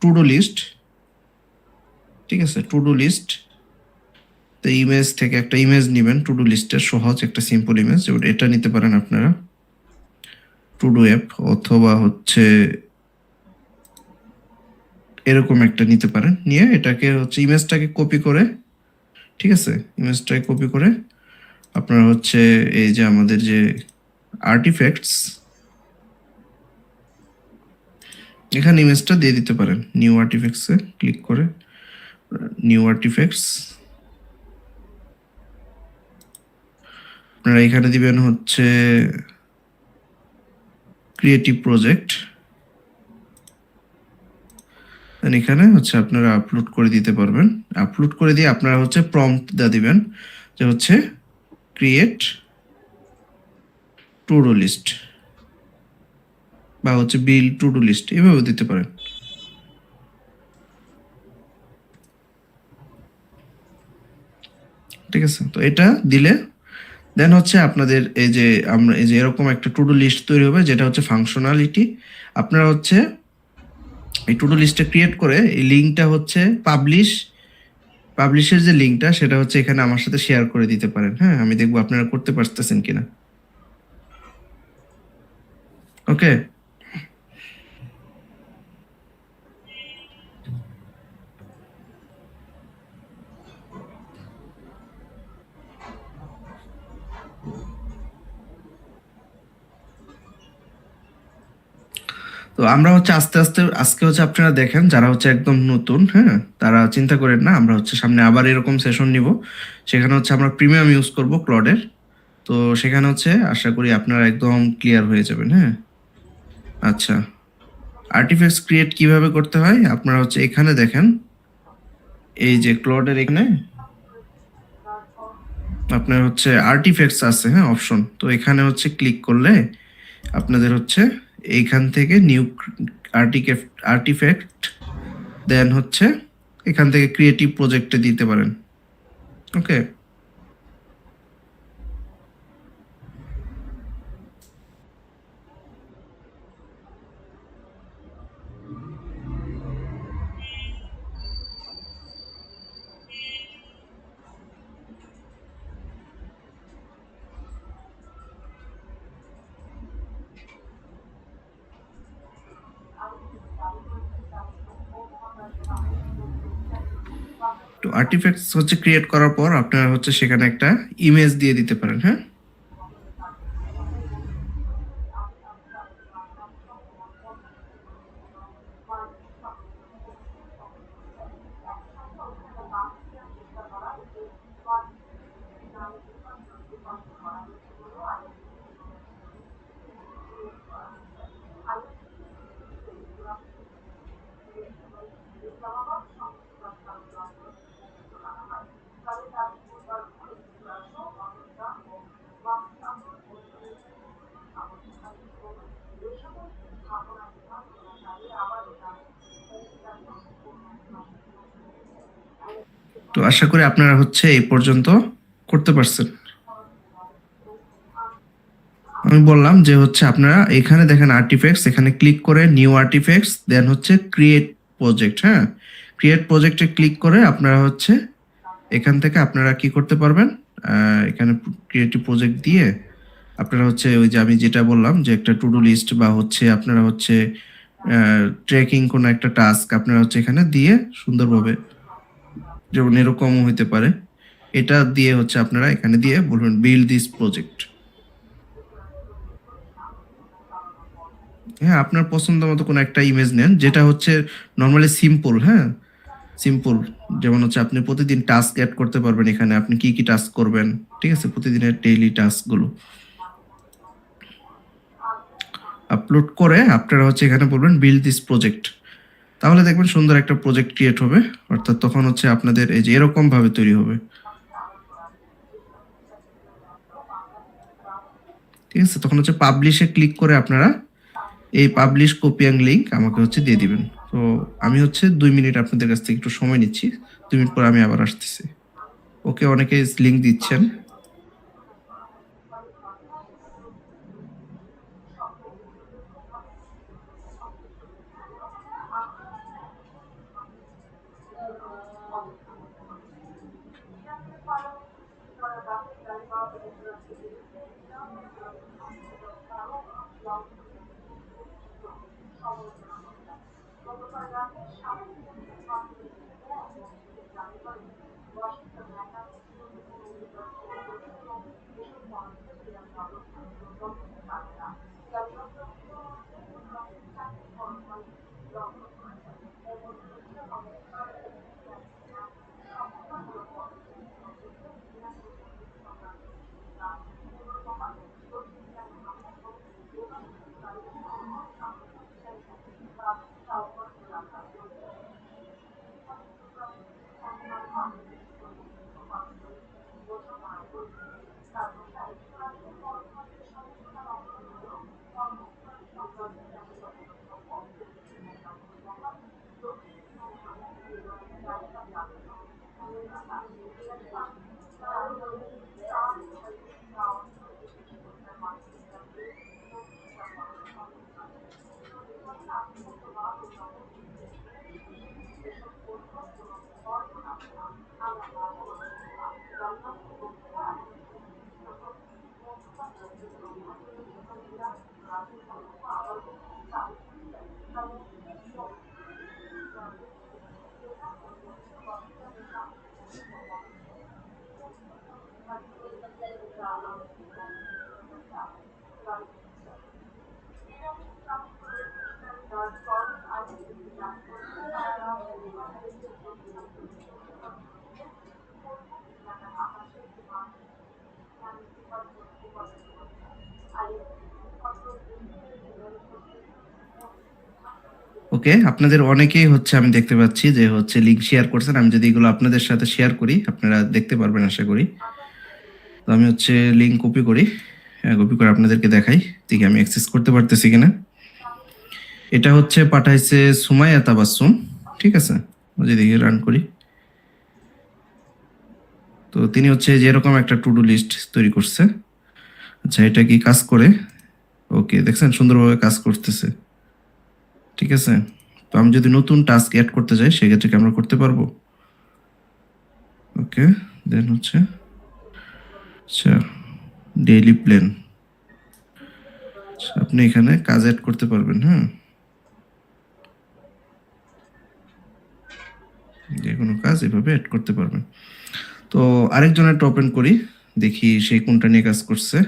টু ডু লিস্ট। ঠিক আছে, টু ডু লিস্ট, তো ইমেজ থেকে একটা ইমেজ নেবেন, টু ডু লিস্টের সহজ একটা সিম্পল ইমেজ, এটা নিতে পারেন আপনারা, টু ডু অ্যাপ, অথবা হচ্ছে এরকম একটা নিতে পারেন। নিয়ে এটাকে হচ্ছে ইমেজটাকে কপি করে, ঠিক আছে, ইমেজটাকে কপি করে আপনারা হচ্ছে এই যে আমাদের যে আর্টিফ্যাক্টস, এখানে ইমেজটা দিয়ে দিতে পারেন। নিউ আর্টিফ্যাক্টসে ক্লিক করে নিউ আর্টিফ্যাক্টস আপনারা এখানে দিবেন হচ্ছে ক্রিয়েটিভ প্রজেক্ট। দেন এখানে হচ্ছে আপনারা আপলোড করে দিতে পারবেন। আপলোড করে দিয়ে আপনারা হচ্ছে প্রম্পট দিয়ে দিবেন যে হচ্ছে ক্রিয়েট টু ডু লিস্ট বা হচ্ছে বিল টু ডু লিস্ট, এভাবে দিতে পারেন। ঠিক আছে, তো এটা দিলে দেন হচ্ছে আপনাদের এই যে আমরা এই যে এরকম একটা টু ডু লিস্ট তৈরি হবে, যেটা হচ্ছে ফাংশনালিটি। আপনারা হচ্ছে এই টু ডু লিস্টটা ক্রিয়েট করে এই লিঙ্কটা হচ্ছে পাবলিশের যে লিঙ্কটা সেটা হচ্ছে এখানে আমার সাথে শেয়ার করে দিতে পারেন। হ্যাঁ, আমি দেখবো আপনারা করতে পারতেছেন কিনা। ওকে, তো আমরা হচ্ছে আস্তে আস্তে আজকে হচ্ছে আপনারা দেখেন যারা হচ্ছে একদম নতুন, হ্যাঁ, তারা চিন্তা করেন না, আমরা হচ্ছে সামনে আবার এরকম সেশন নিব, সেখানে হচ্ছে আমরা প্রিমিয়াম ইউজ করব ক্লডের। তো সেখানে হচ্ছে আশা করি আপনারা একদম ক্লিয়ার হয়ে যাবেন। হ্যাঁ, আচ্ছা, আর্টিফ্যাক্টস ক্রিয়েট কিভাবে করতে হয় আপনারা হচ্ছে এখানে দেখেন, এই যে ক্লডের এখানে আপনার হচ্ছে আর্টিফ্যাক্টস আছে, হ্যাঁ, অপশন। তো এখানে হচ্ছে ক্লিক করলে আপনাদের হচ্ছে এইখান থেকে নিউ আর্টিফ্যাক্ট, দেন হচ্ছে এখান থেকে ক্রিয়েটিভ প্রজেক্টে দিতে পারেন। ওকে, তো আর্টিফ্যাক্টস হচ্ছে ক্রিয়েট করার পর আপনারা হচ্ছে সেখানে একটা ইমেজ দিয়ে দিতে পারেন। হ্যাঁ, তো আশা করি আপনারা হচ্ছে এই পর্যন্ত করতে পারছেন। আমি বললাম যে হচ্ছে আপনারা এখানে দেখেন আর্টিফ্যাক্টস, এখানে ক্লিক করে নিউ আর্টিফ্যাক্টস, দেন হচ্ছে ক্রিয়েট প্রজেক্ট। হ্যাঁ, ক্রিয়েট প্রজেক্টে ক্লিক করে আপনারা হচ্ছে এখান থেকে আপনারা কি করতে পারবেন, এখানে ক্রিয়েটিভ প্রজেক্ট দিয়ে আপনারা হচ্ছে ওই যে আমি যেটা বললাম যে একটা টু ডু লিস্ট বা হচ্ছে আপনারা হচ্ছে ট্র্যাকিং কোনো একটা টাস্ক আপনারা হচ্ছে এখানে দিয়ে সুন্দরভাবে, যেমন এরকমও হইতে পারে, এটা দিয়ে হচ্ছে আপনারা এখানে দিয়ে বলবেন বিল্ড দিস প্রজেক্ট। হ্যাঁ, আপনার পছন্দ মতো কোনো একটা ইমেজ নেন যেটা হচ্ছে নর্মালি সিম্পল। হ্যাঁ, সিম্পল, যেমন হচ্ছে আপনি প্রতিদিন টাস্ক অ্যাড করতে পারবেন এখানে, আপনি কি কি টাস্ক করবেন, ঠিক আছে, প্রতিদিনের ডেইলি টাস্কগুলো আপলোড করে আপনারা হচ্ছে এখানে বলবেন বিল্ড দিস প্রজেক্ট। তাহলে দেখবেন সুন্দর একটা প্রজেক্ট ক্রিয়েট হবে, অর্থাৎ তখন হচ্ছে আপনাদের এই যে এরকম ভাবে তৈরি হবে। ঠিক আছে, তখন হচ্ছে পাবলিশে ক্লিক করে আপনারা এই পাবলিশ কপি অ্যান্ড লিঙ্ক আমাকে হচ্ছে দিয়ে দিবেন। তো আমি হচ্ছে 2 মিনিট আপনাদের কাছ থেকে একটু সময় নিচ্ছি, 2 মিনিট পর আমি আবার আসতেছি। ওকে, অনেকে লিঙ্ক দিচ্ছেন। ওকে, আপনাদের অনেকেই হচ্ছে আমি দেখতে পাচ্ছি যে হচ্ছে লিঙ্ক শেয়ার করছেন। আমি যদি এগুলো আপনাদের সাথে শেয়ার করি আপনারা দেখতে পারবেন আশা করি। তো আমি হচ্ছে লিঙ্ক কপি করি, কপি করে আপনাদেরকে দেখাই, দেখি আমি অ্যাক্সেস করতে পারতেছি কিনা। এটা হচ্ছে পাঠাইছে সুমাইয়া তাবাসসুম, ঠিক আছে, যদি রান করি। তো তিনি হচ্ছে যেরকম একটা টু ডু লিস্ট তৈরি করছে। আচ্ছা, এটা কি কাজ করে? ওকে, দেখছেন সুন্দরভাবে কাজ করতেছে, ঠিক আছে। তো আমি যদি নতুন টাস্ক অ্যাড করতে চাই সেক্ষেত্রে কি আমরা করতে পারবো? ওকে, দেন হচ্ছে আচ্ছা ডেইলি প্ল্যান, আপনি এখানে কাজ অ্যাড করতে পারবেন। হ্যাঁ, যে কোনো কাজ এভাবে অ্যাড করতে পারবেন। তো আরেকজনের ওপেন করি, দেখি সে কোনটা নিয়ে কাজ করছে।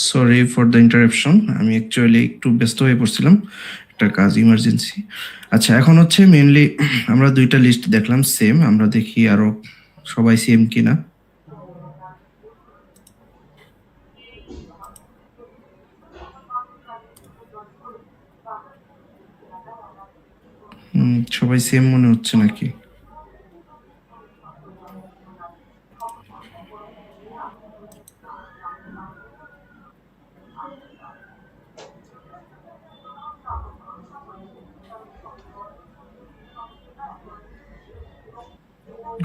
সরি ফর দ্য ইন্টারাপশন, আমি অ্যাকচুয়ালি একটু ব্যস্ত হয়ে পড়ছিলাম, একটা কাজ ইমার্জেন্সি। আচ্ছা, এখন হচ্ছে মেইনলি আমরা দুইটা লিস্ট দেখলাম সেম, আমরা দেখি আরো সবাই সেম কিনা। সবাই সেম মনে হচ্ছে নাকি?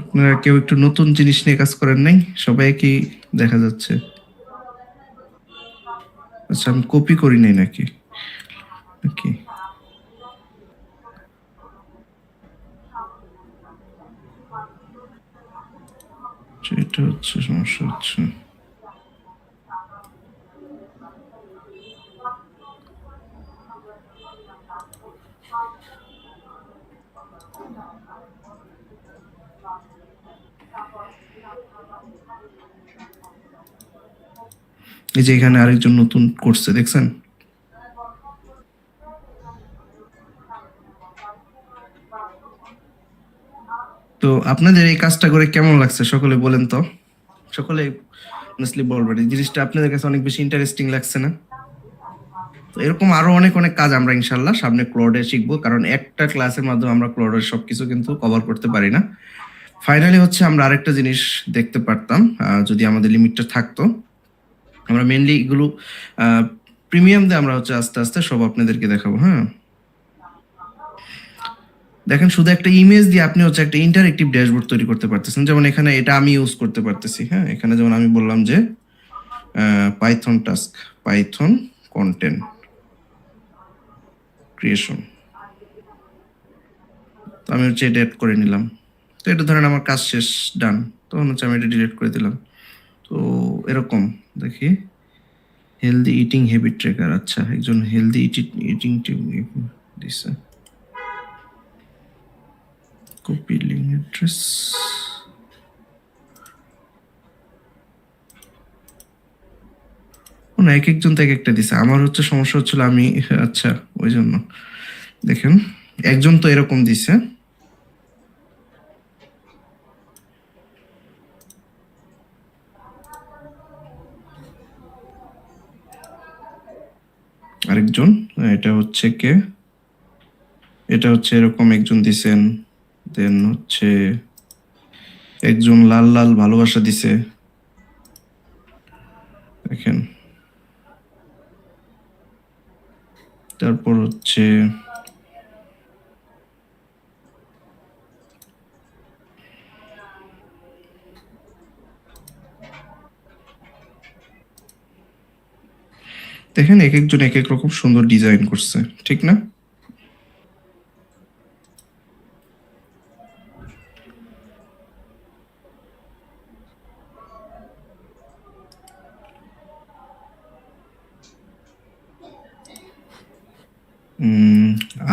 আপনারা কেউ একটু নতুন জিনিস নিয়ে কাজ করেন নাই? সবাই কি দেখা যাচ্ছে? আচ্ছা, আমি কপি করি নাই নাকি? নাকি এটা হচ্ছে সমস্যা হচ্ছে। এই যে এখানে আরেকজন নতুন করছে, দেখছেন? তো আপনাদের এই কাজটা করে কেমন লাগছে সকলে বলেন তো? সকলে অনেস্টলি বলবেন, এই জিনিসটা আপনাদের কাছে অনেক বেশি ইন্টারেস্টিং লাগছে না? তো এরকম আরো অনেক অনেক কাজ আমরা ইনশাল্লাহ সামনে ক্লাউডে শিখবো, কারণ একটা ক্লাসের মাধ্যমে আমরা ক্লাউডের সবকিছু কিন্তু কভার করতে পারি না। ফাইনালি হচ্ছে আমরা আরেকটা জিনিস দেখতে পারতাম, যদি আমাদের লিমিটটা থাকতো। আমরা মেনলি এগুলো প্রিমিয়াম দিয়ে আমরা হচ্ছে আস্তে আস্তে সব আপনাদেরকে দেখাবো। হ্যাঁ, দেখেন শুধু একটা ইমেজ দিয়ে আপনি হচ্ছে একটা ইন্টারেক্টিভ ড্যাশবোর্ড তৈরি করতে পারতেছেন। যেমন এখানে এটা আমি ইউজ করতে পারতেছি। হ্যাঁ, এখানে যেমন আমি বললাম যে Python task, Python content creation, তো আমি হচ্ছে এটা অ্যাড করে নিলাম। তো এটা ধরেন আমার কাজ শেষ, ডান, তখন হচ্ছে আমি এটা ডিলিট করে দিলাম। তো এরকম দেখি, হেলদি ইটিং হ্যাবিট ট্র্যাকার। আচ্ছা, একজন হেলদি ইটিং দিছে, কপি লিঙ্ক অ্যাড্রেস। না, এক একজন তো এক একটা দিছে। আমার হচ্ছে সমস্যা হচ্ছিল আমি, আচ্ছা ওই জন্য দেখেন একজন তো এরকম দিছে, আরেকজন, এটা হচ্ছে কে, এটা হচ্ছে এরকম একজন দিছেন। দেন হচ্ছে একজন লাল লাল ভালোবাসা দিছে, দেখেন। তারপর হচ্ছে দেখেন এক একজন এক এক রকম সুন্দর ডিজাইন করছে, ঠিক না?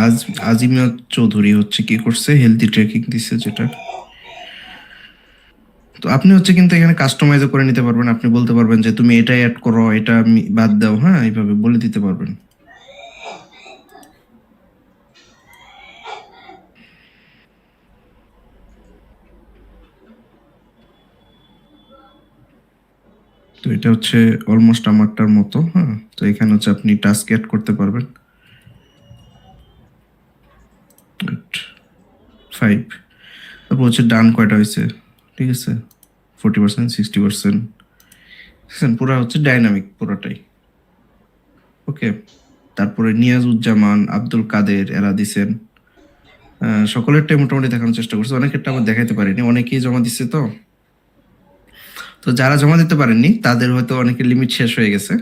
আজ আজিমিয়া চৌধুরী হচ্ছে কি করছে, হেলদি ট্রেকিং দিছে যেটা। তো আপনি হচ্ছে কিন্তু এখানে কাস্টমাইজও করে নিতে পারবেন। আপনি বলতে পারবেন যে তুমি এটা অ্যাড করো, এটা বাদ দাও। হ্যাঁ, এইভাবে বলে দিতে পারবেন। তো এটা হচ্ছে অলমোস্ট আমারটার মতো। হ্যাঁ, তো এখানে হচ্ছে আপনি টাস্ক অ্যাড করতে পারবেন। 5, তারপর হচ্ছে ডান কয়টা হয়েছে, ঠিক আছে, 40%, 60%, পুরো হচ্ছে ডাইনামিক পুরোটাই। ওকে, তারপরে নিয়াজুজ্জামান, আব্দুল কাদের এরা দিছেন। সকলেরটাই মোটামুটি দেখানোর চেষ্টা করছে, অনেকেরটা আবার দেখাইতে পারিনি, অনেকেই জমা দিচ্ছে। তো তো যারা জমা দিতে পারেননি তাদের হয়তো অনেকের লিমিট শেষ হয়ে গেছে।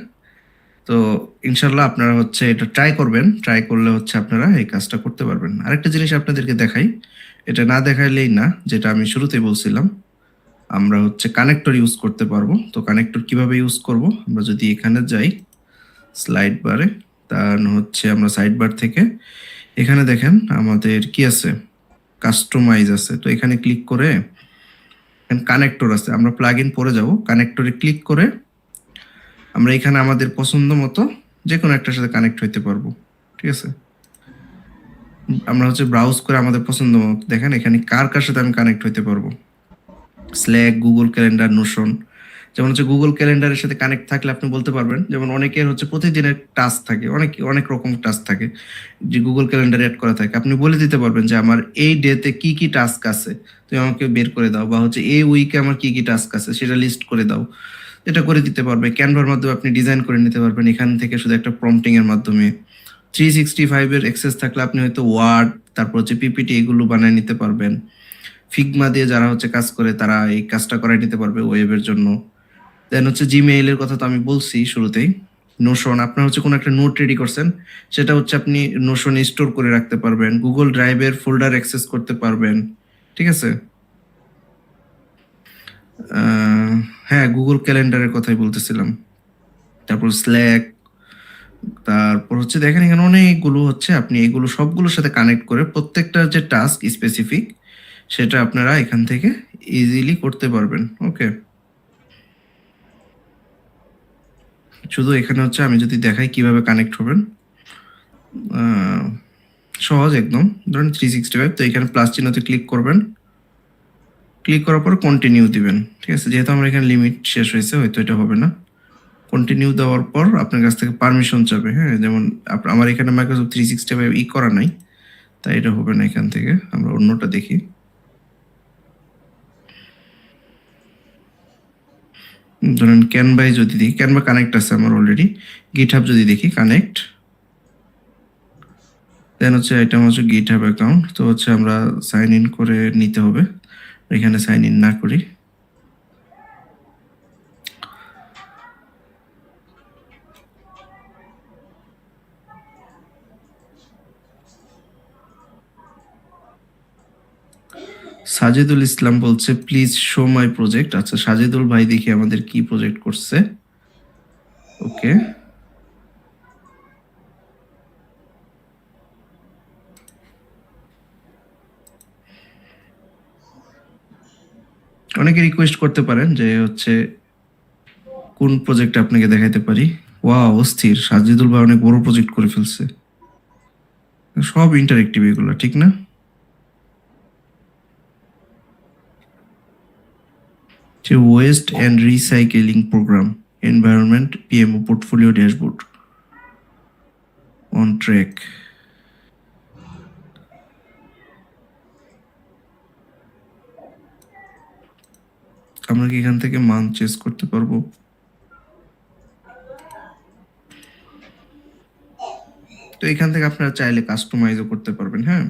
তো ইনশাল্লাহ আপনারা হচ্ছে এটা ট্রাই করবেন, ট্রাই করলে হচ্ছে আপনারা এই কাজটা করতে পারবেন। আরেকটা জিনিস আপনাদেরকে দেখাই, এটা না দেখাইলেই না, যেটা আমি শুরুতেই বলছিলাম, আমরা হচ্ছে কানেক্টর ইউজ করতে পারবো। তো কানেক্টর কিভাবে ইউজ করব, আমরা যদি এখানে যাই স্লাইড বারে, তার হচ্ছে আমরা সাইড বার থেকে এখানে দেখেন আমাদের কি আছে, কাস্টমাইজ আছে। তো এখানে ক্লিক করে কানেক্টর আছে, আমরা প্লাগ ইন পরে যাব, কানেক্টরে ক্লিক করে আমরা এখানে আমাদের পছন্দ মতো যে কোনো একটার সাথে কানেক্ট হইতে পারবো। ঠিক আছে, আমরা হচ্ছে ব্রাউজ করে আমাদের পছন্দ মতো দেখেন এখানে কার কার সাথে আমি কানেক্ট হইতে পারবো। Slack, Google calendar, Notion. যেমন হচ্ছে গুগল ক্যালেন্ডারের সাথে কানেক্ট থাকলে আপনি বলতে পারবেন, যেমন অনেকের হচ্ছে প্রতিদিনের টাস্ক থাকে, অনেক অনেক রকম টাস্ক থাকে যে গুগল ক্যালেন্ডারে অ্যাড করা থাকে। আপনি বলে দিতে পারবেন যে আমার এই ডেতে কি কি টাস্ক আছে তুমি আমাকে বের করে দাও, বা হচ্ছে এই উইকে আমার কি কি টাস্ক আছে সেটা লিস্ট করে দাও। এটা করে দিতে পারবে। ক্যানভার মাধ্যমে আপনি ডিজাইন করে নিতে পারবেন এখান থেকে শুধু একটা প্রম্পটিং এর মাধ্যমে। 365 এর অ্যাক্সেস থাকলে আপনি হয়তো ওয়ার্ড, তারপর হচ্ছে পিপিটি এগুলো বানিয়ে নিতে পারবেন। ফিগমা দিয়ে যারা হচ্ছে কাজ করে তারা এই কাজটা করাই নিতে পারবে ওয়েবের জন্য। দেন হচ্ছে জিমেইল এর কথা তো আমি বলছি শুরুতেই। নোশন, আপনার হচ্ছে কোনো একটা নোট রেডি করছেন, সেটা হচ্ছে আপনি নোশনে স্টোর করে রাখতে পারবেন। গুগল ড্রাইভের ফোল্ডার অ্যাক্সেস করতে পারবেন। ঠিক আছে, হ্যাঁ গুগল ক্যালেন্ডারের কথাই বলতেছিলাম। তারপর স্ল্যাক, তারপর হচ্ছে দেখেন এখানে অনেকগুলো হচ্ছে আপনি এগুলো সবগুলোর সাথে কানেক্ট করে প্রত্যেকটা যে টাস্ক স্পেসিফিক সেটা আপনারা এখান থেকে ইজিলি করতে পারবেন। ওকে, শুধু এখানে হচ্ছে আমি যদি দেখাই কিভাবে কানেক্ট হবেন, সহজ একদম। ধরুন 365, তো এখানে প্লাস চিহ্নতে ক্লিক করবেন, ক্লিক করার পর কন্টিনিউ দিবেন। ঠিক আছে, যেহেতু আমার এখানে লিমিট শেষ হয়েছে হয়তো এটা হবে না। কন্টিনিউ দেওয়ার পর আপনার কাছ থেকে পারমিশন চাবে। হ্যাঁ, যেমন আমার এখানে মাইক্রোসফট 365 করা নাই, তাই এটা হবে না। এখান থেকে আমরা অন্যটা দেখি। ধরেন ক্যানভায় যদি দেখি, ক্যানভা কানেক্ট আছে আমার অলরেডি। গিটহাব যদি দেখি কানেক্ট, দেন হচ্ছে এটা হচ্ছে গিটহাব অ্যাকাউন্ট। তো হচ্ছে আমরা সাইন ইন করে নিতে হবে, এখানে সাইন ইন না করি। সাজেদুল ইসলাম বলছে প্লিজ শো মাই প্রজেক্ট। আচ্ছা, সাজেদুল ভাই দেখি আমাদের কি প্রজেক্ট করছে। ওকে, অনেকে রিকোয়েস্ট করতে পারেন যে হচ্ছে কোন প্রজেক্ট আপনাকে দেখাইতে পারি। ওয়াও, অস্থির, সাজেদুল ভাই অনেক বড় প্রজেক্ট করে ফেলছে। সব ইন্টারেক্টিভ এগুলো, ঠিক না? যে waste and recycling programme, environment, PMO, portfolio dashboard, on track. আমরা কি এখান থেকে মান চেঞ্জ করতে পারবো? তো এখান থেকে আপনারা চাইলে কাস্টমাইজও করতে পারবেন। হ্যাঁ,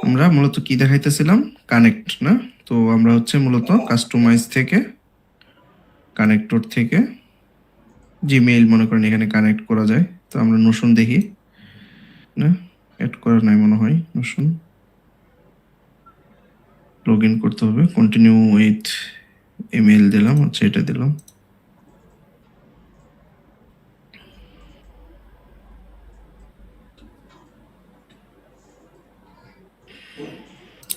আমরা মূলত কি দেখাইতেছিলাম, কানেক্ট না? তো আমরা হচ্ছে মূলত কাস্টমাইজ থেকে, কানেক্টর থেকে জিমেইল মনে করেন এখানে কানেক্ট করা যায়। তো আমরা নোশন দেখি, না অ্যাড করা নাই মনে হয়। নোশন লগ ইন করতে হবে, কন্টিনিউ উইথ ইমেল দিলাম, হচ্ছে এটা দিলাম।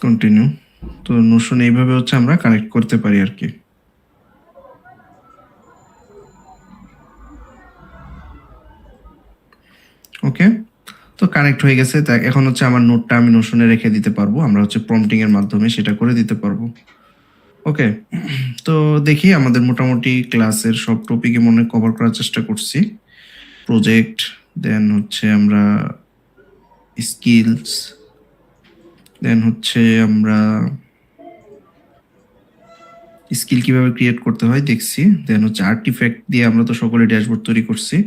কন্টিনিউ। তো নোশন এইভাবে হচ্ছে আমরা কানেক্ট করতে পারি আর কি। ওকে, তো কানেক্ট হয়ে গেছে। তা এখন হচ্ছে আমার নোটটা আমি নোশনে রেখে দিতে পারবো, আমরা হচ্ছে প্রম্পটিং এর মাধ্যমে সেটা করে দিতে পারবো। ওকে, তো দেখি আমাদের মোটামুটি ক্লাসের সব টপিকে মনে কভার করার চেষ্টা করছি। প্রজেক্ট, দেন হচ্ছে আমরা স্কিলস, দেন হচ্ছে আমরা স্কিল কিভাবে ক্রিয়েট করতে হয় দেখছি, দেন হচ্ছে আর্টিফ্যাক্ট দিয়ে আমরা তো সকলে ড্যাশবোর্ড তৈরি করছি।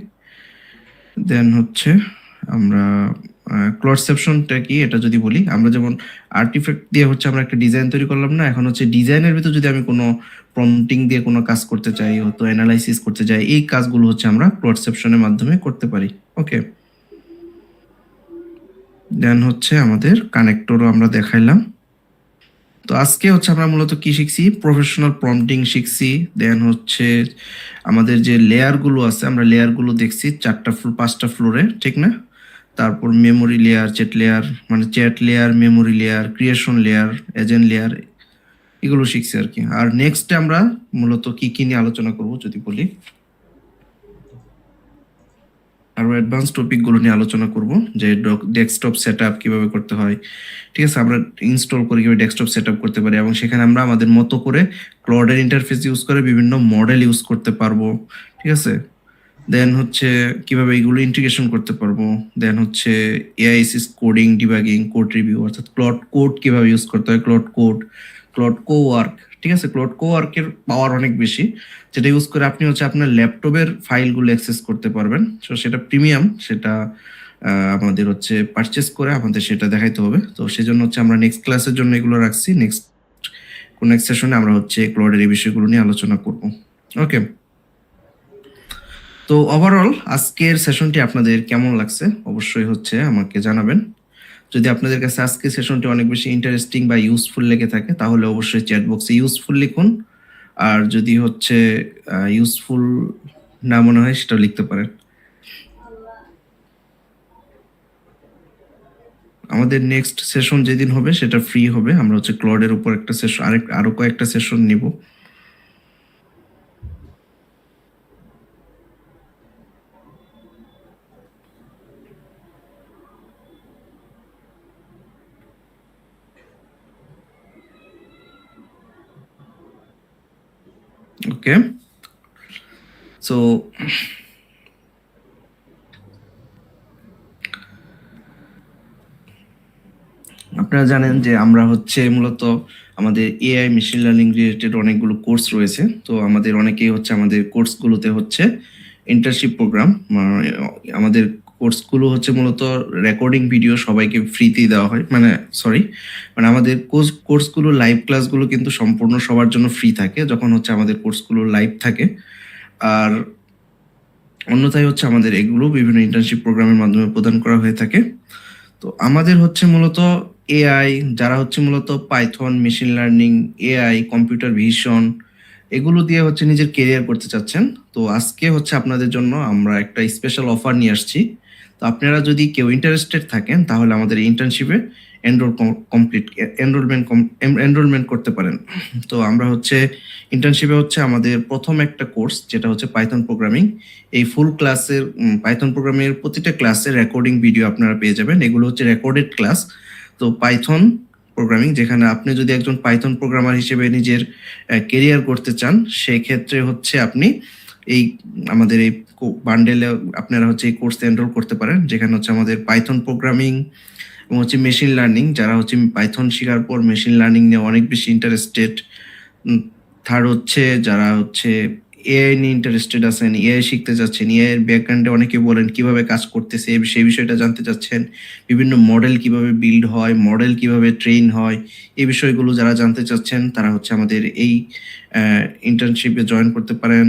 দেন হচ্ছে আমরা ক্লডসেপশনটা কি এটা যদি বলি, আমরা যেমন আর্টিফ্যাক্ট দিয়ে হচ্ছে আমরা একটা ডিজাইন তৈরি করলাম না, এখন হচ্ছে ডিজাইনের ভিতর যদি আমি কোনো প্রম্পটিং দিয়ে কোনো কাজ করতে চাই, হয়তো অ্যানালাইসিস করতে চাই, এই কাজগুলো হচ্ছে আমরা ক্লডসেপশনের মাধ্যমে করতে পারি। ওকে, দেন হচ্ছে আমাদের কানেক্টরও আমরা দেখাইলাম। তো আজকে হচ্ছে আমরা মূলত কি শিখছি, প্রফেশনাল প্রম্পটিং শিখছি। দেন হচ্ছে আমাদের যে লেয়ারগুলো আছে আমরা লেয়ারগুলো দেখছি 5টা ফ্লোরে, ঠিক না? তারপর মেমোরি লেয়ার, চ্যাট লেয়ার, মানে chat layer, memory layer, creation layer, agent layer, এগুলো শিখছি আর কি। আর নেক্সটে আমরা মূলত কি কি নিয়ে আলোচনা করব যদি বলি, আরো অ্যাডভান্স টপিকগুলো নিয়ে আলোচনা করব, যে ডেস্কটপ সেটআপ কিভাবে করতে হয়। ঠিক আছে, আমরা ইনস্টল করে কিভাবে ডেস্কটপ সেটআপ করতে পারি, এবং সেখানে আমরা আমাদের মতো করে ক্লাউডের ইন্টারফেস ইউজ করে বিভিন্ন মডেল ইউজ করতে পারবো। ঠিক আছে, দেন হচ্ছে কিভাবে এগুলো ইন্টিগ্রেশন করতে পারবো। দেন হচ্ছে এআইএসএস কোডিং, ডিবাগিং, কোড রিভিউ, অর্থাৎ ক্লড কোড কিভাবে ইউজ করতে হয়, ক্লড কোড, ক্লড কোওয়ার্ক। ঠিক আছে, ক্লড কোওয়ার্কের পাওয়ার অনেক বেশি, যেটা ইউজ করে আপনি হচ্ছে আপনার ল্যাপটপের ফাইলগুলো অ্যাক্সেস করতে পারবেন। সো সেটা প্রিমিয়াম, সেটা আমাদের হচ্ছে পারচেস করে আমাদের সেটা দেখাইতে হবে। তো সেজন্য হচ্ছে আমরা নেক্সট ক্লাসের জন্য এগুলো রাখছি। নেক্সট সেশনে আমরা হচ্ছে ক্লডের এই বিষয়গুলো নিয়ে আলোচনা করব। ওকে, তো ওভারঅল আজকের সেশনটি আপনাদের কেমন লাগছে অবশ্যই হচ্ছে আমাকে জানাবেন। যদি আপনাদের কাছে আজকের সেশনটি অনেক বেশি ইন্টারেস্টিং বা ইউজফুল লেগে থাকে তাহলে অবশ্যই চ্যাট বক্সে ইউজফুল লিখুন। আর যদি হচ্ছে ইউজফুল না মনে হয় সেটাও লিখতে পারেন। আমাদের নেক্সট সেশন যেদিন হবে সেটা ফ্রি হবে, আমরা হচ্ছে ক্লডের উপর একটা সেশন আরো কয়েকটা সেশন নিব। ওকে, সো আপনারা জানেন যে আমরা হচ্ছে মূলত আমাদের এআই মেশিন লার্নিং রিলেটেড অনেকগুলো কোর্স রয়েছে। তো আমাদের অনেকেই হচ্ছে আমাদের কোর্সগুলোতে হচ্ছে ইন্টার্নশিপ প্রোগ্রাম, আমাদের কোর্সগুলো হচ্ছে মূলত রেকর্ডিং ভিডিও সবাইকে ফ্রিতেই দেওয়া হয়, মানে আমাদের কোর্সগুলো লাইভ ক্লাসগুলো কিন্তু সম্পূর্ণ সবার জন্য ফ্রি থাকে যখন হচ্ছে আমাদের কোর্সগুলো লাইভ থাকে। আর অন্যথায় হচ্ছে আমাদের এগুলো বিভিন্ন ইন্টার্নশিপ প্রোগ্রামের মাধ্যমে প্রদান করা হয়ে থাকে। তো আমাদের হচ্ছে মূলত এআই, যারা হচ্ছে মূলত Python, machine learning, AI, computer vision এগুলো দিয়ে হচ্ছে নিজের কেরিয়ার করতে চাচ্ছেন, তো আজকে হচ্ছে আপনাদের জন্য আমরা একটা স্পেশাল অফার নিয়ে আসছি। তো আপনারা যদি কেউ ইন্টারেস্টেড থাকেন তাহলে আমাদের ইন্টার্নশিপে এনরোলমেন্ট করতে পারেন। তো আমরা হচ্ছে ইন্টার্নশিপে হচ্ছে আমাদের প্রথম একটা কোর্স যেটা হচ্ছে পাইথন প্রোগ্রামিং। এই ফুল ক্লাসের পাইথন প্রোগ্রামের প্রতিটা ক্লাসের রেকর্ডিং ভিডিও আপনারা পেয়ে যাবেন। এগুলো হচ্ছে রেকর্ডেড ক্লাস। তো পাইথন প্রোগ্রামিং, যেখানে আপনি যদি একজন পাইথন প্রোগ্রামার হিসেবে নিজের কেরিয়ার করতে চান সেক্ষেত্রে হচ্ছে আপনি এই আমাদের এই বান্ডেলে আপনারা হচ্ছে এই কোর্সে এনরোল করতে পারেন, যেখানে হচ্ছে আমাদের পাইথন প্রোগ্রামিং এবং হচ্ছে মেশিন লার্নিং, যারা হচ্ছে পাইথন শেখার পর মেশিন লার্নিং নিয়ে অনেক বেশি ইন্টারেস্টেড। থার্ড হচ্ছে যারা হচ্ছে এআই নিয়ে ইন্টারেস্টেড আছেন, এআই শিখতে চাচ্ছেন, এআই এর ব্যাকগ্রাউন্ডে অনেকে বলেন কিভাবে কাজ করতেছে সেই বিষয়টা জানতে চাচ্ছেন, বিভিন্ন মডেল কিভাবে বিল্ড হয়, মডেল কিভাবে ট্রেন হয়, এই বিষয়গুলো যারা জানতে চাচ্ছেন তারা হচ্ছে আমাদের এই ইন্টার্নশিপে জয়েন করতে পারেন।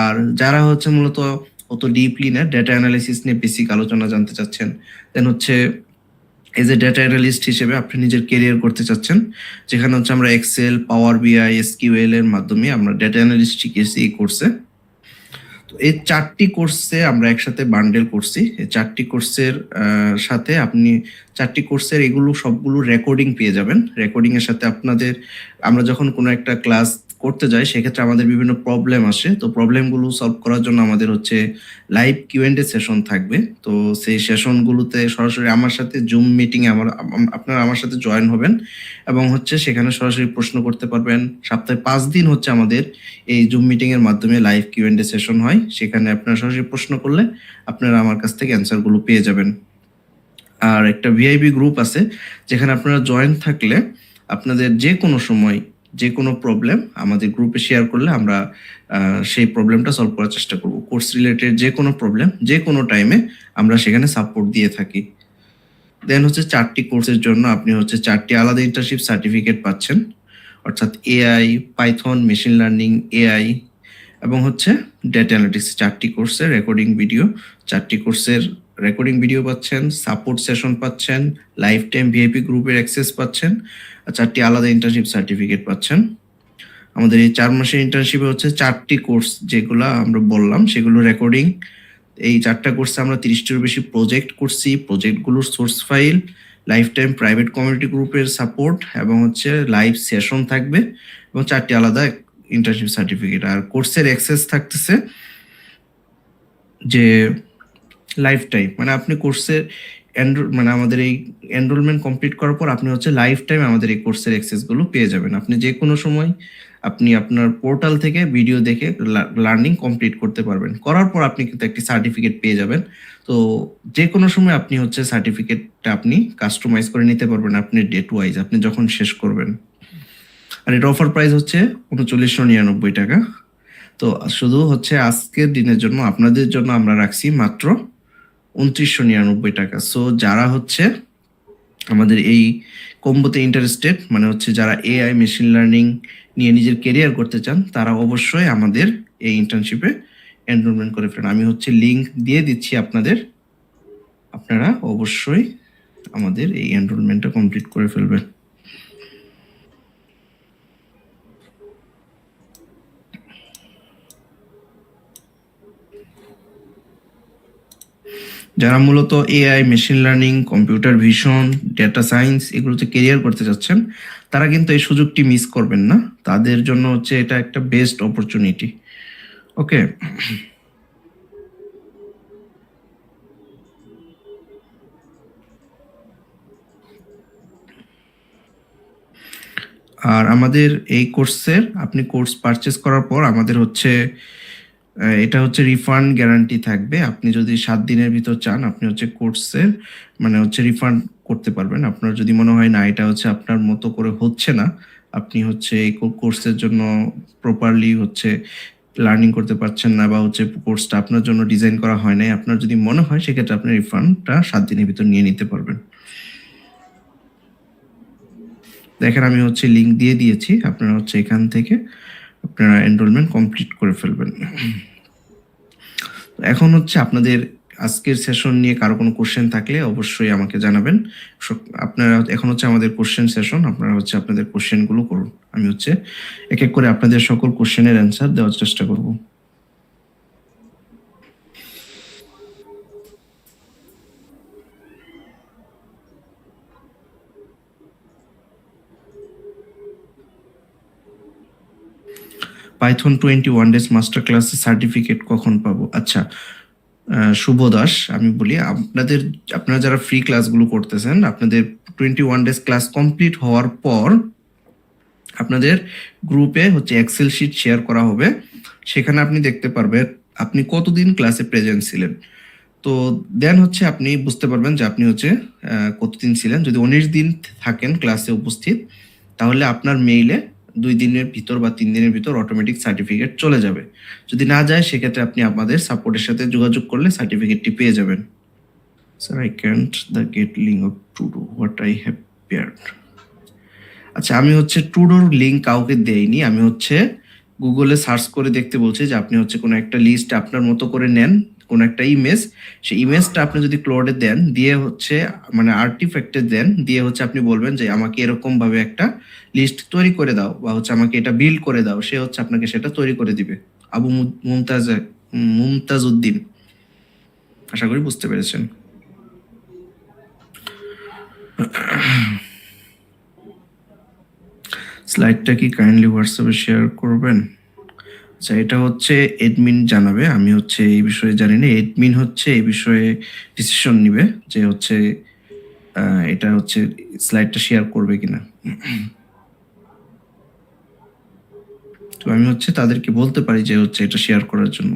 আর যারা হচ্ছে মূলত অত ডিপলি না, ডেটা অ্যানালিসিস নিয়ে বেসিক আলোচনা জানতে চাচ্ছেন, দেন হচ্ছে এজ এ ডেটা অ্যানালিস্ট হিসেবে আপনি নিজের কেরিয়ার করতে চাচ্ছেন, যেখানে হচ্ছে আমরা এক্সেল, পাওয়ার বিআই, এসকিউএল এর মাধ্যমে আমরা ডেটা অ্যানালিস্ট শিখেছি এই কোর্সে। তো এই 4টি কোর্সে আমরা একসাথে বান্ডেল করছি। এই 4টি কোর্সের সাথে আপনি 4টি কোর্সের এগুলো সবগুলো রেকর্ডিং পেয়ে যাবেন। রেকর্ডিং এর সাথে আপনাদের আমরা যখন কোনো একটা ক্লাস করতে যাই সেক্ষেত্রে আমাদের বিভিন্ন প্রবলেম আসে, তো প্রবলেমগুলো সলভ করার জন্য আমাদের হচ্ছে লাইভ কিউএন্ডএ সেশন থাকবে। তো সেই সেশনগুলোতে সরাসরি আমার সাথে জুম মিটিংয়ে আপনারা আমার সাথে জয়েন হবেন এবং হচ্ছে সেখানে সরাসরি প্রশ্ন করতে পারবেন। সপ্তাহে 5 দিন হচ্ছে আমাদের এই জুম মিটিং এর মাধ্যমে লাইভ কিউএন্ডএ সেশন হয়, সেখানে আপনারা সরাসরি প্রশ্ন করলে আপনারা আমার কাছ থেকে অ্যান্সারগুলো পেয়ে যাবেন। আর একটা ভিআইপি গ্রুপ আছে যেখানে আপনারা জয়েন থাকলে আপনাদের যে কোনো সময় যে কোনো প্রবলেম আমাদের গ্রুপে শেয়ার করলে আমরা সেই প্রবলেমটা সলভ করার চেষ্টা করব। কোর্স রিলেটেড যে কোনো প্রবলেম যে কোনো টাইমে আমরা সেখানে সাপোর্ট দিয়ে থাকি। দেন হচ্ছে 4টি কোর্সের জন্য আপনি হচ্ছে 4টি আলাদা ইন্টার্নশিপ সার্টিফিকেট পাচ্ছেন, অর্থাৎ AI, Python, machine learning, AI এবং হচ্ছে ডেটা অ্যানালিটিক্স। 4টি কোর্সের রেকর্ডিং ভিডিও, 4টি কোর্সের রেকর্ডিং ভিডিও পাচ্ছেন, সাপোর্ট সেশন পাচ্ছেন, লাইফ টাইম ভিআইপি গ্রুপের অ্যাক্সেস পাচ্ছেন, আর 4টি আলাদা ইন্টার্নশিপ সার্টিফিকেট পাচ্ছেন। আমাদের এই 4 মাসের ইন্টার্নশিপে হচ্ছে 4টি কোর্স যেগুলো আমরা বললাম সেগুলো রেকর্ডিং। এই 4টা কোর্সে আমরা 30টিরও বেশি প্রজেক্ট করছি, প্রজেক্টগুলোর source file, life time private community গ্রুপের সাপোর্ট এবং হচ্ছে লাইভ সেশন থাকবে এবং 4টি আলাদা ইন্টার্নশিপ সার্টিফিকেট। আর কোর্সের অ্যাক্সেস থাকতেছে যে লাইফ টাইম, মানে আপনি কোর্সের মানে আমাদের এই এনরোলমেন্ট কমপ্লিট করার পর আপনি হচ্ছে লাইফ টাইম আমাদের এই কোর্সের অ্যাক্সেসগুলো পেয়ে যাবেন। আপনি যে কোনো সময় আপনি আপনার পোর্টাল থেকে ভিডিও দেখে লার্নিং কমপ্লিট করতে পারবেন। করার পর আপনি কিন্তু একটি সার্টিফিকেট পেয়ে যাবেন। তো যে কোনো সময় আপনি হচ্ছে সার্টিফিকেটটা আপনি কাস্টমাইজ করে নিতে পারবেন আপনি ডেট ওয়াইজ, আপনি যখন শেষ করবেন। আর এটা অফার প্রাইস হচ্ছে ৩৯৯৯ টাকা। তো শুধু হচ্ছে আজকের দিনের জন্য আপনাদের জন্য আমরা রাখছি মাত্র ২৯৯৯ টাকা। সো যারা হচ্ছে আমাদের এই কম্বোতে ইন্টারেস্টেড, মানে হচ্ছে যারা এআই মেশিন লার্নিং নিয়ে নিজের কেরিয়ার করতে চান তারা অবশ্যই আমাদের এই ইন্টার্নশিপে এনরোলমেন্ট করে ফেলেন। আমি হচ্ছে লিঙ্ক দিয়ে দিচ্ছি আপনাদের, আপনারা অবশ্যই আমাদের এই এনরোলমেন্টটা কমপ্লিট করে ফেলবেন। যারা মূলত AI, machine learning, computer vision, data science এগুলোতে কেরিয়ার করতে যাচ্ছেন, তারা কিন্তু এই সুযোগটি মিস করবেন না। তাদের জন্য হচ্ছে এটা একটা বেস্ট অপরচুনিটি। ওকে, আর আমাদের এই কোর্সের আপনি কোর্স পারচেস করার পর আমাদের হচ্ছে এটা হচ্ছে রিফান্ড গ্যারান্টি থাকবে। আপনি যদি 7 দিনের ভিতর চান, আপনি হচ্ছে কোর্সের মানে হচ্ছে রিফান্ড করতে পারবেন। আপনার যদি মনে হয় না এটা হচ্ছে আপনার মতো করে হচ্ছে না, আপনি হচ্ছে এই কোর্সের জন্য প্রপারলি হচ্ছে লার্নিং করতে পারছেন না, বা হচ্ছে কোর্সটা আপনার জন্য ডিজাইন করা হয় নাই, আপনার যদি মনে হয় সেক্ষেত্রে আপনি রিফান্ডটা 7 দিনের ভিতর নিয়ে নিতে পারবেন। দেখেন আমি হচ্ছে লিঙ্ক দিয়ে দিয়েছি, আপনারা হচ্ছে এখান থেকে আপনারা এনরোলমেন্ট কমপ্লিট করে ফেলবেন। এখন হচ্ছে আপনাদের আজকের সেশন নিয়ে কারো কোনো কোশ্চেন থাকলে অবশ্যই আমাকে জানাবেন। আপনারা এখন হচ্ছে আমাদের কোশ্চেন সেশন, আপনারা হচ্ছে আপনাদের কোশ্চেনগুলো করুন। আমি হচ্ছে এক এক করে আপনাদের সকল কোশ্চেনের অ্যান্সার দেওয়ার চেষ্টা করব। পাইথন 21 ডেজ মাস্টার ক্লাসে সার্টিফিকেট কখন পাবো? আচ্ছা, শুভ দাস, আমি বলি আপনারা যারা ফ্রি ক্লাসগুলো করতেছেন, আপনাদের 21 ডেজ ক্লাস কমপ্লিট হওয়ার পর আপনাদের গ্রুপে হচ্ছে এক্সেল শিট শেয়ার করা হবে। সেখানে আপনি দেখতে পারবেন আপনি কতদিন ক্লাসে প্রেজেন্ট ছিলেন। তো দেন হচ্ছে আপনি বুঝতে পারবেন যে আপনি হচ্ছে কতদিন ছিলেন। যদি 19 দিন থাকেন ক্লাসে উপস্থিত, তাহলে আপনার মেইলে 2 দিনের ভিতর বা 3 দিনের ভিতর অটোমেটিক সার্টিফিকেট চলে যাবে। যদি না যায় সেক্ষেত্রে আপনি আমাদের সাপোর্টের সাথে যোগাযোগ করলে সার্টিফিকেটটি পেয়ে যাবেন। Sir, I can't the get link of today what I have paired. আচ্ছা, আমি হচ্ছে টুডোর লিঙ্ক কাউকে দেইনি। আমি হচ্ছে গুগলে সার্চ করে দেখতে বলছি যে আপনি হচ্ছে কোনো একটা লিস্ট আপনার মতো করে নেন, কোনো একটা ইমেজ, সেই ইমেজটা আপনি যদি ক্লাউডে দেন, দিয়ে হচ্ছে মানে আর্টিফ্যাক্টে দেন, দিয়ে হচ্ছে আপনি বলবেন যে আমাকে এরকম ভাবে একটা লিস্ট তৈরি করে দাও, বা হচ্ছে আমাকে এটা বিল্ড করে দাও, সে হচ্ছে আপনাকে সেটা তৈরি করে দিবে। আবু মুমতাজ উদ্দিন, আশা করি বুঝতে পেরেছেন। স্লাইডটা কি কাইন্ডলি হোয়াটসঅ্যাপে শেয়ার করবেন? আচ্ছা, এটা হচ্ছে এডমিন জানাবে, আমি হচ্ছে এই বিষয়ে জানি না। এডমিন হচ্ছে এই বিষয়ে ডিসিশন নিবে যে হচ্ছে এটা হচ্ছে স্লাইডটা শেয়ার করবে কিনা। তো আমি হচ্ছে তাদেরকে বলতে পারি যে হচ্ছে এটা শেয়ার করার জন্য।